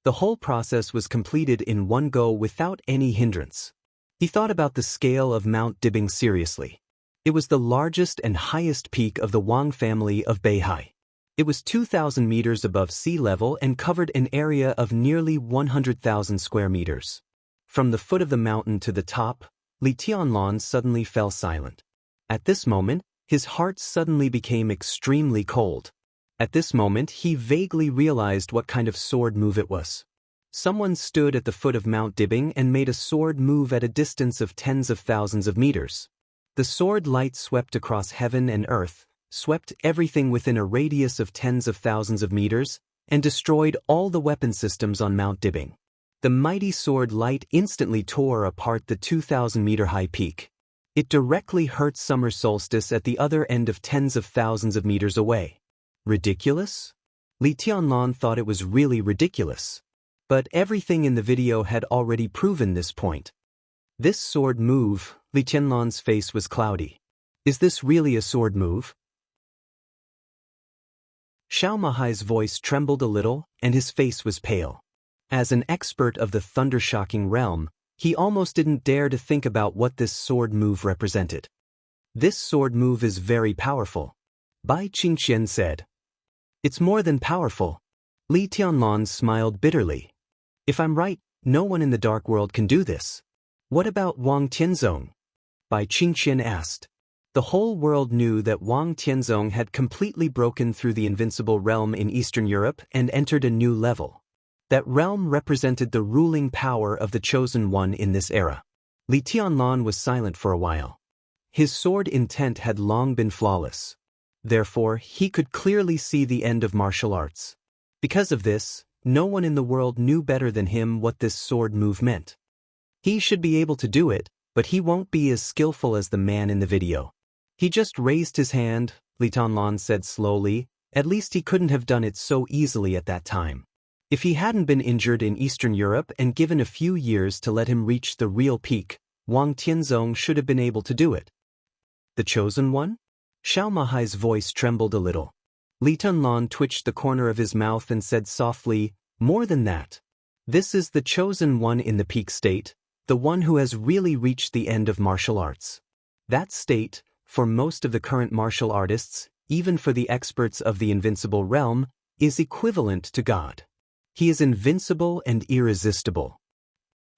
The whole process was completed in one go without any hindrance. He thought about the scale of Mount Dibbing seriously. It was the largest and highest peak of the Wang family of Beihai. It was 2,000 meters above sea level and covered an area of nearly 100,000 square meters. From the foot of the mountain to the top, Li Tianlan suddenly fell silent. At this moment, his heart suddenly became extremely cold. At this moment, he vaguely realized what kind of sword move it was. Someone stood at the foot of Mount Dibbing and made a sword move at a distance of tens of thousands of meters. The sword light swept across heaven and earth, swept everything within a radius of tens of thousands of meters, and destroyed all the weapon systems on Mount Dibbing. The mighty sword light instantly tore apart the 2,000-meter-high peak. It directly hurt summer solstice at the other end of tens of thousands of meters away. Ridiculous? Li Tianlan thought it was really ridiculous. But everything in the video had already proven this point. This sword move, Li Tianlan's face was cloudy. Is this really a sword move? Xiao Mahai's voice trembled a little, and his face was pale. As an expert of the thundershocking realm, he almost didn't dare to think about what this sword move represented. This sword move is very powerful, Bai Qingqian said. It's more than powerful. Li Tianlan smiled bitterly. If I'm right, no one in the dark world can do this. What about Wang Tianzong? Bai Qingqian asked. The whole world knew that Wang Tianzong had completely broken through the invincible realm in Eastern Europe and entered a new level. That realm represented the ruling power of the Chosen One in this era. Li Tianlan was silent for a while. His sword intent had long been flawless. Therefore, he could clearly see the end of martial arts. Because of this, no one in the world knew better than him what this sword move meant. He should be able to do it, but he won't be as skillful as the man in the video. He just raised his hand, Li Tianlan said slowly. At least he couldn't have done it so easily at that time. If he hadn't been injured in Eastern Europe and given a few years to let him reach the real peak, Wang Tianzong should have been able to do it. The Chosen One? Xiao Mahai's voice trembled a little. Li Tianlan twitched the corner of his mouth and said softly, more than that. This is the Chosen One in the peak state, the one who has really reached the end of martial arts. That state, for most of the current martial artists, even for the experts of the invincible realm, is equivalent to God. He is invincible and irresistible.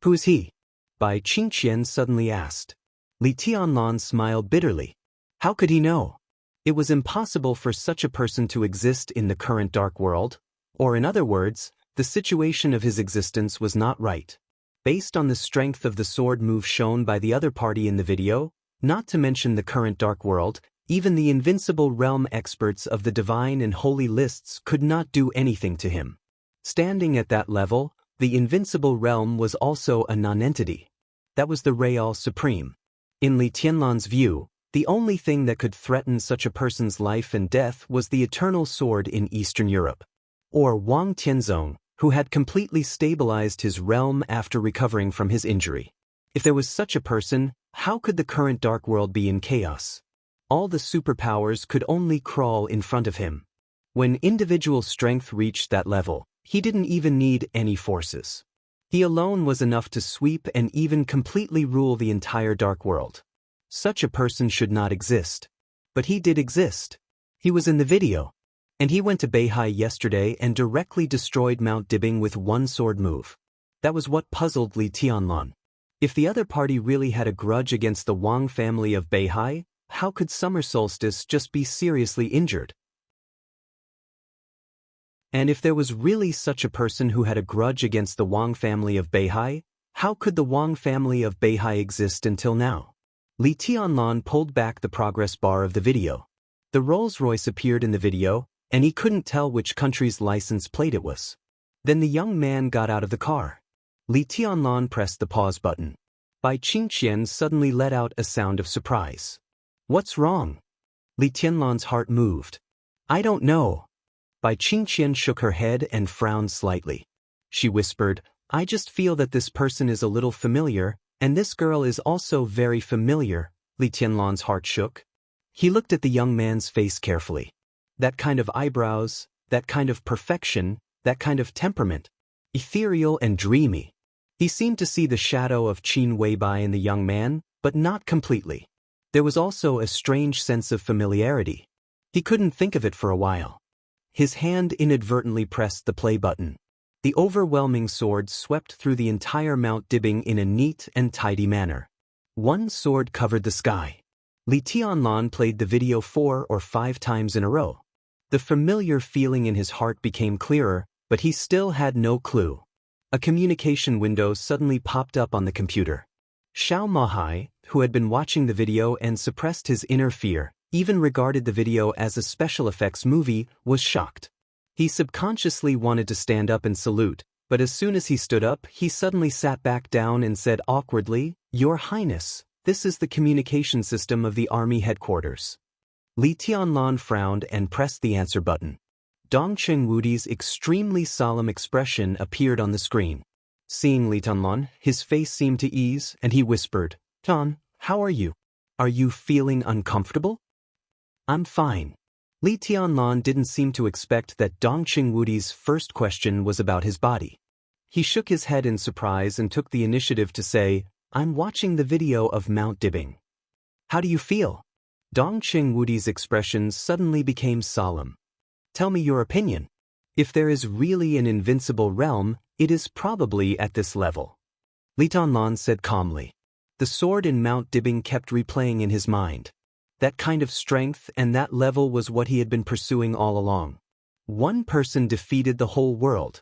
Who is he? Bai Qingqian suddenly asked. Li Tianlan smiled bitterly. How could he know? It was impossible for such a person to exist in the current dark world, or in other words, the situation of his existence was not right. Based on the strength of the sword move shown by the other party in the video, not to mention the current dark world, even the invincible realm experts of the divine and holy lists could not do anything to him. Standing at that level, the invincible realm was also a nonentity. That was the Real Supreme. In Li Tianlan's view, the only thing that could threaten such a person's life and death was the eternal sword in Eastern Europe. Or Wang Tianzong, who had completely stabilized his realm after recovering from his injury. If there was such a person, how could the current dark world be in chaos? All the superpowers could only crawl in front of him. When individual strength reached that level, he didn't even need any forces. He alone was enough to sweep and even completely rule the entire dark world. Such a person should not exist. But he did exist. He was in the video. And he went to Beihai yesterday and directly destroyed Mount Dibing with one sword move. That was what puzzled Li Tianlan. If the other party really had a grudge against the Wang family of Beihai, how could Summer Solstice just be seriously injured? And if there was really such a person who had a grudge against the Wang family of Beihai, how could the Wang family of Beihai exist until now? Li Tianlan pulled back the progress bar of the video. The Rolls-Royce appeared in the video, and he couldn't tell which country's license plate it was. Then the young man got out of the car. Li Tianlan pressed the pause button. Bai Qingqian suddenly let out a sound of surprise. What's wrong? Li Tianlan's heart moved. I don't know. Bai Qingqian shook her head and frowned slightly. She whispered, I just feel that this person is a little familiar, and this girl is also very familiar. Li Tianlan's heart shook. He looked at the young man's face carefully. That kind of eyebrows, that kind of perfection, that kind of temperament. Ethereal and dreamy. He seemed to see the shadow of Qin Weibai in the young man, but not completely. There was also a strange sense of familiarity. He couldn't think of it for a while. His hand inadvertently pressed the play button. The overwhelming sword swept through the entire Mount Dibing in a neat and tidy manner. One sword covered the sky. Li Tianlan played the video 4 or 5 times in a row. The familiar feeling in his heart became clearer, but he still had no clue. A communication window suddenly popped up on the computer. Xiao Mahai, who had been watching the video and suppressed his inner fear, even regarded the video as a special effects movie, was shocked. He subconsciously wanted to stand up and salute, but as soon as he stood up, he suddenly sat back down and said awkwardly, Your Highness, this is the communication system of the army headquarters. Li Tianlan frowned and pressed the answer button. Dong Chengwudi's extremely solemn expression appeared on the screen. Seeing Li Tianlan, his face seemed to ease, and he whispered, Tan, how are you? Are you feeling uncomfortable? I'm fine. Li Tianlan didn't seem to expect that Dong Chengwudi's first question was about his body. He shook his head in surprise and took the initiative to say, I'm watching the video of Mount Dibing. How do you feel? Dong Chengwudi's expression suddenly became solemn. Tell me your opinion. If there is really an invincible realm, it is probably at this level. Li Tianlan said calmly. The sword in Mount Dibing kept replaying in his mind. That kind of strength and that level was what he had been pursuing all along. One person defeated the whole world.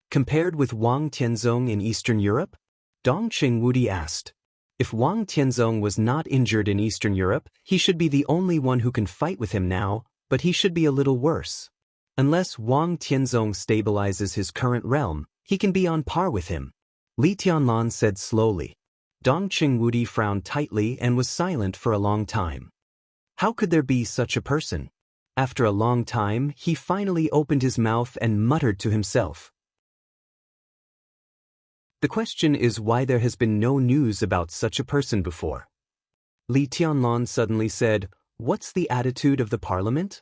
Compared with Wang Tianzong in Eastern Europe? Dong Chengwudi asked. If Wang Tianzong was not injured in Eastern Europe, he should be the only one who can fight with him now, but he should be a little worse. Unless Wang Tianzong stabilizes his current realm, he can be on par with him. Li Tianlan said slowly. Dong Chengwudi frowned tightly and was silent for a long time. How could there be such a person? After a long time, he finally opened his mouth and muttered to himself. The question is why there has been no news about such a person before. Li Tianlan suddenly said, What's the attitude of the parliament?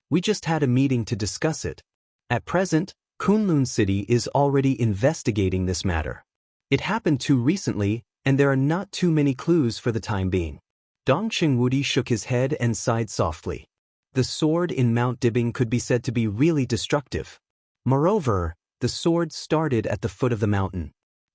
We just had a meeting to discuss it. At present, Kunlun City is already investigating this matter. It happened too recently, and there are not too many clues for the time being. Dong Chengwudi shook his head and sighed softly. The sword in Mount Dibing could be said to be really destructive. Moreover, the sword started at the foot of the mountain.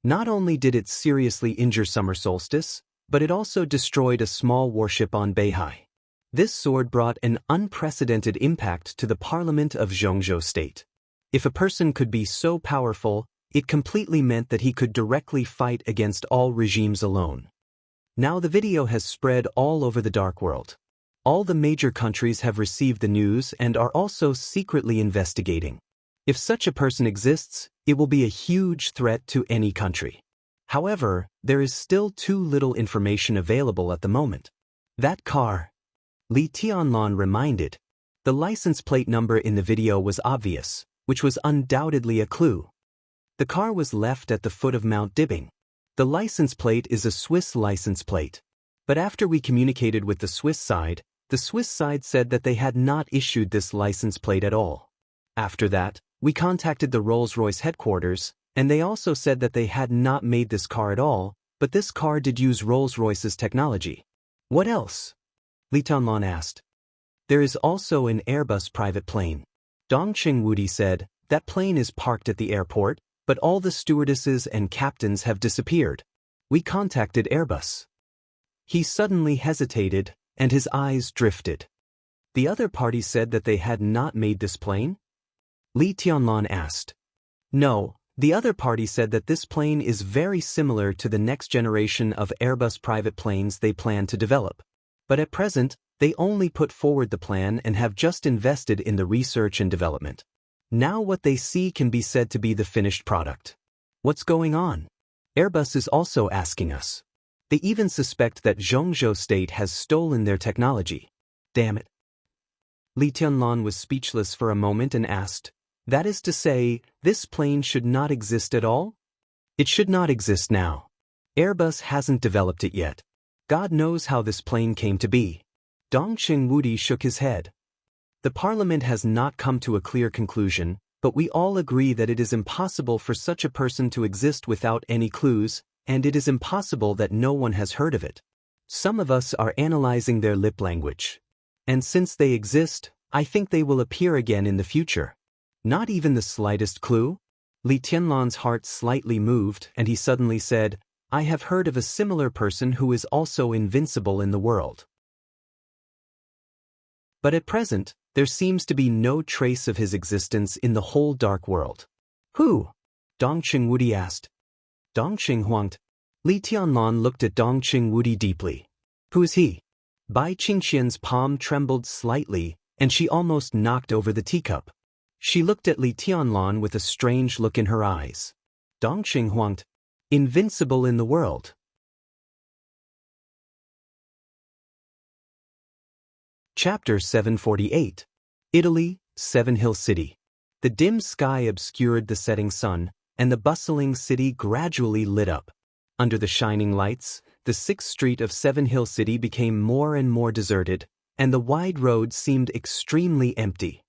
Not only did it seriously injure Summer Solstice, but it also destroyed a small warship on Beihai. This sword brought an unprecedented impact to the parliament of Zhongzhou State. If a person could be so powerful, it completely meant that he could directly fight against all regimes alone. Now the video has spread all over the dark world. All the major countries have received the news and are also secretly investigating. If such a person exists, it will be a huge threat to any country. However, there is still too little information available at the moment. That car, Li Tianlan reminded. The license plate number in the video was obvious, which was undoubtedly a clue. The car was left at the foot of Mount Dibbing. The license plate is a Swiss license plate. But after we communicated with the Swiss side said that they had not issued this license plate at all. After that, we contacted the Rolls-Royce headquarters, and they also said that they had not made this car at all, but this car did use Rolls-Royce's technology. What else? Li Tianlan asked. There is also an Airbus private plane. Dongqing Wudi said, that plane is parked at the airport, but all the stewardesses and captains have disappeared. We contacted Airbus. He suddenly hesitated, and his eyes drifted. The other party said that they had not made this plane? Li Tianlan asked. No, the other party said that this plane is very similar to the next generation of Airbus private planes they plan to develop. But at present, they only put forward the plan and have just invested in the research and development. Now what they see can be said to be the finished product. What's going on? Airbus is also asking us. They even suspect that Zhongzhou State has stolen their technology. Damn it. Li Tianlan was speechless for a moment and asked, that is to say, this plane should not exist at all? It should not exist now. Airbus hasn't developed it yet. God knows how this plane came to be. Dongqing Wudi shook his head. The parliament has not come to a clear conclusion, but we all agree that it is impossible for such a person to exist without any clues, and it is impossible that no one has heard of it. Some of us are analyzing their lip language. And since they exist, I think they will appear again in the future. Not even the slightest clue? Li Tianlan's heart slightly moved, and he suddenly said, I have heard of a similar person who is also invincible in the world. But at present, there seems to be no trace of his existence in the whole dark world. Who? Dongqing Wudi asked. Dongqing huanged. Li Tianlan looked at Dongqing Wudi deeply. Who is he? Bai Qingxian's palm trembled slightly, and she almost knocked over the teacup. She looked at Li Tianlan with a strange look in her eyes. Dongqing huanged. Invincible in the world. Chapter 748. Italy, Seven Hill City. The dim sky obscured the setting sun, and the bustling city gradually lit up. Under the shining lights, the 6th street of Seven Hill City became more and more deserted, and the wide road seemed extremely empty.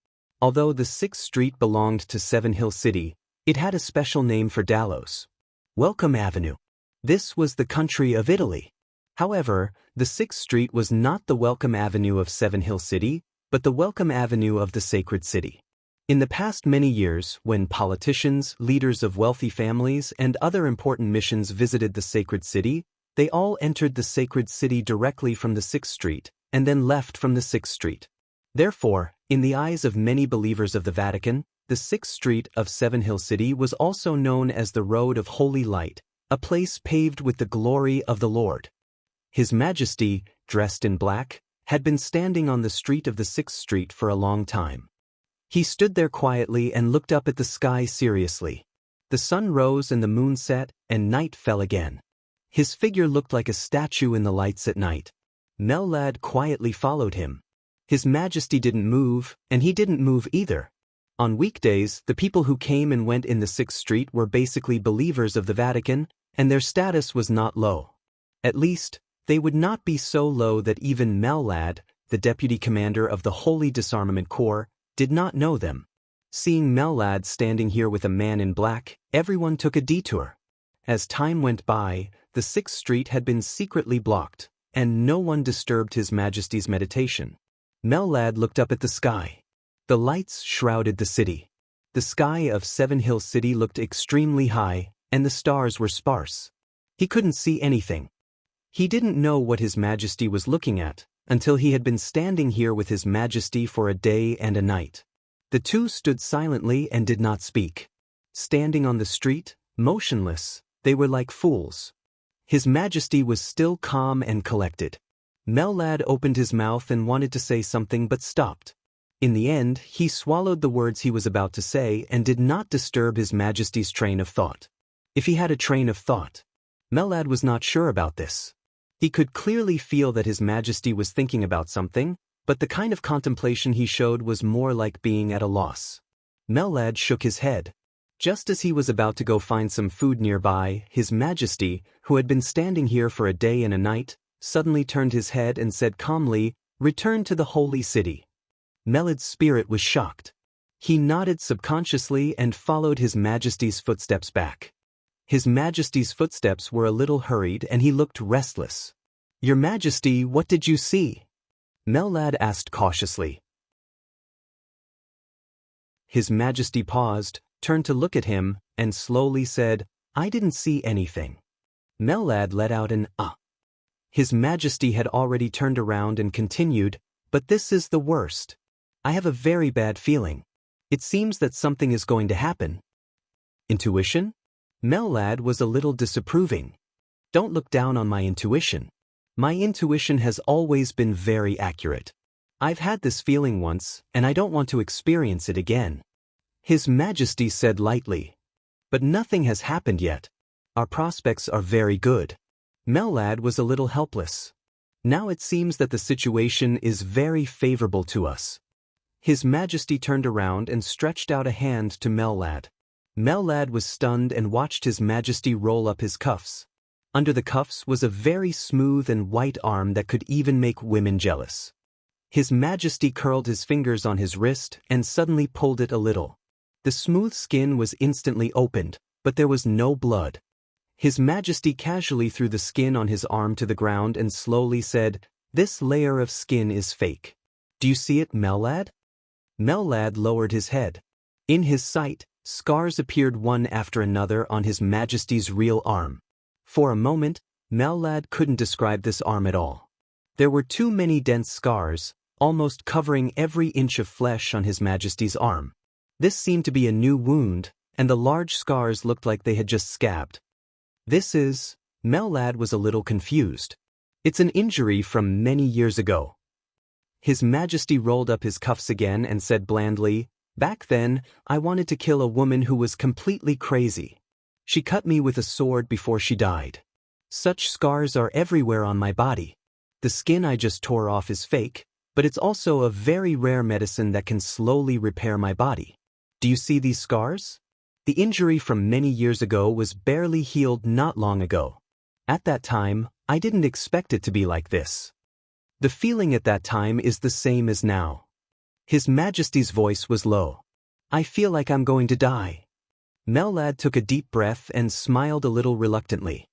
Although the 6th street belonged to Seven Hill City, it had a special name for Daoist. Welcome Avenue. This was the country of Italy. However, the 6th street was not the Welcome Avenue of Seven Hill City, but the Welcome Avenue of the Sacred City. In the past many years, when politicians, leaders of wealthy families, and other important missions visited the Sacred City, they all entered the Sacred City directly from the 6th street, and then left from the 6th street. Therefore, in the eyes of many believers of the Vatican, the 6th street of Seven Hill City was also known as the Road of Holy Light, a place paved with the glory of the Lord. His Majesty, dressed in black, had been standing on the street of the 6th street for a long time. He stood there quietly and looked up at the sky seriously. The sun rose and the moon set, and night fell again. His figure looked like a statue in the lights at night. Mellad quietly followed him. His Majesty didn't move, and he didn't move either. On weekdays, the people who came and went in the 6th street were basically believers of the Vatican, and their status was not low. At least, they would not be so low that even Mellad, the deputy commander of the Holy Disarmament Corps, did not know them. Seeing Mellad standing here with a man in black, everyone took a detour. As time went by, the 6th street had been secretly blocked, and no one disturbed His Majesty's meditation. Mellad looked up at the sky. The lights shrouded the city. The sky of Seven Hill City looked extremely high, and the stars were sparse. He couldn't see anything. He didn't know what His Majesty was looking at, until he had been standing here with His Majesty for a day and a night. The two stood silently and did not speak. Standing on the street, motionless, they were like fools. His Majesty was still calm and collected. Mellad opened his mouth and wanted to say something but stopped. In the end, he swallowed the words he was about to say and did not disturb His Majesty's train of thought. If he had a train of thought. Mellad was not sure about this. He could clearly feel that His Majesty was thinking about something, but the kind of contemplation he showed was more like being at a loss. Mellad shook his head. Just as he was about to go find some food nearby, His Majesty, who had been standing here for a day and a night, suddenly turned his head and said calmly, "Return to the holy city." Melad's spirit was shocked. He nodded subconsciously and followed His Majesty's footsteps back. His Majesty's footsteps were a little hurried and he looked restless. "Your Majesty, what did you see?" Melad asked cautiously. His Majesty paused, turned to look at him, and slowly said, "I didn't see anything." Melad let out an "ah." His Majesty had already turned around and continued, "But this is the worst. I have a very bad feeling. It seems that something is going to happen." Intuition? Melad was a little disapproving. "Don't look down on my intuition. My intuition has always been very accurate. I've had this feeling once, and I don't want to experience it again." His Majesty said lightly, "But nothing has happened yet. Our prospects are very good." Melad was a little helpless. "Now it seems that the situation is very favorable to us." His Majesty turned around and stretched out a hand to Melad. Melad was stunned and watched His Majesty roll up his cuffs. Under the cuffs was a very smooth and white arm that could even make women jealous. His Majesty curled his fingers on his wrist and suddenly pulled it a little. The smooth skin was instantly opened, but there was no blood. His Majesty casually threw the skin on his arm to the ground and slowly said, "This layer of skin is fake. Do you see it, Melad?" Melad lowered his head. In his sight, scars appeared one after another on His Majesty's real arm. For a moment, Melad couldn't describe this arm at all. There were too many dense scars, almost covering every inch of flesh on His Majesty's arm. This seemed to be a new wound, and the large scars looked like they had just scabbed. Melad was a little confused. "It's an injury from many years ago." His Majesty rolled up his cuffs again and said blandly, "Back then, I wanted to kill a woman who was completely crazy. She cut me with a sword before she died. Such scars are everywhere on my body. The skin I just tore off is fake, but it's also a very rare medicine that can slowly repair my body. Do you see these scars? The injury from many years ago was barely healed not long ago. At that time, I didn't expect it to be like this. The feeling at that time is the same as now." His Majesty's voice was low. "I feel like I'm going to die." Melad took a deep breath and smiled a little reluctantly.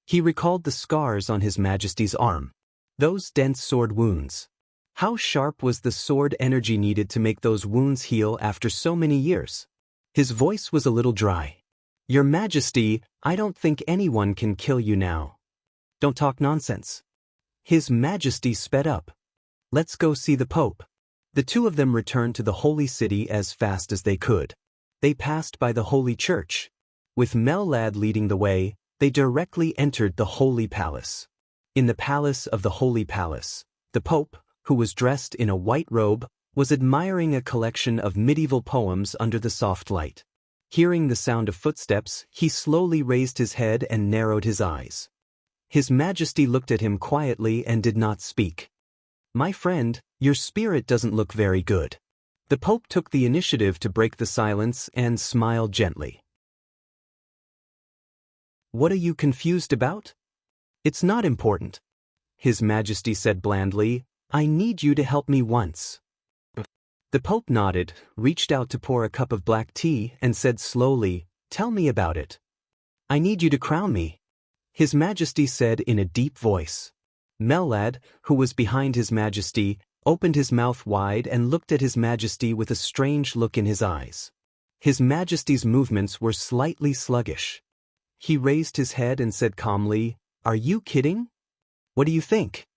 He recalled the scars on His Majesty's arm. Those dense sword wounds. How sharp was the sword energy needed to make those wounds heal after so many years? His voice was a little dry. "Your Majesty, I don't think anyone can kill you now. Don't talk nonsense." His Majesty sped up. "Let's go see the Pope." The two of them returned to the holy city as fast as they could. They passed by the holy church. With Melad leading the way, they directly entered the holy palace. In the palace of the holy palace, the Pope, who was dressed in a white robe, was admiring a collection of medieval poems under the soft light. Hearing the sound of footsteps, he slowly raised his head and narrowed his eyes. His Majesty looked at him quietly and did not speak. "My friend, your spirit doesn't look very good." The Pope took the initiative to break the silence and smiled gently. "What are you confused about?" "It's not important." His Majesty said blandly, "I need you to help me once." The Pope nodded, reached out to pour a cup of black tea, and said slowly, "Tell me about it." "I need you to crown me," His Majesty said in a deep voice. Melad, who was behind His Majesty, opened his mouth wide and looked at His Majesty with a strange look in his eyes. His Majesty's movements were slightly sluggish. He raised his head and said calmly, "Are you kidding? What do you think?"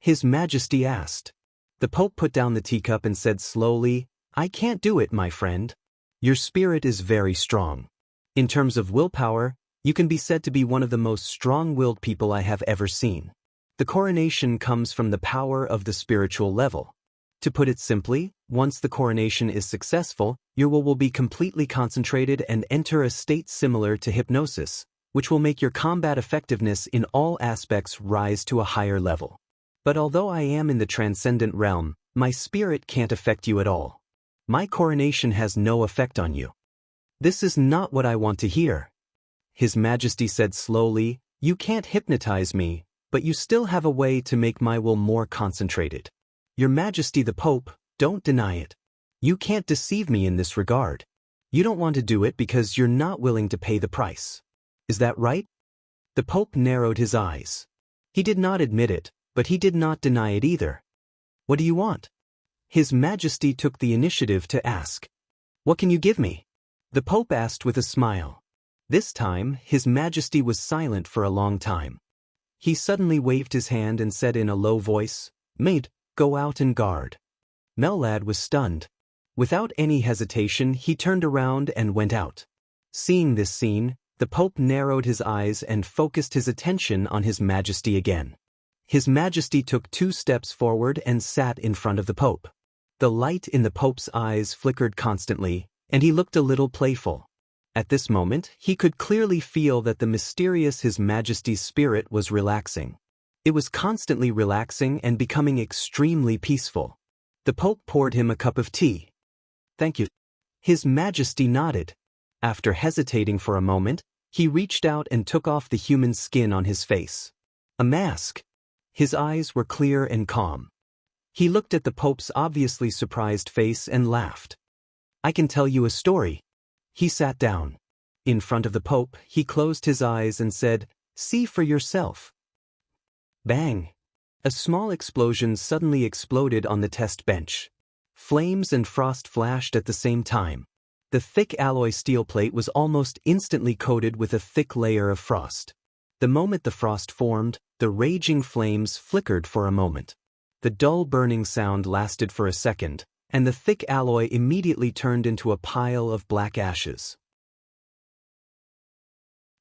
His Majesty asked. The Pope put down the teacup and said slowly, "I can't do it, my friend. Your spirit is very strong. In terms of willpower, you can be said to be one of the most strong-willed people I have ever seen. The coronation comes from the power of the spiritual level. To put it simply, once the coronation is successful, your will be completely concentrated and enter a state similar to hypnosis, which will make your combat effectiveness in all aspects rise to a higher level. But although I am in the transcendent realm, my spirit can't affect you at all. My coronation has no effect on you." This is not what I want to hear. His Majesty said slowly, you can't hypnotize me, but you still have a way to make my will more concentrated. Your Majesty the Pope, don't deny it. You can't deceive me in this regard. You don't want to do it because you're not willing to pay the price. Is that right? The Pope narrowed his eyes. He did not admit it, but he did not deny it either. What do you want? His Majesty took the initiative to ask. What can you give me? The Pope asked with a smile. This time, His Majesty was silent for a long time. He suddenly waved his hand and said in a low voice, Maid, go out and guard. Mellad was stunned. Without any hesitation, he turned around and went out. Seeing this scene, the Pope narrowed his eyes and focused his attention on His Majesty again. His Majesty took 2 steps forward and sat in front of the Pope. The light in the Pope's eyes flickered constantly, and he looked a little playful. At this moment, he could clearly feel that the mysterious His Majesty's spirit was relaxing. It was constantly relaxing and becoming extremely peaceful. The Pope poured him a cup of tea. Thank you. His Majesty nodded. After hesitating for a moment, he reached out and took off the human skin on his face. A mask. His eyes were clear and calm. He looked at the Pope's obviously surprised face and laughed. I can tell you a story. He sat down. In front of the Pope, he closed his eyes and said, See for yourself. Bang! A small explosion suddenly exploded on the test bench. Flames and frost flashed at the same time. The thick alloy steel plate was almost instantly coated with a thick layer of frost. The moment the frost formed, the raging flames flickered for a moment. The dull burning sound lasted for a second, and the thick alloy immediately turned into a pile of black ashes.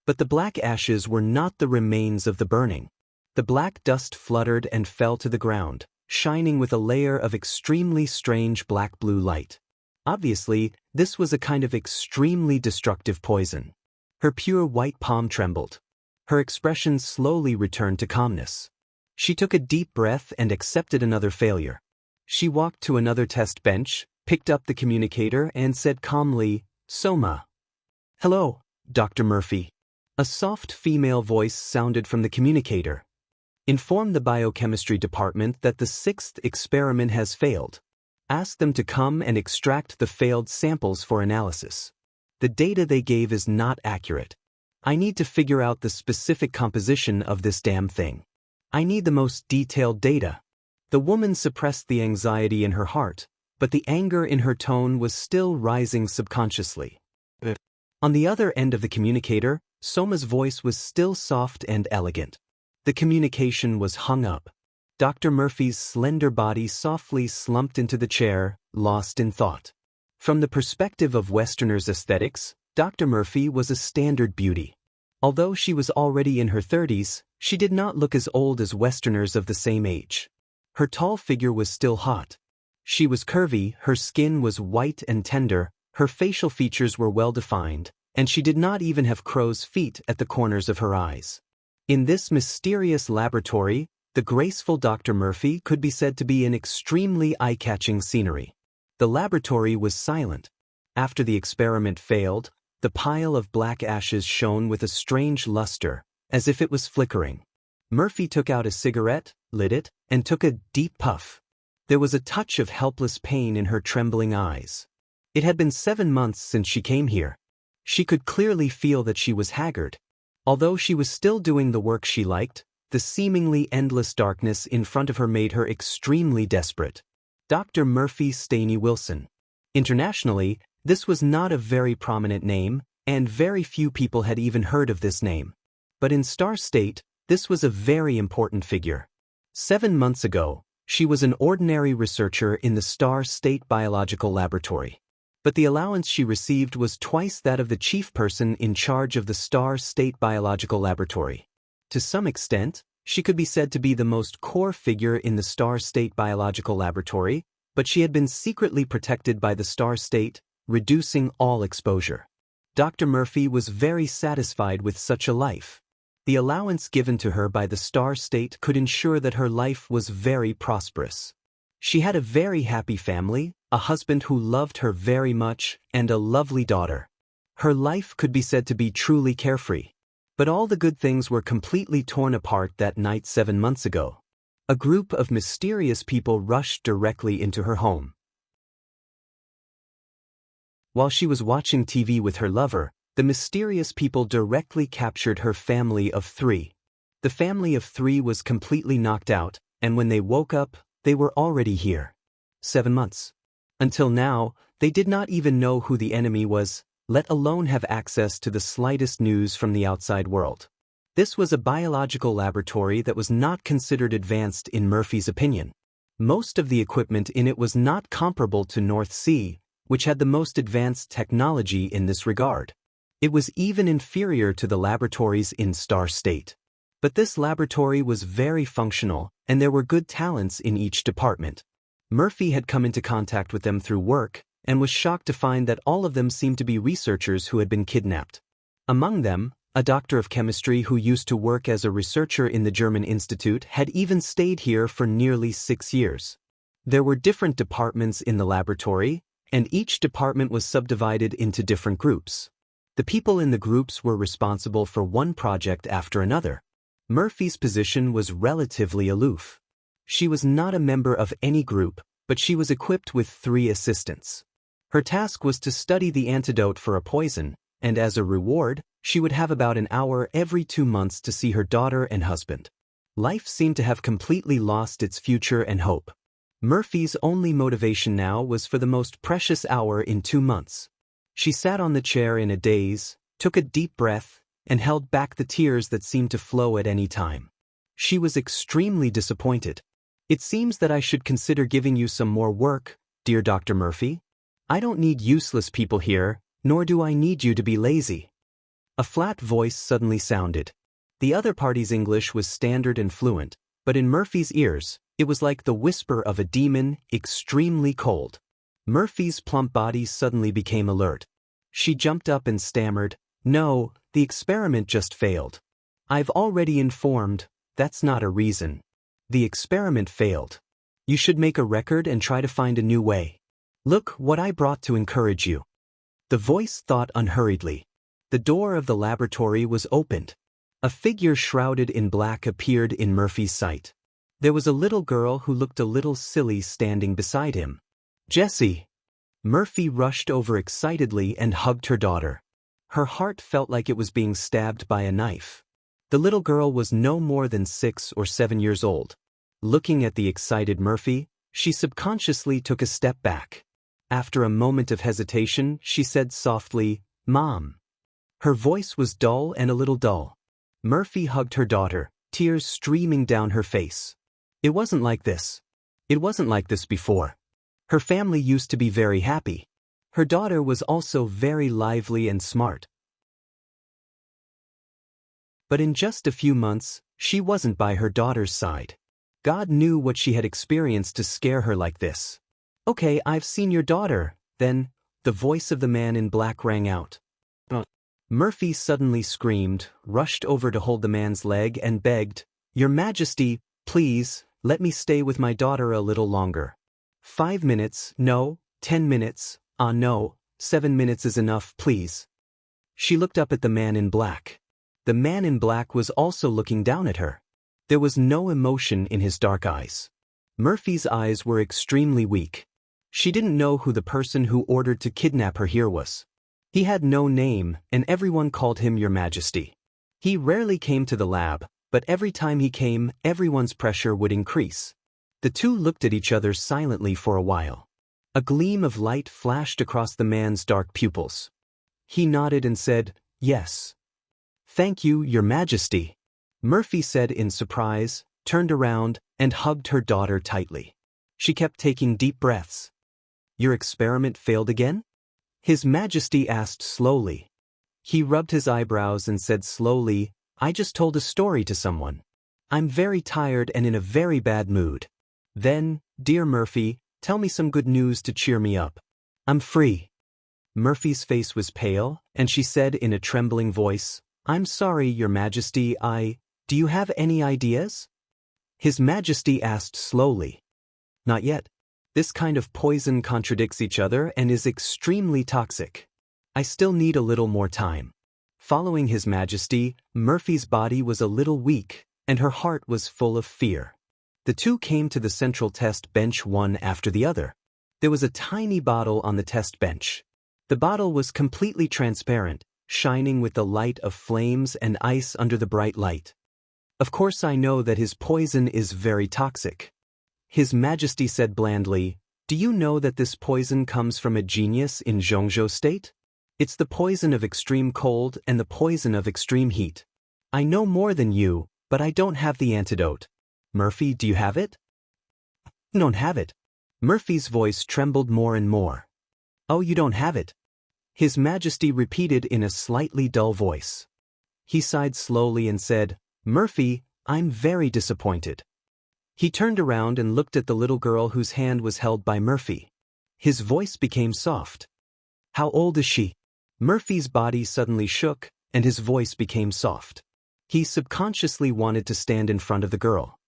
But the black ashes were not the remains of the burning. The black dust fluttered and fell to the ground, shining with a layer of extremely strange black-blue light. Obviously, this was a kind of extremely destructive poison. Her pure white palm trembled. Her expression slowly returned to calmness. She took a deep breath and accepted another failure. She walked to another test bench, picked up the communicator and said calmly, Soma. Hello, Dr. Murphy. A soft female voice sounded from the communicator. Inform the biochemistry department that the 6th experiment has failed. Ask them to come and extract the failed samples for analysis. The data they gave is not accurate. I need to figure out the specific composition of this damn thing. I need the most detailed data. The woman suppressed the anxiety in her heart, but the anger in her tone was still rising subconsciously. On the other end of the communicator, Soma's voice was still soft and elegant. The communication was hung up. Dr. Murphy's slender body softly slumped into the chair, lost in thought. From the perspective of Westerners' aesthetics, Dr. Murphy was a standard beauty. Although she was already in her 30s, she did not look as old as Westerners of the same age. Her tall figure was still hot. She was curvy, her skin was white and tender, her facial features were well-defined, and she did not even have crow's feet at the corners of her eyes. In this mysterious laboratory, the graceful Dr. Murphy could be said to be an extremely eye-catching scenery. The laboratory was silent. After the experiment failed, the pile of black ashes shone with a strange luster, as if it was flickering. Murphy took out a cigarette, lit it, and took a deep puff. There was a touch of helpless pain in her trembling eyes. It had been 7 months since she came here. She could clearly feel that she was haggard. Although she was still doing the work she liked, the seemingly endless darkness in front of her made her extremely desperate. Dr. Murphy Staney Wilson. Internationally, this was not a very prominent name, and very few people had even heard of this name. But in Star State, this was a very important figure. 7 months ago, she was an ordinary researcher in the Star State Biological Laboratory. But the allowance she received was twice that of the chief person in charge of the Star State Biological Laboratory. To some extent, she could be said to be the most core figure in the Star State Biological Laboratory, but she had been secretly protected by the Star State, reducing all exposure. Dr. Murphy was very satisfied with such a life. The allowance given to her by the Star State could ensure that her life was very prosperous. She had a very happy family, a husband who loved her very much, and a lovely daughter. Her life could be said to be truly carefree. But all the good things were completely torn apart that night 7 months ago. A group of mysterious people rushed directly into her home. While she was watching TV with her lover, the mysterious people directly captured her family of 3. The family of 3 was completely knocked out, and when they woke up, they were already here. 7 months. Until now, they did not even know who the enemy was, let alone have access to the slightest news from the outside world. This was a biological laboratory that was not considered advanced in Murphy's opinion. Most of the equipment in it was not comparable to North Sea, which had the most advanced technology in this regard. It was even inferior to the laboratories in Star State. But this laboratory was very functional, and there were good talents in each department. Murphy had come into contact with them through work, and was shocked to find that all of them seemed to be researchers who had been kidnapped. Among them, a doctor of chemistry who used to work as a researcher in the German Institute had even stayed here for nearly 6 years. There were different departments in the laboratory, and each department was subdivided into different groups. The people in the groups were responsible for one project after another. Murphy's position was relatively aloof. She was not a member of any group, but she was equipped with 3 assistants. Her task was to study the antidote for a poison, and as a reward, she would have about an hour every 2 months to see her daughter and husband. Life seemed to have completely lost its future and hope. Murphy's only motivation now was for the most precious hour in 2 months. She sat on the chair in a daze, took a deep breath, and held back the tears that seemed to flow at any time. She was extremely disappointed. "It seems that I should consider giving you some more work, dear Dr. Murphy. I don't need useless people here, nor do I need you to be lazy." A flat voice suddenly sounded. The other party's English was standard and fluent, but in Murphy's ears, it was like the whisper of a demon, extremely cold. Murphy's plump body suddenly became alert. She jumped up and stammered, "No, the experiment just failed. I've already informed, that's not a reason. The experiment failed. You should make a record and try to find a new way. Look what I brought to encourage you." The voice thought unhurriedly. The door of the laboratory was opened. A figure shrouded in black appeared in Murphy's sight. There was a little girl who looked a little silly standing beside him. "Jessie!" Murphy rushed over excitedly and hugged her daughter. Her heart felt like it was being stabbed by a knife. The little girl was no more than 6 or 7 years old. Looking at the excited Murphy, she subconsciously took a step back. After a moment of hesitation, she said softly, "Mom." Her voice was dull and a little dull. Murphy hugged her daughter, tears streaming down her face. It wasn't like this. It wasn't like this before. Her family used to be very happy. Her daughter was also very lively and smart. But in just a few months, she wasn't by her daughter's side. God knew what she had experienced to scare her like this. "Okay, I've seen your daughter," then, the voice of the man in black rang out. Murphy suddenly screamed, rushed over to hold the man's leg and begged, "Your Majesty, please, let me stay with my daughter a little longer. 5 minutes, no, 10 minutes, no, 7 minutes is enough, please." She looked up at the man in black. The man in black was also looking down at her. There was no emotion in his dark eyes. Murphy's eyes were extremely weak. She didn't know who the person who ordered to kidnap her here was. He had no name, and everyone called him Your Majesty. He rarely came to the lab, but every time he came, everyone's pressure would increase. The two looked at each other silently for a while. A gleam of light flashed across the man's dark pupils. He nodded and said, "Yes." "Thank you, Your Majesty," Murphy said in surprise, turned around, and hugged her daughter tightly. She kept taking deep breaths. "Your experiment failed again?" His Majesty asked slowly. He rubbed his eyebrows and said slowly, "I just told a story to someone. I'm very tired and in a very bad mood. Then, dear Murphy, tell me some good news to cheer me up. I'm free." Murphy's face was pale, and she said in a trembling voice, "I'm sorry, Your Majesty, do you have any ideas?" His Majesty asked slowly. "Not yet. This kind of poison contradicts each other and is extremely toxic. I still need a little more time. Following His Majesty, Murphy's body was a little weak, and her heart was full of fear. The two came to the central test bench one after the other. There was a tiny bottle on the test bench. The bottle was completely transparent, shining with the light of flames and ice under the bright light. Of course I know that his poison is very toxic. His Majesty said blandly, "Do you know that this poison comes from a genius in Zhongzhou State? It's the poison of extreme cold and the poison of extreme heat. I know more than you, but I don't have the antidote. Murphy, do you have it?" "I don't have it." Murphy's voice trembled more and more. "Oh, you don't have it?" His Majesty repeated in a slightly dull voice. He sighed slowly and said, "Murphy, I'm very disappointed." He turned around and looked at the little girl whose hand was held by Murphy. His voice became soft. "How old is she?" Murphy's body suddenly shook, and his voice became soft. He subconsciously wanted to stand in front of the girl.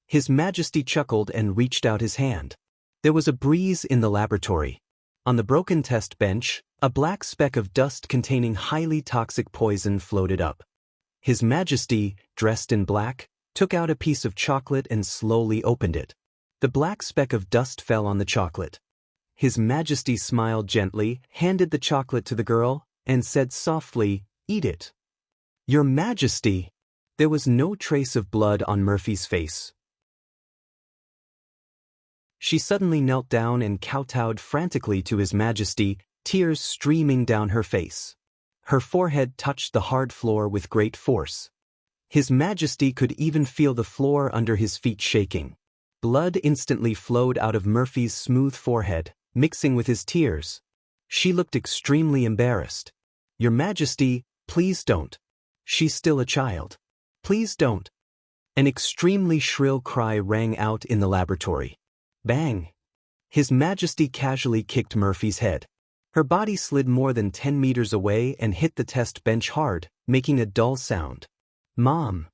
His Majesty chuckled and reached out his hand. There was a breeze in the laboratory. On the broken test bench, a black speck of dust containing highly toxic poison floated up. His Majesty, dressed in black, took out a piece of chocolate and slowly opened it. The black speck of dust fell on the chocolate. His Majesty smiled gently, handed the chocolate to the girl, and said softly, "Eat it." "Your Majesty!" There was no trace of blood on Murphy's face. She suddenly knelt down and kowtowed frantically to His Majesty, tears streaming down her face. Her forehead touched the hard floor with great force. His Majesty could even feel the floor under his feet shaking. Blood instantly flowed out of Murphy's smooth forehead, mixing with his tears. She looked extremely embarrassed. "Your Majesty, please don't. She's still a child. Please don't." An extremely shrill cry rang out in the laboratory. Bang! His Majesty casually kicked Murphy's head. Her body slid more than 10 meters away and hit the test bench hard, making a dull sound. "Mom!"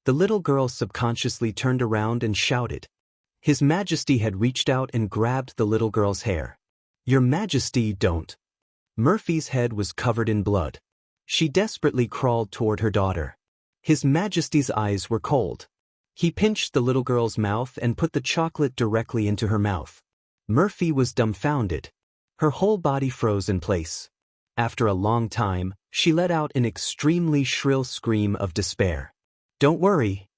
The little girl subconsciously turned around and shouted. His Majesty had reached out and grabbed the little girl's hair. "Your Majesty, don't." Murphy's head was covered in blood. She desperately crawled toward her daughter. His Majesty's eyes were cold. He pinched the little girl's mouth and put the chocolate directly into her mouth. Murphy was dumbfounded. Her whole body froze in place. After a long time, she let out an extremely shrill scream of despair. "Don't worry."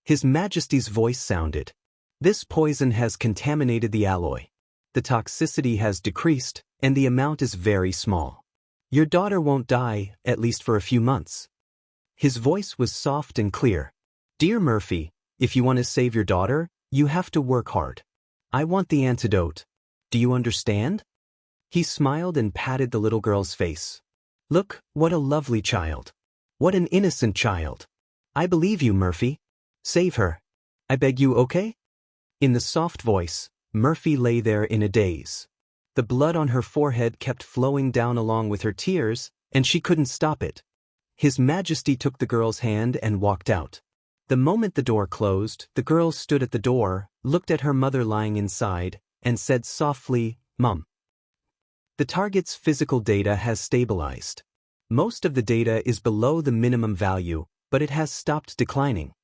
His Majesty's voice sounded. "This poison has contaminated the alloy. The toxicity has decreased, and the amount is very small. Your daughter won't die, at least for a few months." His voice was soft and clear. "Dear Murphy, if you want to save your daughter, you have to work hard. I want the antidote. Do you understand?" He smiled and patted the little girl's face. "Look, what a lovely child. What an innocent child. I believe you, Murphy. Save her. I beg you, okay?" In the soft voice, Murphy lay there in a daze. The blood on her forehead kept flowing down along with her tears, and she couldn't stop it. His Majesty took the girl's hand and walked out. The moment the door closed, the girl stood at the door, looked at her mother lying inside, and said softly, "Mom." The target's physical data has stabilized. Most of the data is below the minimum value, but it has stopped declining.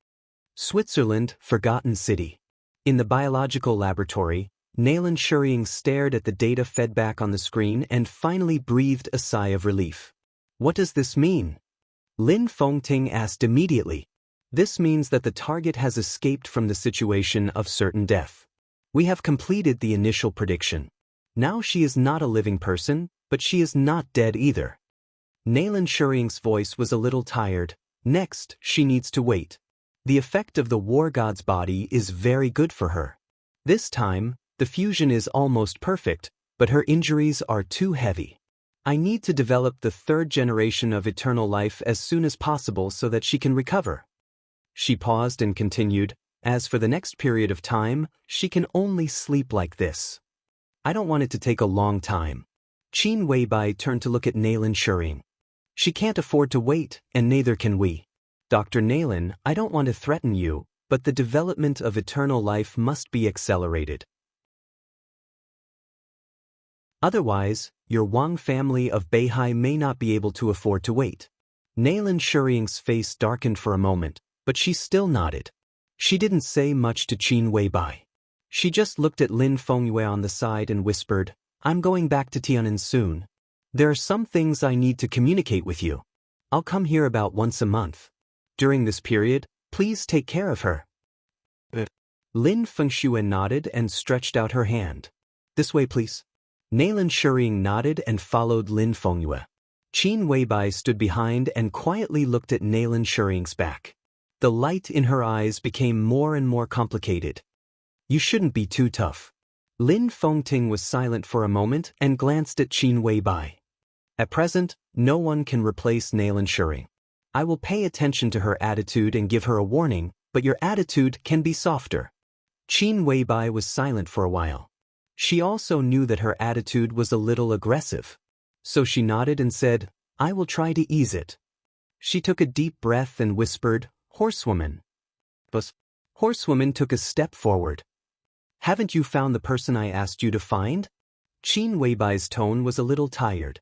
Switzerland, Forgotten City. In the biological laboratory, Nayland Shurying stared at the data fed back on the screen and finally breathed a sigh of relief. "What does this mean?" Lin Fengting asked immediately. "This means that the target has escaped from the situation of certain death. We have completed the initial prediction. Now she is not a living person, but she is not dead either." Nayland Shurying's voice was a little tired. "Next, she needs to wait. The effect of the war god's body is very good for her. This time, the fusion is almost perfect, but her injuries are too heavy. I need to develop the third generation of eternal life as soon as possible so that she can recover." She paused and continued, "As for the next period of time, she can only sleep like this. I don't want it to take a long time." Qin Weibai turned to look at Nayland Shurying. "She can't afford to wait, and neither can we. Dr. Nayland, I don't want to threaten you, but the development of eternal life must be accelerated. Otherwise, your Wang family of Beihai may not be able to afford to wait. Nalin Shuriying's face darkened for a moment, but she still nodded. She didn't say much to Qin Weibai. She just looked at Lin Fengyue on the side and whispered, "I'm going back to Tian'an soon. There are some things I need to communicate with you. I'll come here about once a month. During this period, please take care of her." Lin Fengyue nodded and stretched out her hand. "This way, please." Nalin Shuriying nodded and followed Lin Fengyue. Qin Weibai stood behind and quietly looked at Nalin Shuriying's back. The light in her eyes became more and more complicated. "You shouldn't be too tough." Lin Fengting was silent for a moment and glanced at Qin Weibai. "At present, no one can replace Nalin Shuriying. I will pay attention to her attitude and give her a warning, but your attitude can be softer." Qin Weibai was silent for a while. She also knew that her attitude was a little aggressive. So she nodded and said, "I will try to ease it." She took a deep breath and whispered, "Horsewoman." But Horsewoman took a step forward. "Haven't you found the person I asked you to find?" Qin Weibai's tone was a little tired.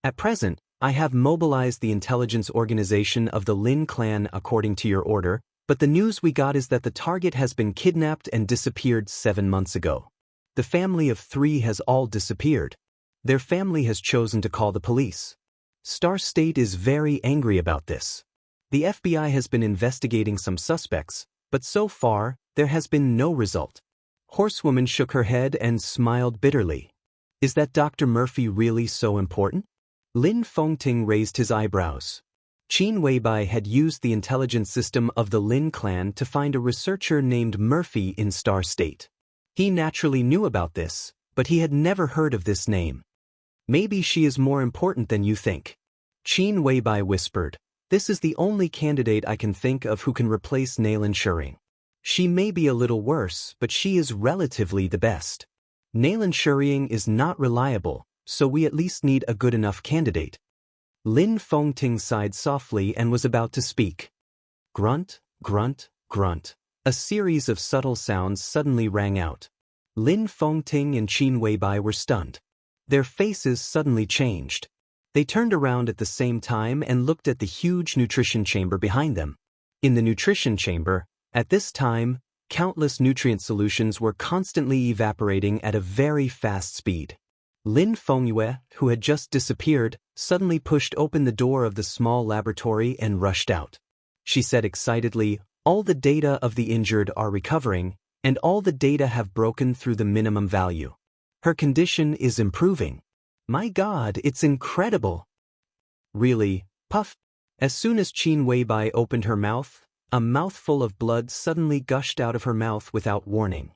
"At present, I have mobilized the intelligence organization of the Lin clan according to your order, but the news we got is that the target has been kidnapped and disappeared 7 months ago. The family of 3 has all disappeared. Their family has chosen to call the police. Star State is very angry about this. The FBI has been investigating some suspects, but so far, there has been no result." Horsewoman shook her head and smiled bitterly. "Is that Dr. Murphy really so important?" Lin Fengting raised his eyebrows. Qin Weibai had used the intelligence system of the Lin clan to find a researcher named Murphy in Star State. He naturally knew about this, but he had never heard of this name. "Maybe she is more important than you think." Qin Weibai whispered, "This is the only candidate I can think of who can replace Nalin Shuriying. She may be a little worse, but she is relatively the best. Nalin Shuriying is not reliable, so we at least need a good enough candidate." Lin Fengting sighed softly and was about to speak. Grunt, grunt, grunt. A series of subtle sounds suddenly rang out. Lin Fengting and Qin Weibai were stunned. Their faces suddenly changed. They turned around at the same time and looked at the huge nutrition chamber behind them. In the nutrition chamber, at this time, countless nutrient solutions were constantly evaporating at a very fast speed. Lin Fengyue, who had just disappeared, suddenly pushed open the door of the small laboratory and rushed out. She said excitedly, "All the data of the injured are recovering, and all the data have broken through the minimum value. Her condition is improving. My God, it's incredible." "Really, puff." As soon as Qin Weibai opened her mouth, a mouthful of blood suddenly gushed out of her mouth without warning.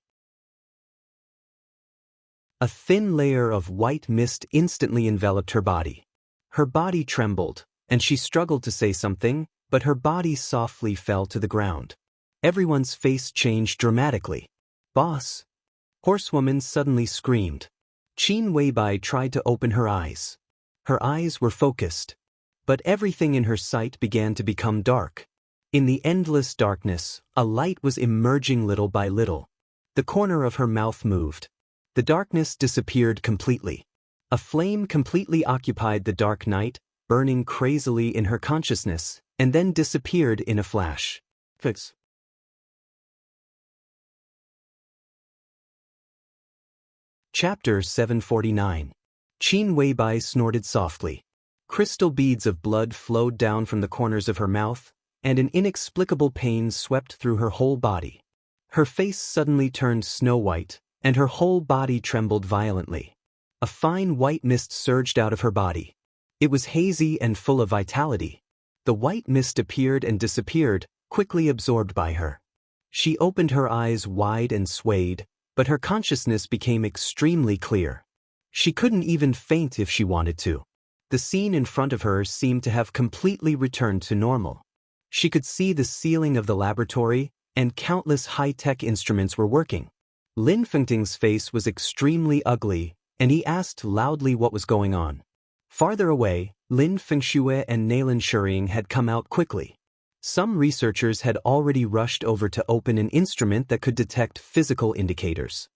A thin layer of white mist instantly enveloped her body. Her body trembled, and she struggled to say something, but her body softly fell to the ground. Everyone's face changed dramatically. "Boss!" Horsewoman suddenly screamed. Qin Weibai tried to open her eyes. Her eyes were focused, but everything in her sight began to become dark. In the endless darkness, a light was emerging little by little. The corner of her mouth moved. The darkness disappeared completely. A flame completely occupied the dark night, burning crazily in her consciousness, and then disappeared in a flash. Fix. Chapter 749. Qin Weibai snorted softly. Crystal beads of blood flowed down from the corners of her mouth, and an inexplicable pain swept through her whole body. Her face suddenly turned snow-white, and her whole body trembled violently. A fine white mist surged out of her body. It was hazy and full of vitality. The white mist appeared and disappeared, quickly absorbed by her. She opened her eyes wide and swayed, but her consciousness became extremely clear. She couldn't even faint if she wanted to. The scene in front of her seemed to have completely returned to normal. She could see the ceiling of the laboratory, and countless high-tech instruments were working. Lin Fengting's face was extremely ugly, and he asked loudly what was going on. Farther away, Lin Fengxue and Nalin Shuriying had come out quickly. Some researchers had already rushed over to open an instrument that could detect physical indicators.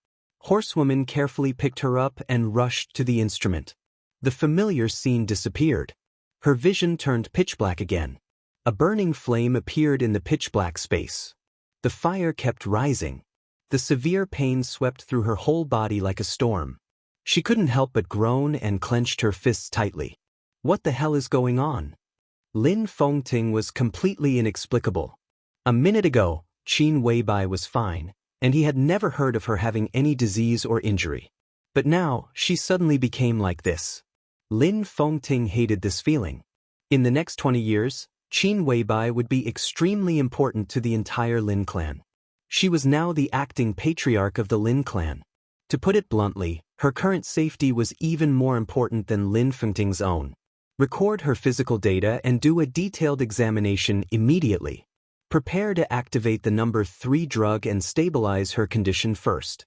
Horsewoman carefully picked her up and rushed to the instrument. The familiar scene disappeared. Her vision turned pitch black again. A burning flame appeared in the pitch black space. The fire kept rising. The severe pain swept through her whole body like a storm. She couldn't help but groan and clenched her fists tightly. What the hell is going on? Lin Fengting was completely inexplicable. A minute ago, Qin Weibai was fine, and he had never heard of her having any disease or injury. But now, she suddenly became like this. Lin Fengting hated this feeling. In the next 20 years, Qin Weibai would be extremely important to the entire Lin clan. She was now the acting patriarch of the Lin clan. To put it bluntly, her current safety was even more important than Lin Fengting's own. Record her physical data and do a detailed examination immediately. Prepare to activate the number 3 drug and stabilize her condition first.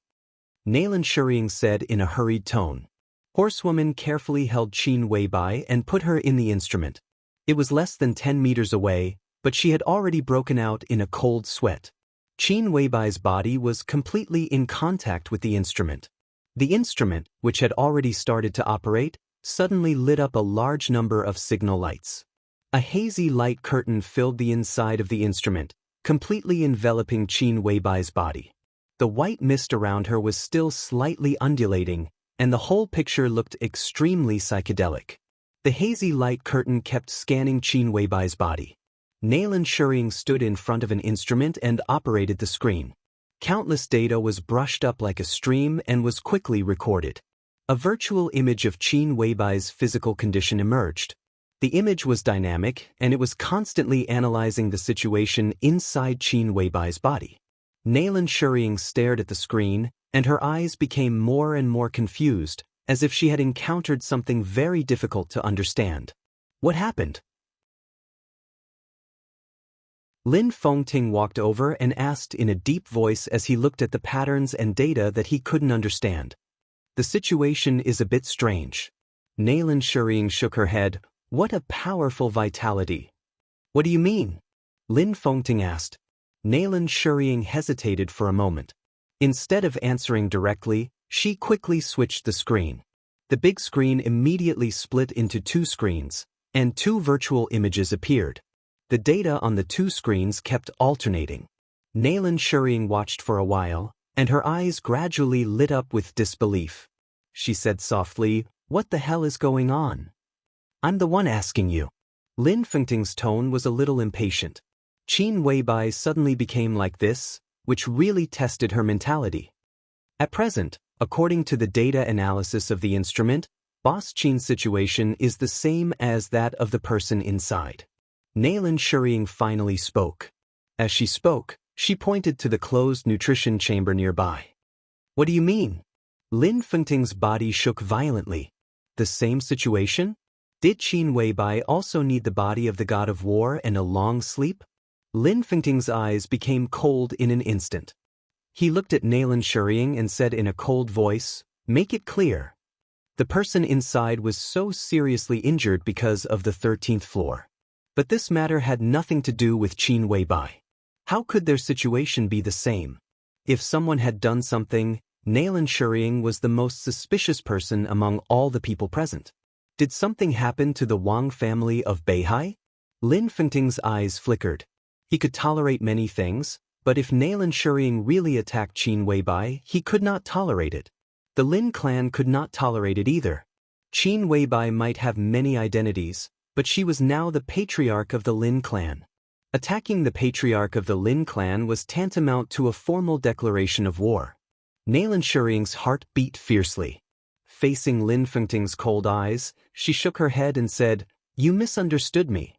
Naylan Shuriying said in a hurried tone. Horsewoman carefully held Qin Weibai and put her in the instrument. It was less than 10 meters away, but she had already broken out in a cold sweat. Qin Weibai's body was completely in contact with the instrument. The instrument, which had already started to operate, suddenly lit up a large number of signal lights. A hazy light curtain filled the inside of the instrument, completely enveloping Qin Weibai's body. The white mist around her was still slightly undulating, and the whole picture looked extremely psychedelic. The hazy light curtain kept scanning Qin Weibai's body. Naylan Shuriying stood in front of an instrument and operated the screen. Countless data was brushed up like a stream and was quickly recorded. A virtual image of Qin Weibai's physical condition emerged. The image was dynamic, and it was constantly analyzing the situation inside Qin Weibai's body. Naylan Shuriying stared at the screen, and her eyes became more and more confused, as if she had encountered something very difficult to understand. What happened? Lin Fengting walked over and asked in a deep voice as he looked at the patterns and data that he couldn't understand. The situation is a bit strange. Naylan Shuriying shook her head. What a powerful vitality. What do you mean? Lin Fengting asked. Naylan Shuriying hesitated for a moment. Instead of answering directly, she quickly switched the screen. The big screen immediately split into 2 screens, and 2 virtual images appeared. The data on the 2 screens kept alternating. Naylan Shuriying watched for a while, and her eyes gradually lit up with disbelief. She said softly, "What the hell is going on?" "I'm the one asking you." Lin Fengting's tone was a little impatient. Qin Weibai suddenly became like this, which really tested her mentality. At present, according to the data analysis of the instrument, Boss Qin's situation is the same as that of the person inside. Naylan Shuriying finally spoke. As she spoke, she pointed to the closed nutrition chamber nearby. "What do you mean?" Lin Fengting's body shook violently. The same situation? Did Qin Weibai also need the body of the god of war and a long sleep? Lin Fengting's eyes became cold in an instant. He looked at Naylan Shuriying and said in a cold voice, "Make it clear." The person inside was so seriously injured because of the 13th floor. But this matter had nothing to do with Qin Weibai. How could their situation be the same? If someone had done something, Naylan Shuriying was the most suspicious person among all the people present. Did something happen to the Wang family of Beihai? Lin Fengting's eyes flickered. He could tolerate many things, but if Naylan Shuriying really attacked Qin Weibai, he could not tolerate it. The Lin clan could not tolerate it either. Qin Weibai might have many identities, but she was now the patriarch of the Lin clan. Attacking the patriarch of the Lin clan was tantamount to a formal declaration of war. Naylan Shuriying's heart beat fiercely. Facing Lin Fengting's cold eyes, she shook her head and said, "You misunderstood me.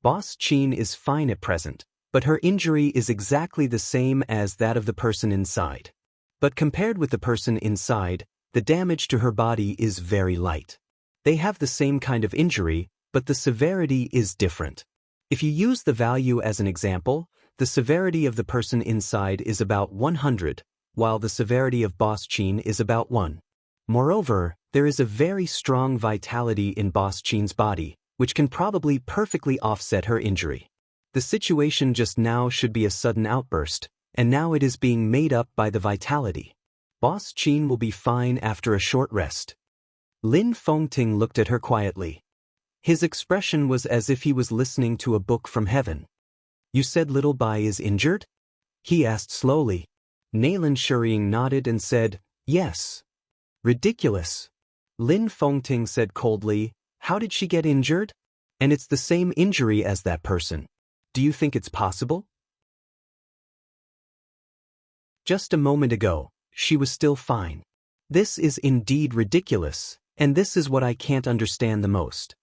Boss Qin is fine at present, but her injury is exactly the same as that of the person inside. But compared with the person inside, the damage to her body is very light. They have the same kind of injury, but the severity is different. If you use the value as an example, the severity of the person inside is about 100, while the severity of Boss Qin is about 1. Moreover, there is a very strong vitality in Boss Qin's body, which can probably perfectly offset her injury. The situation just now should be a sudden outburst, and now it is being made up by the vitality. Boss Qin will be fine after a short rest. Lin Fengting looked at her quietly. His expression was as if he was listening to a book from heaven. You said little Bai is injured? He asked slowly. Nayland Shuriying nodded and said, yes. Ridiculous. Lin Fengting said coldly, how did she get injured? And it's the same injury as that person. Do you think it's possible? Just a moment ago, she was still fine. This is indeed ridiculous, and this is what I can't understand the most.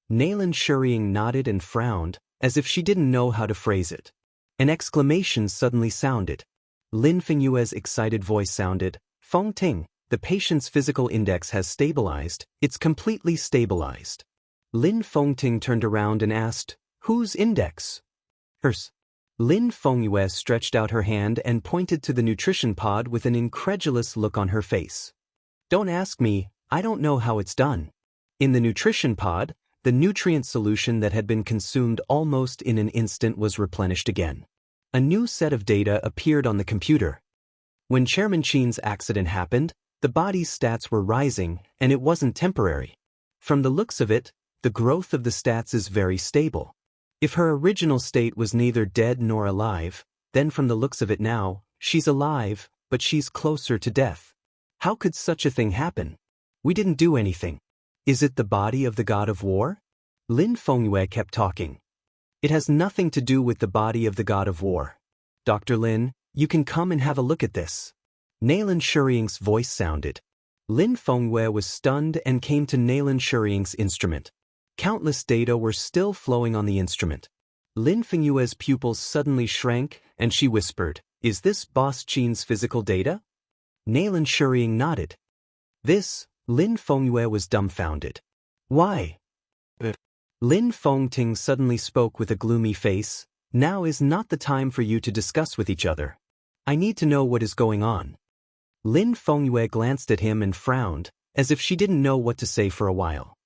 Nayland Shuriying nodded and frowned, as if she didn't know how to phrase it. An exclamation suddenly sounded. Lin Fengyue's excited voice sounded, Fengting, the patient's physical index has stabilized, it's completely stabilized. Lin Fengting turned around and asked, whose index? Hers. Lin Fengyue stretched out her hand and pointed to the nutrition pod with an incredulous look on her face. Don't ask me, I don't know how it's done. In the nutrition pod, the nutrient solution that had been consumed almost in an instant was replenished again. A new set of data appeared on the computer. When Chairman Qin's accident happened, the body's stats were rising, and it wasn't temporary. From the looks of it, the growth of the stats is very stable. If her original state was neither dead nor alive, then from the looks of it now, she's alive, but she's closer to death. How could such a thing happen? We didn't do anything. Is it the body of the god of war? Lin Fengyue kept talking. It has nothing to do with the body of the god of war. Dr. Lin, you can come and have a look at this. Nayland Shuriying's voice sounded. Lin Fengyue was stunned and came to Nayland Shuriying's instrument. Countless data were still flowing on the instrument. Lin Fengyue's pupils suddenly shrank, and she whispered, is this Boss Qin's physical data? Nayland Shuriying nodded. This, Lin Fengyue was dumbfounded. Why? Lin Fengting suddenly spoke with a gloomy face, now is not the time for you to discuss with each other. I need to know what is going on. Lin Fengyue glanced at him and frowned, as if she didn't know what to say for a while.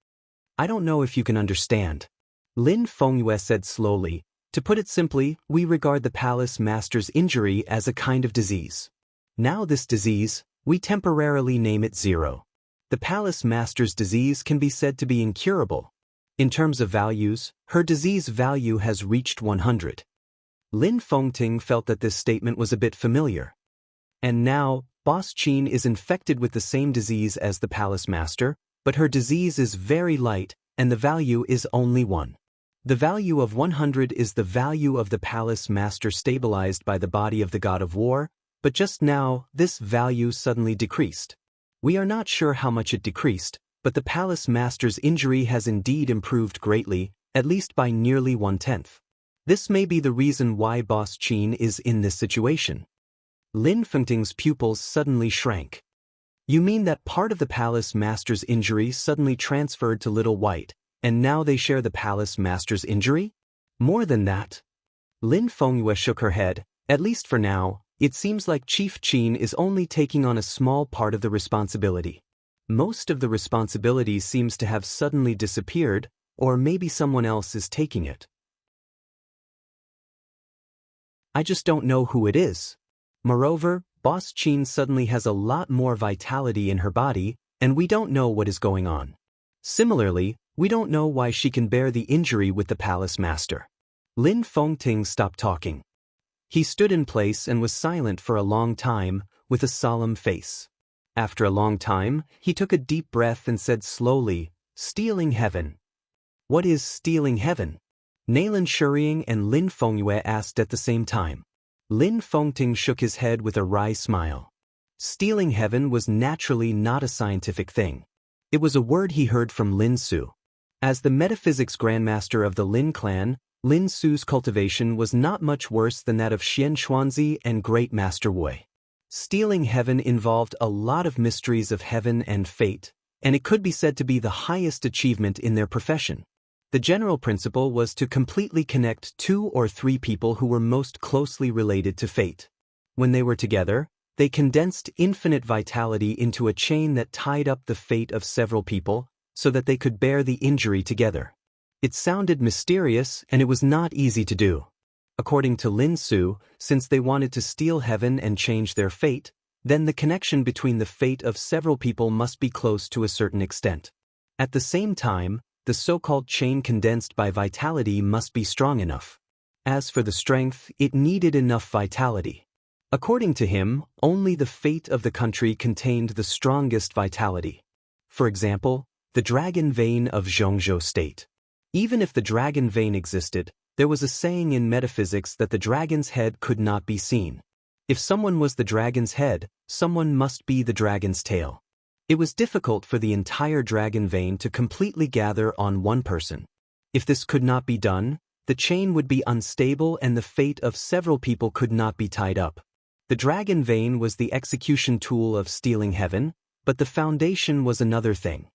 I don't know if you can understand. Lin Fengyue said slowly, to put it simply, we regard the palace master's injury as a kind of disease. Now this disease, we temporarily name it 0. The palace master's disease can be said to be incurable. In terms of values, her disease value has reached 100. Lin Fengting felt that this statement was a bit familiar. And now, Boss Qin is infected with the same disease as the palace master, but her disease is very light, and the value is only 1. The value of 100 is the value of the palace master stabilized by the body of the god of war, but just now, this value suddenly decreased. We are not sure how much it decreased, but the palace master's injury has indeed improved greatly, at least by nearly 1/10. This may be the reason why Boss Qin is in this situation. Lin Fengting's pupils suddenly shrank. You mean that part of the palace master's injury suddenly transferred to Little White, and now they share the palace master's injury? More than that. Lin Fengyue shook her head, at least for now, it seems like Chief Qin is only taking on a small part of the responsibility. Most of the responsibility seems to have suddenly disappeared, or maybe someone else is taking it. I just don't know who it is. Moreover, Boss Qin suddenly has a lot more vitality in her body, and we don't know what is going on. Similarly, we don't know why she can bear the injury with the palace master. Lin Fengting stopped talking. He stood in place and was silent for a long time, with a solemn face. After a long time, he took a deep breath and said slowly, stealing heaven. What is stealing heaven? Nayland Shuriying and Lin Fengyue asked at the same time. Lin Fengting shook his head with a wry smile. Stealing heaven was naturally not a scientific thing. It was a word he heard from Lin Su. As the metaphysics grandmaster of the Lin clan, Lin Su's cultivation was not much worse than that of Xian Xuanzi and Great Master Wei. Stealing heaven involved a lot of mysteries of heaven and fate, and it could be said to be the highest achievement in their profession. The general principle was to completely connect 2 or 3 people who were most closely related to fate. When they were together, they condensed infinite vitality into a chain that tied up the fate of several people, so that they could bear the injury together. It sounded mysterious, and it was not easy to do. According to Lin Su, since they wanted to steal heaven and change their fate, then the connection between the fate of several people must be close to a certain extent. At the same time, the so-called chain condensed by vitality must be strong enough. As for the strength, it needed enough vitality. According to him, only the fate of the country contained the strongest vitality. For example, the dragon vein of Zhongzhou State. Even if the dragon vein existed, there was a saying in metaphysics that the dragon's head could not be seen. If someone was the dragon's head, someone must be the dragon's tail. It was difficult for the entire dragon vein to completely gather on one person. If this could not be done, the chain would be unstable and the fate of several people could not be tied up. The dragon vein was the execution tool of stealing heaven, but the foundation was another thing.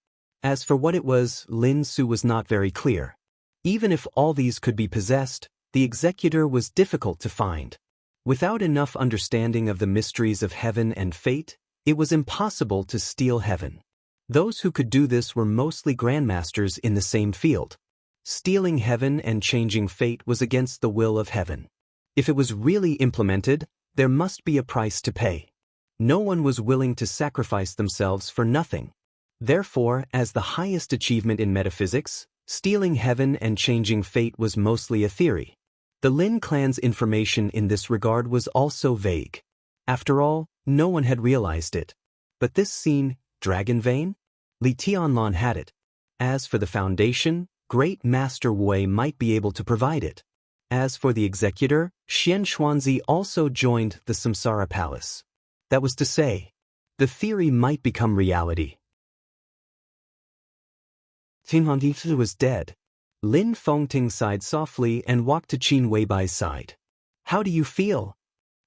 As for what it was, Lin Su was not very clear. Even if all these could be possessed, the executor was difficult to find. Without enough understanding of the mysteries of heaven and fate, it was impossible to steal heaven. Those who could do this were mostly grandmasters in the same field. Stealing heaven and changing fate was against the will of heaven. If it was really implemented, there must be a price to pay. No one was willing to sacrifice themselves for nothing. Therefore, as the highest achievement in metaphysics, stealing heaven and changing fate was mostly a theory. The Lin clan's information in this regard was also vague. After all, no one had realized it. But this scene, dragon vein? Li Tianlan had it. As for the foundation, Great Master Wei might be able to provide it. As for the executor, Xianxia also joined the Samsara Palace. That was to say, the theory might become reality. Qin was dead. Lin Fengting sighed softly and walked to Qin Weibai's side. "How do you feel?"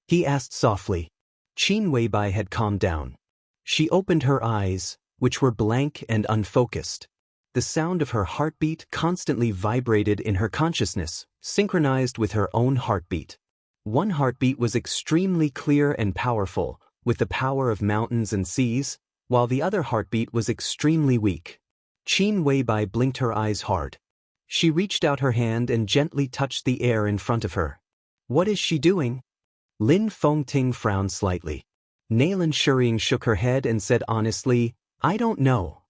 he asked softly. Qin Weibai had calmed down. She opened her eyes, which were blank and unfocused. The sound of her heartbeat constantly vibrated in her consciousness, synchronized with her own heartbeat. One heartbeat was extremely clear and powerful, with the power of mountains and seas, while the other heartbeat was extremely weak. Qin Weibai blinked her eyes hard. She reached out her hand and gently touched the air in front of her. "What is she doing?" Lin Fengting frowned slightly. Nailan Shuriying shook her head and said honestly, "I don't know."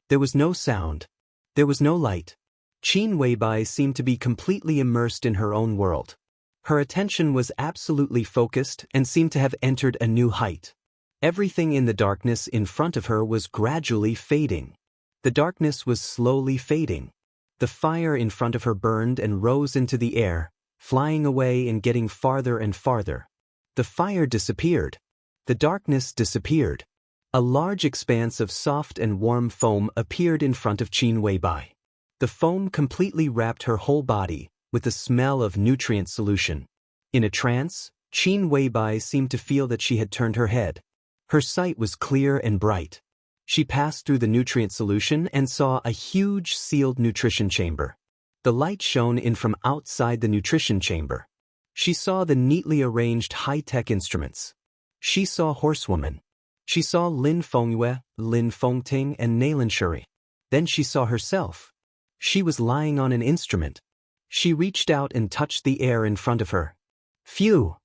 There was no sound. There was no light. Qin Weibai seemed to be completely immersed in her own world. Her attention was absolutely focused and seemed to have entered a new height. Everything in the darkness in front of her was gradually fading. The darkness was slowly fading. The fire in front of her burned and rose into the air, flying away and getting farther and farther. The fire disappeared. The darkness disappeared. A large expanse of soft and warm foam appeared in front of Qin Weibai. The foam completely wrapped her whole body, with the smell of nutrient solution. In a trance, Qin Weibai seemed to feel that she had turned her head. Her sight was clear and bright. She passed through the nutrient solution and saw a huge sealed nutrition chamber. The light shone in from outside the nutrition chamber. She saw the neatly arranged high-tech instruments. She saw Horsewoman. She saw Lin Fengyue, Lin Fengting, and Nailan Shuri. Then she saw herself. She was lying on an instrument. She reached out and touched the air in front of her. Phew!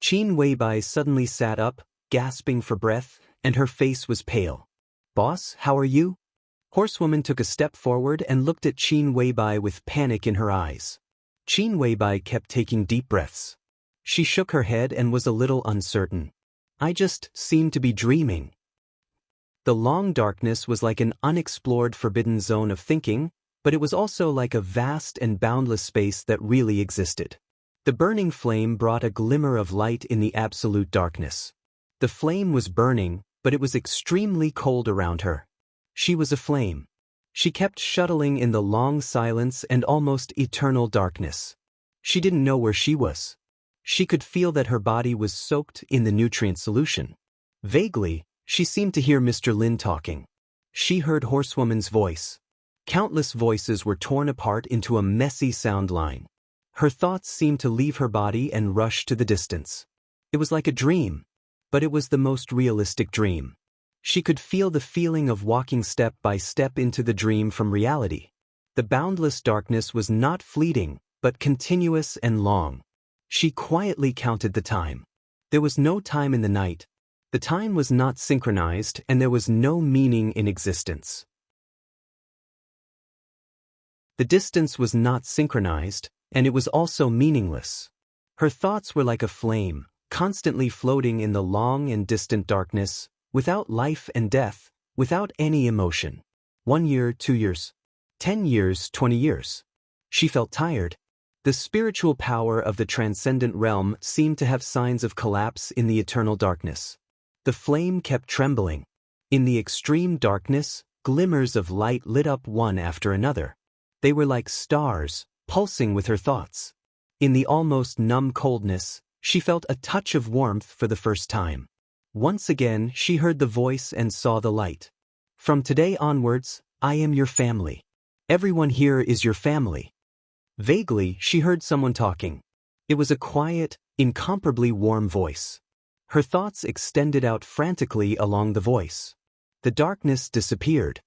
Qin Weibai suddenly sat up, gasping for breath, and her face was pale. "Boss, how are you?" Horsewoman took a step forward and looked at Qin Weibai with panic in her eyes. Qin Weibai kept taking deep breaths. She shook her head and was a little uncertain. "I just seemed to be dreaming." The long darkness was like an unexplored forbidden zone of thinking, but it was also like a vast and boundless space that really existed. The burning flame brought a glimmer of light in the absolute darkness. The flame was burning, but it was extremely cold around her. She was aflame. She kept shuttling in the long silence and almost eternal darkness. She didn't know where she was. She could feel that her body was soaked in the nutrient solution. Vaguely, she seemed to hear Mr. Lin talking. She heard Horsewoman's voice. Countless voices were torn apart into a messy sound line. Her thoughts seemed to leave her body and rush to the distance. It was like a dream, but it was the most realistic dream. She could feel the feeling of walking step by step into the dream from reality. The boundless darkness was not fleeting, but continuous and long. She quietly counted the time. There was no time in the night. The time was not synchronized and there was no meaning in existence. The distance was not synchronized, and it was also meaningless. Her thoughts were like a flame, constantly floating in the long and distant darkness, without life and death, without any emotion. 1 year, 2 years, 10 years, 20 years. She felt tired. The spiritual power of the transcendent realm seemed to have signs of collapse in the eternal darkness. The flame kept trembling. In the extreme darkness, glimmers of light lit up one after another. They were like stars, pulsing with her thoughts. In the almost numb coldness, she felt a touch of warmth for the first time. Once again, she heard the voice and saw the light. From today onwards, I am your family. Everyone here is your family. Vaguely, she heard someone talking. It was a quiet, incomparably warm voice. Her thoughts extended out frantically along the voice. The darkness disappeared.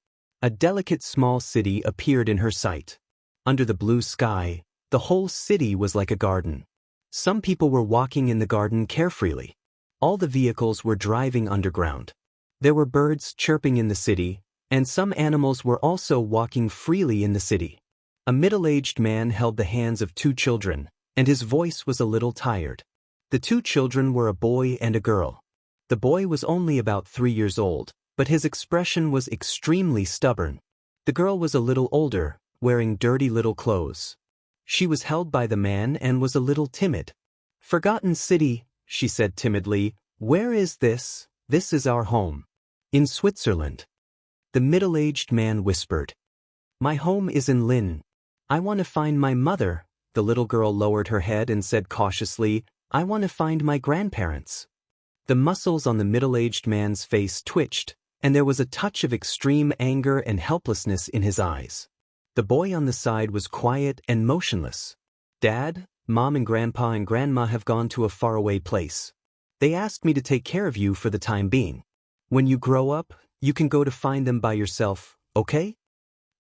A delicate small city appeared in her sight. Under the blue sky, the whole city was like a garden. Some people were walking in the garden carefreely. All the vehicles were driving underground. There were birds chirping in the city, and some animals were also walking freely in the city. A middle-aged man held the hands of 2 children, and his voice was a little tired. The 2 children were a boy and a girl. The boy was only about 3 years old, but his expression was extremely stubborn. The girl was a little older, wearing dirty little clothes. She was held by the man and was a little timid. "Forgotten city," she said timidly. "Where is this?" "This is our home." "In Switzerland." The middle-aged man whispered. "My home is in Lin. I want to find my mother." The little girl lowered her head and said cautiously, "I want to find my grandparents." The muscles on the middle-aged man's face twitched, and there was a touch of extreme anger and helplessness in his eyes. The boy on the side was quiet and motionless. "Dad, Mom and Grandpa and Grandma have gone to a faraway place. They asked me to take care of you for the time being. When you grow up, you can go to find them by yourself, okay?"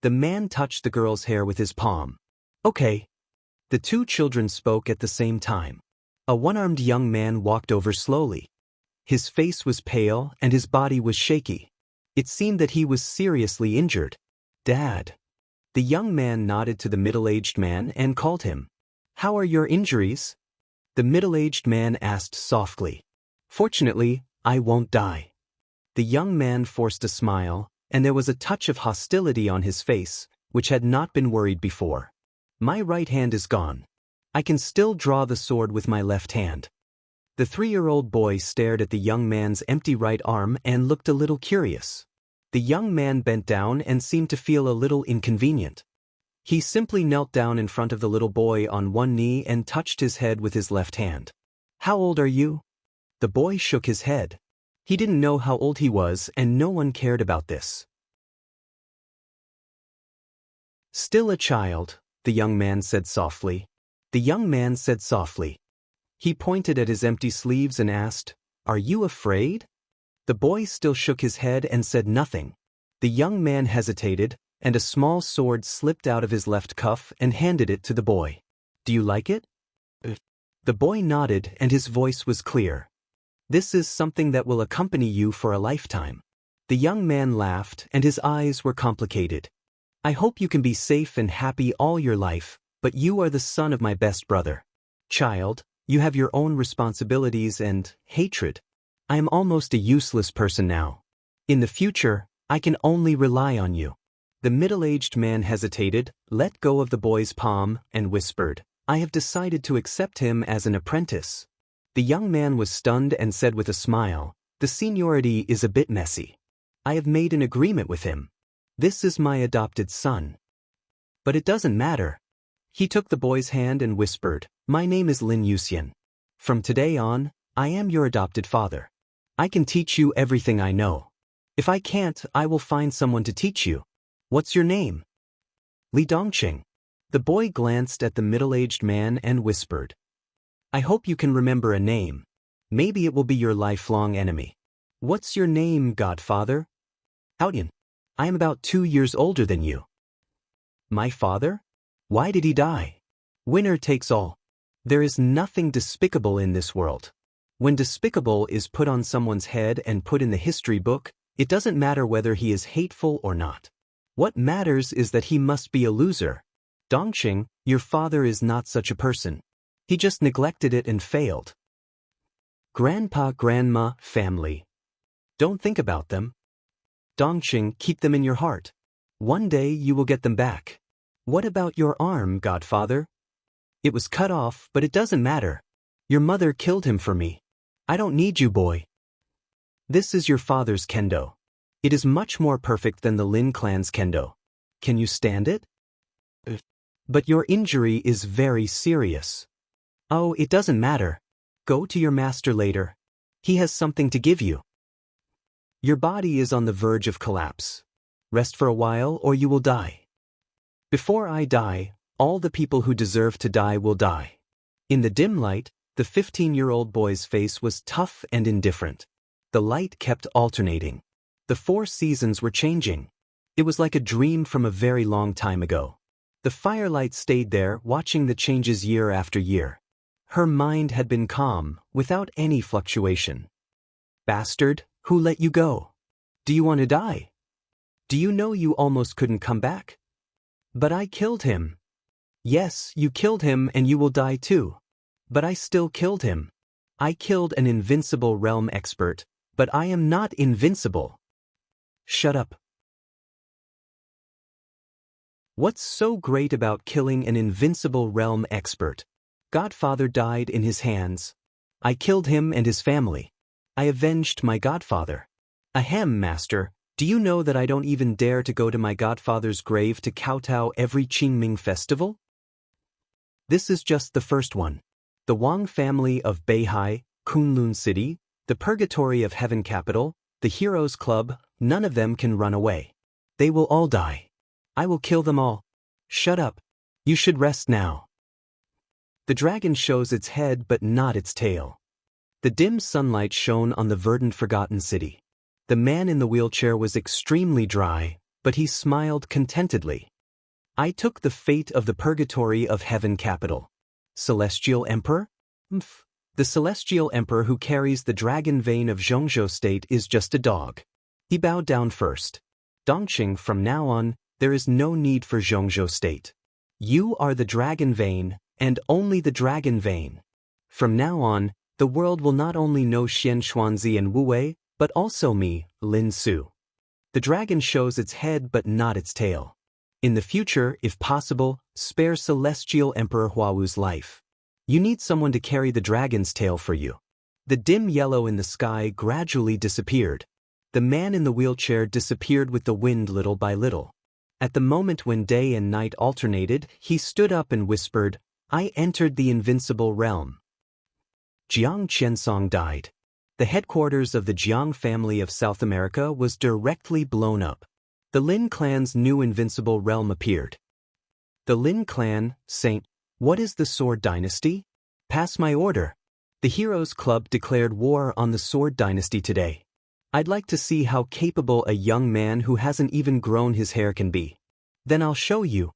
The man touched the girl's hair with his palm. "Okay." The 2 children spoke at the same time. A one-armed young man walked over slowly. His face was pale and his body was shaky. It seemed that he was seriously injured. "Dad." The young man nodded to the middle-aged man and called him. "How are your injuries?" The middle-aged man asked softly. "Fortunately, I won't die." The young man forced a smile, and there was a touch of hostility on his face, which had not been worried before. "My right hand is gone. I can still draw the sword with my left hand." The 3-year-old boy stared at the young man's empty right arm and looked a little curious. The young man bent down and seemed to feel a little inconvenient. He simply knelt down in front of the little boy on one knee and touched his head with his left hand. "How old are you?" The boy shook his head. He didn't know how old he was, and no one cared about this. "Still a child," the young man said softly. The young man said softly. He pointed at his empty sleeves and asked, "Are you afraid?" The boy still shook his head and said nothing. The young man hesitated, and a small sword slipped out of his left cuff and handed it to the boy. "Do you like it?" The boy nodded and his voice was clear. "This is something that will accompany you for a lifetime." The young man laughed and his eyes were complicated. "I hope you can be safe and happy all your life, but you are the son of my best brother. Child, you have your own responsibilities and hatred. I am almost a useless person now. In the future, I can only rely on you." The middle-aged man hesitated, let go of the boy's palm, and whispered, "I have decided to accept him as an apprentice." The young man was stunned and said with a smile, "The seniority is a bit messy. I have made an agreement with him. This is my adopted son." "But it doesn't matter." He took the boy's hand and whispered, "My name is Lin Yuxian. From today on, I am your adopted father. I can teach you everything I know. If I can't, I will find someone to teach you. What's your name?" "Li Dongqing." The boy glanced at the middle-aged man and whispered, "I hope you can remember a name. Maybe it will be your lifelong enemy." "What's your name, godfather?" "Audien. I am about 2 years older than you." "My father? Why did he die?" "Winner takes all. There is nothing despicable in this world. When despicable is put on someone's head and put in the history book, it doesn't matter whether he is hateful or not. What matters is that he must be a loser. Dongqing, your father is not such a person. He just neglected it and failed. Grandpa, grandma, family. Don't think about them. Dongqing, keep them in your heart. One day you will get them back. What about your arm, godfather? It was cut off, but it doesn't matter. Your mother killed him for me. I don't need you, boy. This is your father's kendo. It is much more perfect than the Lin clan's kendo. Can you stand it? But your injury is very serious. Oh, it doesn't matter. Go to your master later. He has something to give you. Your body is on the verge of collapse. Rest for a while or you will die. Before I die, all the people who deserve to die will die. In the dim light, the 15-year-old boy's face was tough and indifferent. The light kept alternating. The 4 seasons were changing. It was like a dream from a very long time ago. The firelight stayed there, watching the changes year after year. Her mind had been calm, without any fluctuation. Bastard, who let you go? Do you want to die? Do you know you almost couldn't come back? But I killed him. Yes, you killed him and you will die too. But I still killed him. I killed an invincible realm expert, but I am not invincible. Shut up. What's so great about killing an invincible realm expert? Godfather died in his hands. I killed him and his family. I avenged my godfather. Ahem, master, do you know that I don't even dare to go to my godfather's grave to kowtow every Qingming festival? This is just the first one. The Wang family of Beihai, Kunlun City, the Purgatory of Heaven Capital, the Heroes Club, none of them can run away. They will all die. I will kill them all. Shut up. You should rest now. The dragon shows its head but not its tail. The dim sunlight shone on the verdant forgotten city. The man in the wheelchair was extremely dry, but he smiled contentedly. I took the fate of the Purgatory of Heaven Capital. Celestial Emperor? The Celestial Emperor who carries the dragon vein of Zhongzhou State is just a dog. He bowed down first. Dongqing, from now on, there is no need for Zhongzhou State. You are the dragon vein, and only the dragon vein. From now on, the world will not only know Xianxia and Wu Wei, but also me, Lin Su. The dragon shows its head but not its tail. In the future, if possible, spare Celestial Emperor Huawu's life. You need someone to carry the dragon's tail for you. The dim yellow in the sky gradually disappeared. The man in the wheelchair disappeared with the wind little by little. At the moment when day and night alternated, he stood up and whispered, I entered the invincible realm. Jiang Qiansong died. The headquarters of the Jiang family of South America was directly blown up. The Lin clan's new invincible realm appeared. The Lin clan, Saint, what is the Sword Dynasty? Pass my order. The Heroes Club declared war on the Sword Dynasty today. I'd like to see how capable a young man who hasn't even grown his hair can be. Then I'll show you.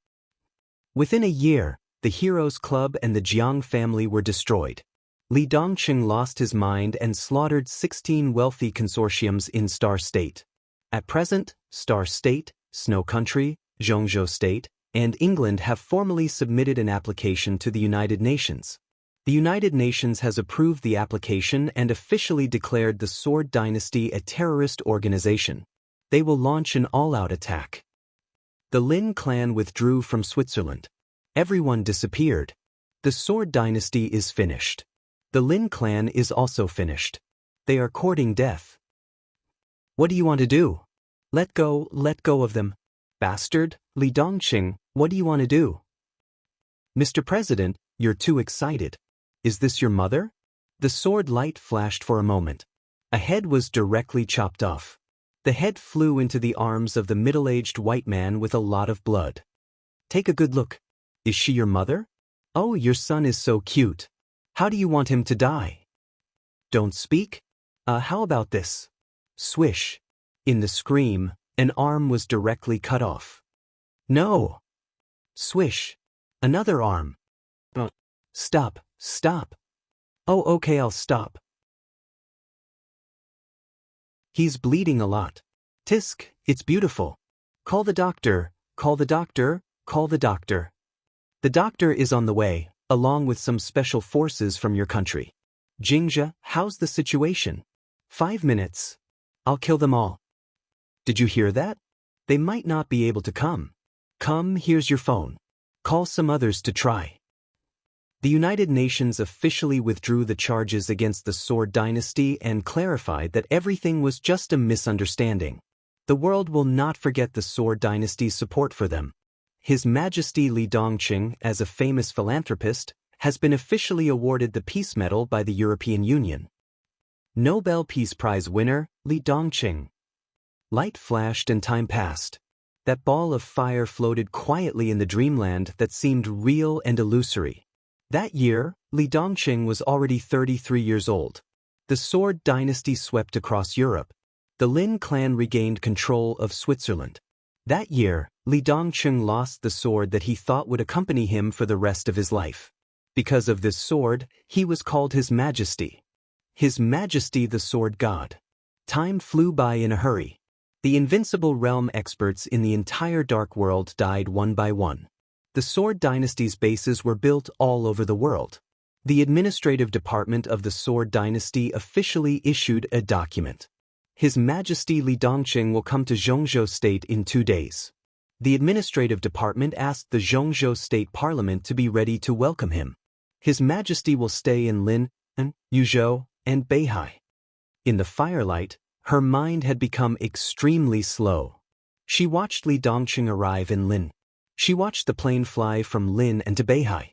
Within a year, the Heroes Club and the Jiang family were destroyed. Li Dongqing lost his mind and slaughtered 16 wealthy consortiums in Star State. At present, Star State, Snow Country, Zhongzhou State, and England have formally submitted an application to the United Nations. The United Nations has approved the application and officially declared the Sword Dynasty a terrorist organization. They will launch an all-out attack. The Lin clan withdrew from Switzerland. Everyone disappeared. The Sword Dynasty is finished. The Lin clan is also finished. They are courting death. What do you want to do? Let go of them. Bastard, Li Dongqing, what do you want to do? Mr. President, you're too excited. Is this your mother? The sword light flashed for a moment. A head was directly chopped off. The head flew into the arms of the middle-aged white man with a lot of blood. Take a good look. Is she your mother? Oh, your son is so cute. How do you want him to die? Don't speak? How about this? Swish. In the scream, an arm was directly cut off. No. Swish. Another arm. Stop. Oh, okay, I'll stop. He's bleeding a lot. Tisk, it's beautiful. Call the doctor, call the doctor, call the doctor. The doctor is on the way, along with some special forces from your country. Xianxia, how's the situation? 5 minutes. I'll kill them all. Did you hear that? They might not be able to come. Come, here's your phone. Call some others to try. The United Nations officially withdrew the charges against the Sword Dynasty and clarified that everything was just a misunderstanding. The world will not forget the Sword Dynasty's support for them. His Majesty Li Dongqing, as a famous philanthropist, has been officially awarded the Peace Medal by the European Union. Nobel Peace Prize winner, Li Dongqing. Light flashed and time passed. That ball of fire floated quietly in the dreamland that seemed real and illusory. That year, Li Dongqing was already 33 years old. The Sword Dynasty swept across Europe. The Lin clan regained control of Switzerland. That year, Li Dongqing lost the sword that he thought would accompany him for the rest of his life. Because of this sword, he was called His Majesty. His Majesty the Sword God. Time flew by in a hurry. The invincible realm experts in the entire Dark World died one by one. The Sword Dynasty's bases were built all over the world. The administrative department of the Sword Dynasty officially issued a document. His Majesty Li Dongqing will come to Zhongzhou State in 2 days. The administrative department asked the Zhongzhou State Parliament to be ready to welcome him. His Majesty will stay in Lin, Yuzhou, and Beihai. In the firelight, her mind had become extremely slow. She watched Li Dongqing arrive in Lin. She watched the plane fly from Lin and to Beihai.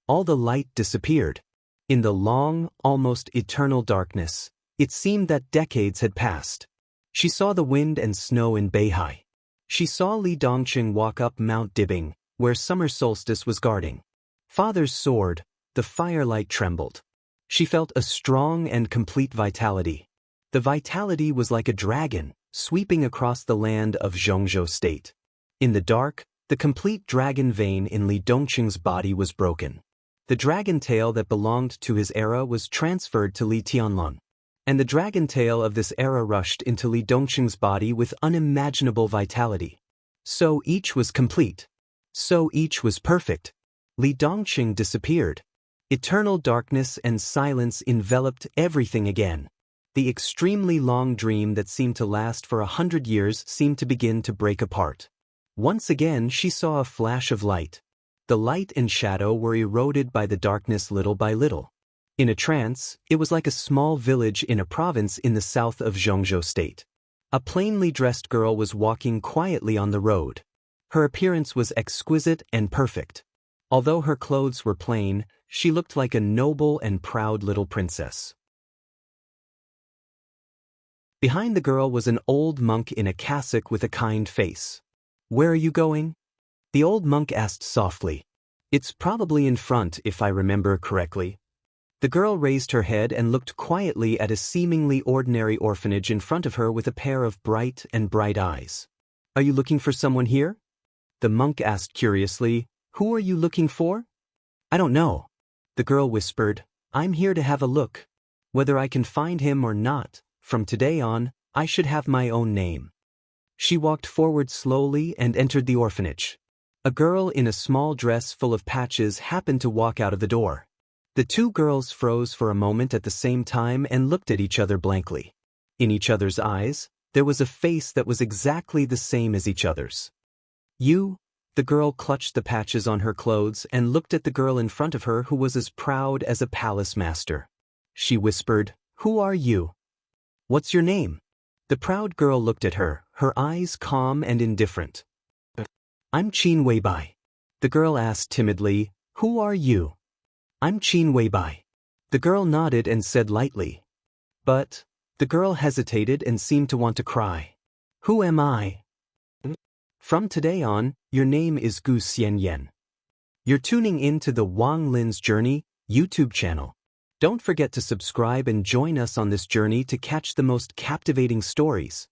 All the light disappeared. In the long, almost eternal darkness, it seemed that decades had passed. She saw the wind and snow in Beihai. She saw Li Dongqing walk up Mount Dibing, where summer solstice was guarding. Father's sword, the firelight trembled. She felt a strong and complete vitality. The vitality was like a dragon, sweeping across the land of Zhongzhou State. In the dark, the complete dragon vein in Li Dongqing's body was broken. The dragon tail that belonged to his era was transferred to Li Tianlong. And the dragon tail of this era rushed into Li Dongqing's body with unimaginable vitality. So each was complete. So each was perfect. Li Dongqing disappeared. Eternal darkness and silence enveloped everything again. The extremely long dream that seemed to last for 100 years seemed to begin to break apart. Once again she saw a flash of light. The light and shadow were eroded by the darkness little by little. In a trance, it was like a small village in a province in the south of Zhongzhou State. A plainly dressed girl was walking quietly on the road. Her appearance was exquisite and perfect. Although her clothes were plain, she looked like a noble and proud little princess. Behind the girl was an old monk in a cassock with a kind face. "Where are you going?" The old monk asked softly. "It's probably in front if I remember correctly." The girl raised her head and looked quietly at a seemingly ordinary orphanage in front of her with a pair of bright eyes. "Are you looking for someone here?" The monk asked curiously. "Who are you looking for?" "I don't know." The girl whispered. "I'm here to have a look. Whether I can find him or not, from today on, I should have my own name." She walked forward slowly and entered the orphanage. A girl in a small dress full of patches happened to walk out of the door. The two girls froze for a moment at the same time and looked at each other blankly. In each other's eyes, there was a face that was exactly the same as each other's. "You?" The girl clutched the patches on her clothes and looked at the girl in front of her who was as proud as a palace master. She whispered, "Who are you? What's your name?" The proud girl looked at her, her eyes calm and indifferent. "I'm Qin Weibai." The girl asked timidly, "Who are you?" "I'm Qin Weibai." The girl nodded and said lightly. "But..." The girl hesitated and seemed to want to cry. "Who am I?" "From today on, your name is Gu Xianyan." You're tuning in to the Wang Lin's Journey YouTube channel. Don't forget to subscribe and join us on this journey to catch the most captivating stories.